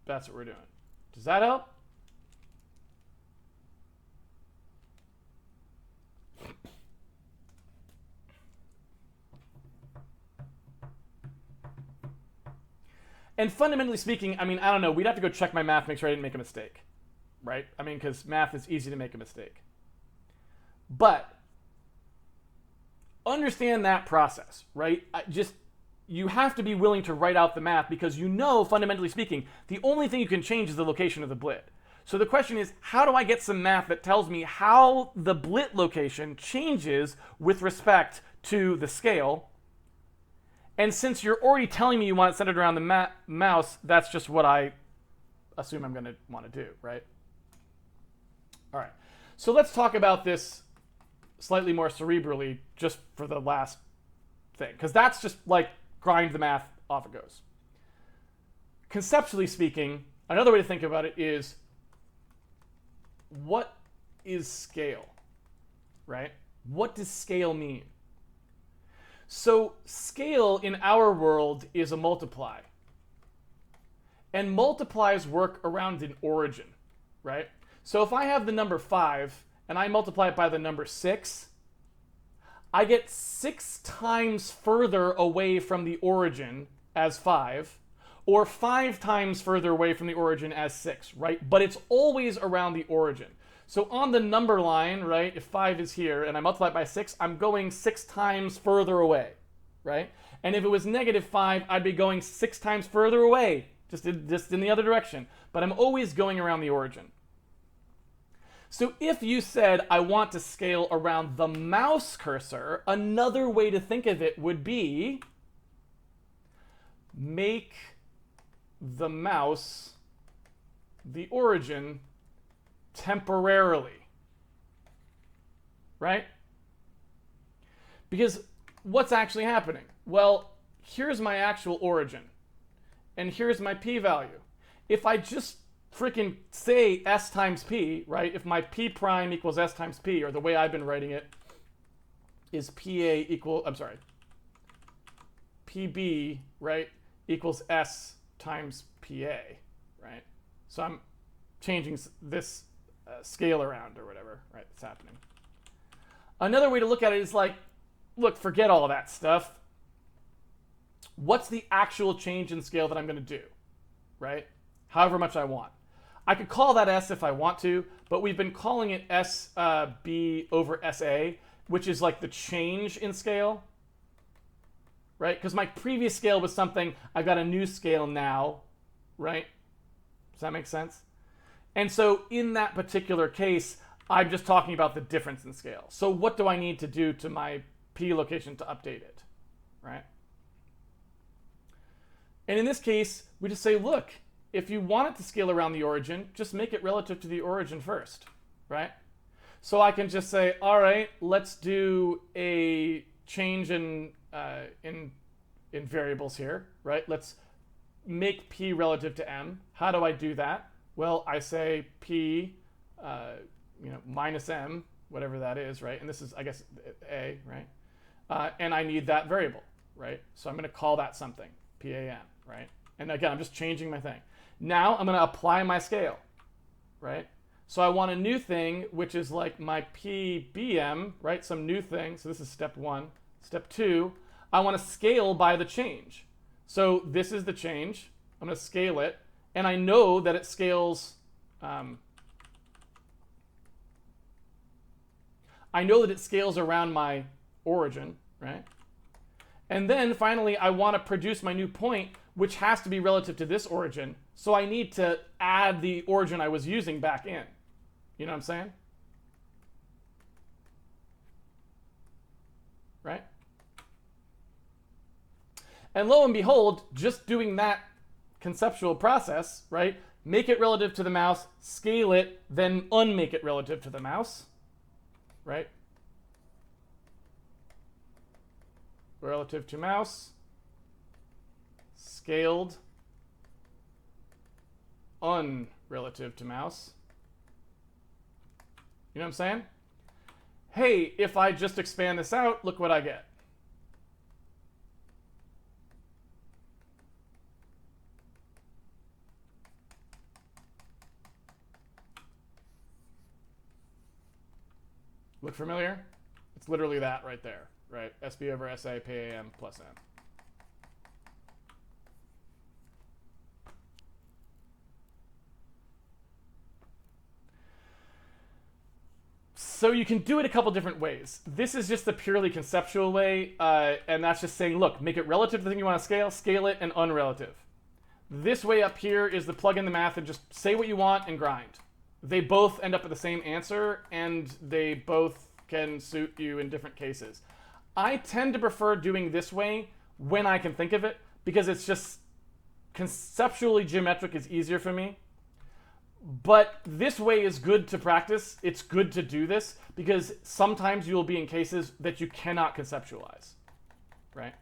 what we're doing. Does that help? And fundamentally speaking, I mean, I don't know. We'd have to go check my math, make sure I didn't make a mistake, right? I mean, because math is easy to make a mistake. But understand that process, right? You have to be willing to write out the math because you know, fundamentally speaking, the only thing you can change is the location of the blit. So the question is, how do I get some math that tells me how the blit location changes with respect to the scale? And since you're already telling me you want it centered around the mouse, that's just what I assume I'm going to want to do, right? All right. So let's talk about this slightly more cerebrally just for the last thing, because that's just like grind the math, off it goes. Conceptually speaking, another way to think about it is, what is scale, right? What does scale mean? So scale in our world is a multiply. And multiplies work around an origin, right? So if I have the number 5 and I multiply it by the number 6, I get 6 times further away from the origin as 5, or 5 times further away from the origin as 6, right? But it's always around the origin. So on the number line, right, if 5 is here and I multiply it by 6, I'm going 6 times further away, right? And if it was -5, I'd be going 6 times further away, just in the other direction. But I'm always going around the origin. So if you said, I want to scale around the mouse cursor, another way to think of it would be make the mouse the origin temporarily, right? Because what's actually happening? Well, here's my actual origin, and here's my p-value. If I just freaking say s times p, right? If my p prime equals s times p, or the way I've been writing it is pb, right, equals s times pa, right? So I'm changing this scale around or whatever, right? It's happening. Another way to look at it is like, look, forget all of that stuff. What's the actual change in scale that I'm going to do, right? However much I want. I could call that S if I want to, but we've been calling it SB over SA, which is like the change in scale, right? Because my previous scale was something, I've got a new scale now, right? Does that make sense? And so in that particular case, I'm just talking about the difference in scale. So what do I need to do to my P location to update it, right? And in this case, we just say, look, if you want it to scale around the origin, just make it relative to the origin first, right? So I can just say, all right, let's do a change in variables here, right? Let's make P relative to M. How do I do that? Well, I say P, minus M, whatever that is, right? And this is, I guess, A, right? And I need that variable, right? So I'm going to call that something, PAM, right? And again, I'm just changing my thing. Now I'm going to apply my scale, right? So I want a new thing, which is like my PBM, right? Some new thing. So this is step 1. Step 2, I want to scale by the change. So this is the change. I'm going to scale it. And I know that it scales. I know that it scales around my origin, right? And then finally, I want to produce my new point, which has to be relative to this origin. So I need to add the origin I was using back in. You know what I'm saying? Right? And lo and behold, just doing that conceptual process, right? Make it relative to the mouse, scale it, then unmake it relative to the mouse, right? Relative to mouse, scaled, unrelative to mouse. You know what I'm saying? Hey, if I just expand this out, look what I get. Look familiar? It's literally that right there, right? SB over SA, PAM plus M. So you can do it a couple different ways. This is just the purely conceptual way, and that's just saying, look, make it relative to the thing you want to scale it, and unrelative. This way up here is the plug in the math and just say what you want and grind. They both end up at the same answer, and they both can suit you in different cases. I tend to prefer doing this way when I can think of it, because it's just conceptually geometric is easier for me. But this way is good to practice. It's good to do this because sometimes you'll be in cases that you cannot conceptualize, right?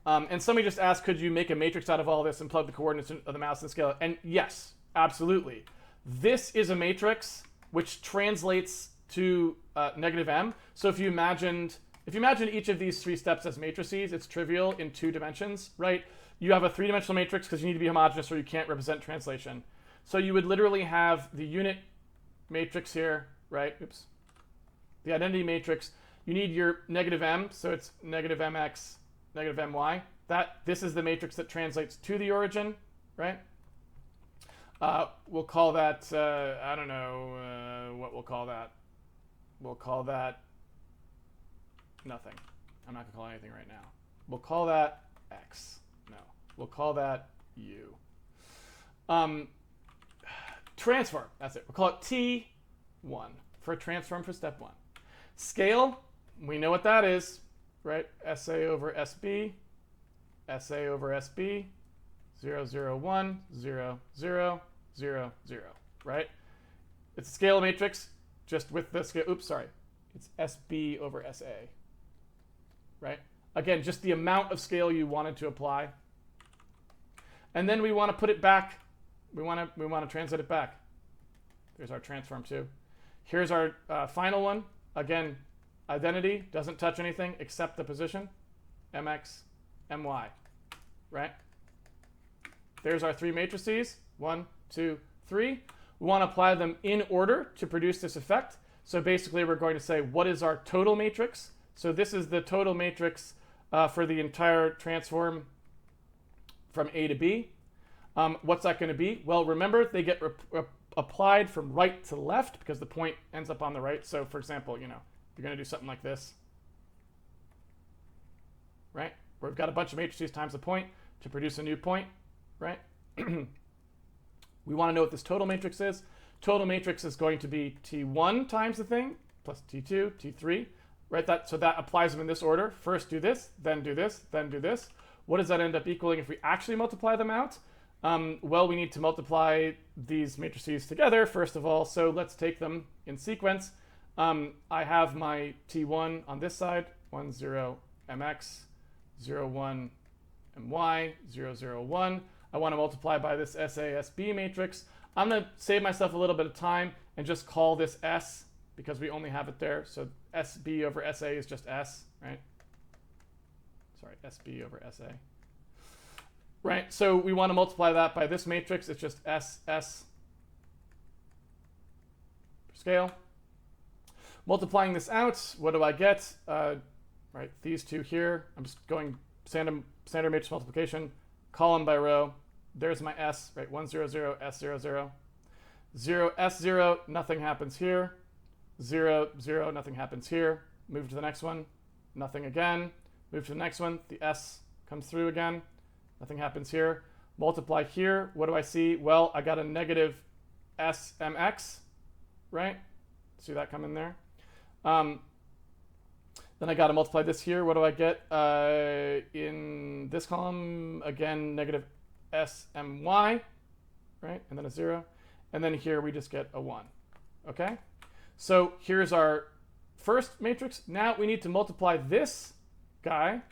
And somebody just asked, could you make a matrix out of all this and plug the coordinates of the mouse and scale it? And yes, absolutely. This is a matrix which translates to negative m. So if you imagine each of these 3 steps as matrices, it's trivial in 2 dimensions, right? You have a 3-dimensional matrix because you need to be homogeneous or you can't represent translation. So you would literally have the unit matrix here, right? Oops. The identity matrix. You need your negative m, so it's negative mx, negative my. This is the matrix that translates to the origin, right? We'll call that, I don't know what we'll call that. We'll call that nothing. I'm not going to call anything right now. We'll call that x. No. We'll call that u. Transform. That's it. We'll call it T1 for a transform for step 1. Scale. We know what that is, right? SA over SB. SA over SB. 0, 0, 1, 0, 0, 0, 0, right? It's a scale matrix just with the scale. Oops, sorry. It's SB over SA, right? Again, just the amount of scale you wanted to apply. And then we want to put it back. We want to translate it back. There's our transform too. Here's our final one. Again, identity doesn't touch anything except the position. MX, MY, right? There's our three matrices. 1, 2, 3. We want to apply them in order to produce this effect. So basically, we're going to say, what is our total matrix? So this is the total matrix for the entire transform from A to B. What's that going to be? Well, remember, they get applied from right to left because the point ends up on the right. So for example, you're going to do something like this, right? Where we've got a bunch of matrices times the point to produce a new point, right? We want to know what this total matrix is. Total matrix is going to be T1 times the thing plus T2, T3, right? So that applies them in this order. First do this, then do this, then do this. What does that end up equaling if we actually multiply them out? Well, we need to multiply these matrices together, first of all. So let's take them in sequence. I have my T1 on this side, 1, 0, mx, 0, 1, my, 0, 0, 1. I want to multiply by this SASB matrix. I'm going to save myself a little bit of time and just call this S because we only have it there. So SB over SA is just S, right? Sorry, SB over SA. Right, so we want to multiply that by this matrix. It's just SS per scale. Multiplying this out, what do I get? Right, these two here. I'm just going standard matrix multiplication, column by row. There's my S, right? 1, 0, 0, S, 0, 0. 0, S, 0, nothing happens here. 0, 0, nothing happens here. Move to the next one, nothing again. Move to the next one, the S comes through again. Nothing happens here. Multiply here, what do I see? Well, I got a negative SMX, right? See that come in there? Then I got to multiply this here. What do I get? In this column, again, negative SMY, right? And then a 0. And then here we just get a 1, okay? So here's our first matrix. Now we need to multiply this guy,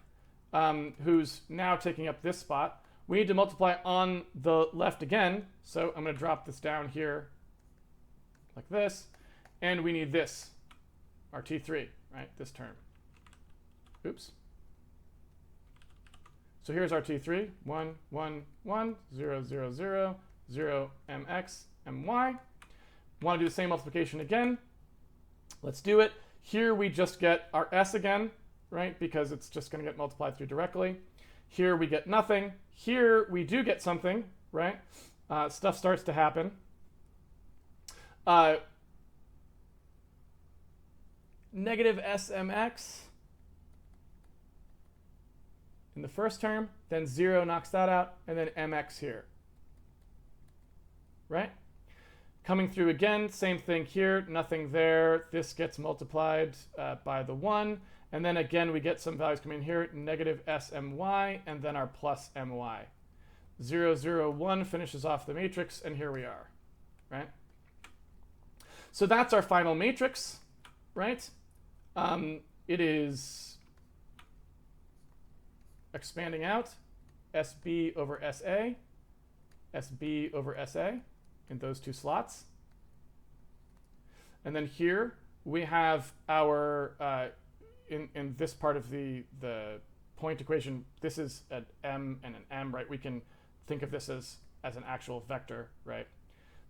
who's now taking up this spot. We need to multiply on the left again. So I'm going to drop this down here like this. And we need this, our T3, right? This term. Oops. So here's our T3, 1, 1, 1, 0, 0, 0, 0, mx, my. Want to do the same multiplication again. Let's do it. Here we just get our S again, right? Because it's just going to get multiplied through directly. Here we get nothing. Here we do get something, right? Stuff starts to happen. Negative SMX in the first term, then 0 knocks that out, and then mx here, right? Coming through again, same thing here, nothing there. This gets multiplied by the 1. And then again, we get some values coming in here, negative SMY, and then our plus MY. 0, 0, 1 finishes off the matrix, and here we are, right? So that's our final matrix, right? It is expanding out, SB over SA, SB over SA in those two slots. And then here we have our, in this part of the point equation, this is an M and an M, right? We can think of this as an actual vector, right?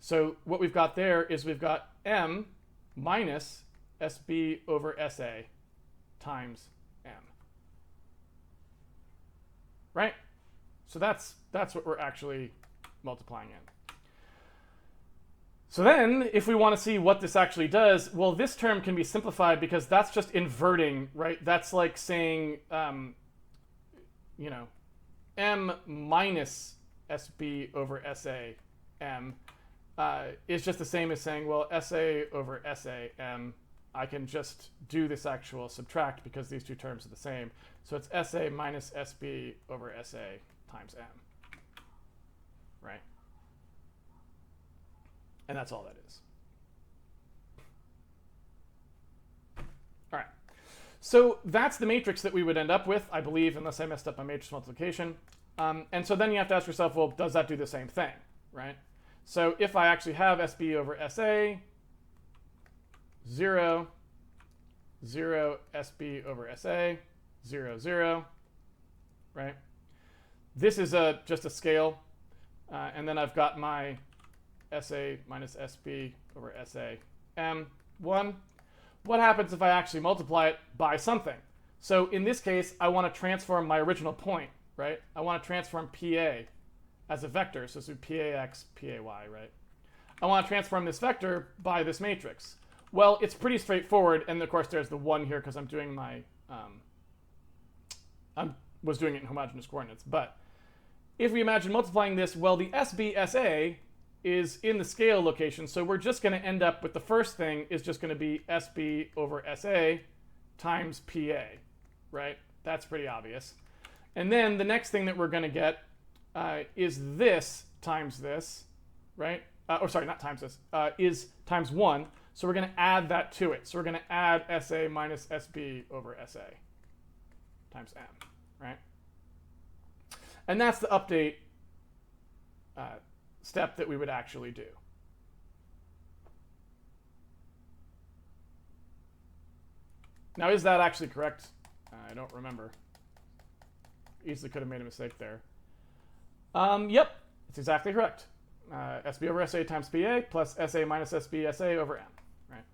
So what we've got there is we've got M minus SB over SA times M, right? So that's what we're actually multiplying in. So then, if we want to see what this actually does, well, this term can be simplified because that's just inverting, right? That's like saying, M minus SB over SA M is just the same as saying, well, SA over SA M. I can just do this actual subtract because these two terms are the same. So it's SA minus SB over SA times M. right? And that's all that is. All right. So that's the matrix that we would end up with, I believe, unless I messed up my matrix multiplication. And so then you have to ask yourself, well, does that do the same thing, right? So if I actually have SB over SA, 0, 0, SB over SA, 0, 0, right? This is just a scale. And then I've got my SA minus SB over SA M1. What happens if I actually multiply it by something? So in this case, I want to transform my original point, right? I want to transform PA as a vector. So this would be PAX, PAY, right? I want to transform this vector by this matrix. Well, it's pretty straightforward. And of course, there's the 1 here because I'm doing my, I was doing it in homogeneous coordinates. But if we imagine multiplying this, well, the SBSA is in the scale location. So we're just going to end up with the first thing is just going to be SB over SA times PA, right? That's pretty obvious. And then the next thing that we're going to get is this times this, right? Or sorry, not times this, is times 1. So we're going to add that to it. So we're going to add SA minus SB over SA times M, right? And that's the update step that we would actually do. Now, is that actually correct? I don't remember. Easily could have made a mistake there. Yep, it's exactly correct. SB over SA times PA plus SA minus SB SA over M, right?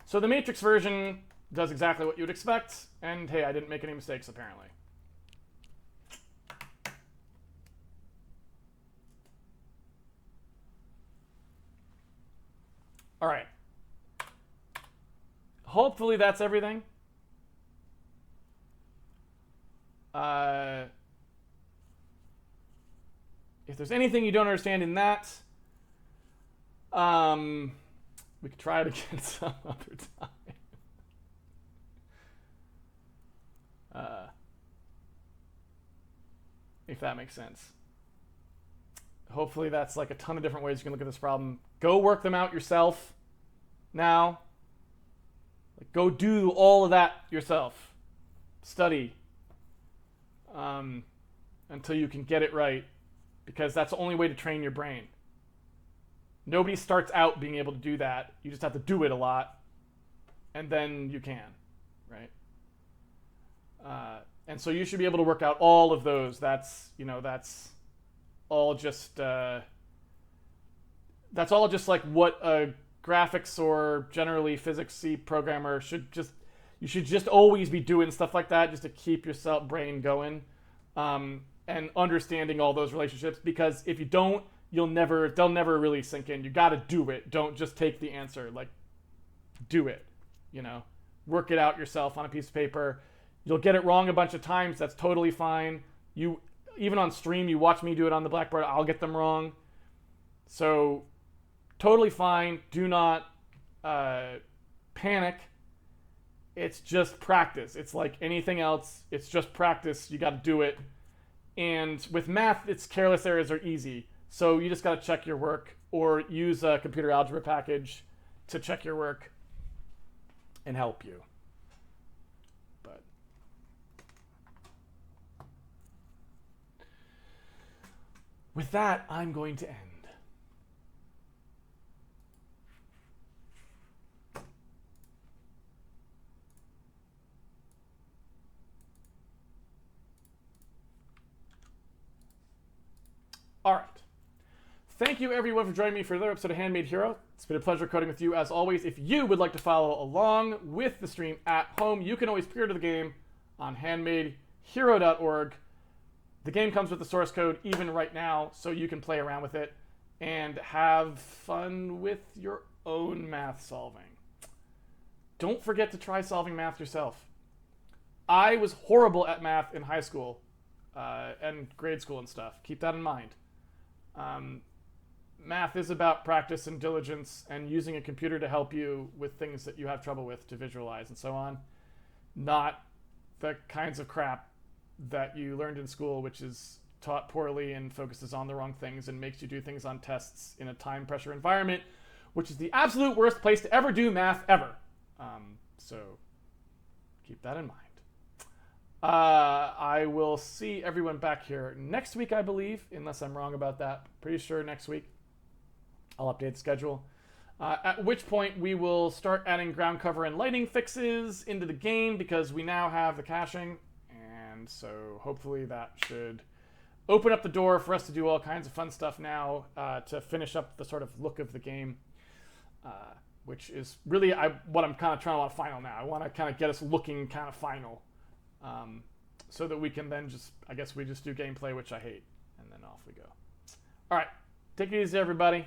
So the matrix version does exactly what you would expect, and hey, I didn't make any mistakes apparently. All right. Hopefully that's everything. If there's anything you don't understand in that, we could try it again some other time. If that makes sense. Hopefully that's like a ton of different ways you can look at this problem. Go work them out yourself now. Like, go do all of that yourself. Study until you can get it right, because that's the only way to train your brain. Nobody starts out being able to do that. You just have to do it a lot, and then you can, right? And so you should be able to work out all of those. That's all just like what a graphics or generally physics-y programmer should just. You should just always be doing stuff like that just to keep your brain going, and understanding all those relationships. Because if you don't, they'll never really sink in. You got to do it. Don't just take the answer. Like, do it. Work it out yourself on a piece of paper. You'll get it wrong a bunch of times. That's totally fine. Even on stream, you watch me do it on the blackboard. I'll get them wrong. So, totally fine. Do not panic. It's just practice. It's like anything else. It's just practice. You got to do it. And with math, it's careless errors are easy. So you just got to check your work or use a computer algebra package to check your work and help you. But with that, I'm going to end. All right. Thank you, everyone, for joining me for another episode of Handmade Hero. It's been a pleasure coding with you, as always. If you would like to follow along with the stream at home, you can always pre-order the game on handmadehero.org. The game comes with the source code even right now, so you can play around with it and have fun with your own math solving. Don't forget to try solving math yourself. I was horrible at math in high school and grade school and stuff. Keep that in mind. Math is about practice and diligence and using a computer to help you with things that you have trouble with to visualize and so on. Not the kinds of crap that you learned in school, which is taught poorly and focuses on the wrong things and makes you do things on tests in a time pressure environment, which is the absolute worst place to ever do math ever. So keep that in mind. I will see everyone back here next week, I believe, unless I'm wrong about that. Pretty sure next week. I'll update the schedule. At which point we will start adding ground cover and lighting fixes into the game because we now have the caching. And so hopefully that should open up the door for us to do all kinds of fun stuff now to finish up the sort of look of the game, which is really what I'm kind of trying to want final now. I want to kind of get us looking kind of final so that we can then I guess we just do gameplay, which I hate, and then off we go. All right, take it easy, everybody.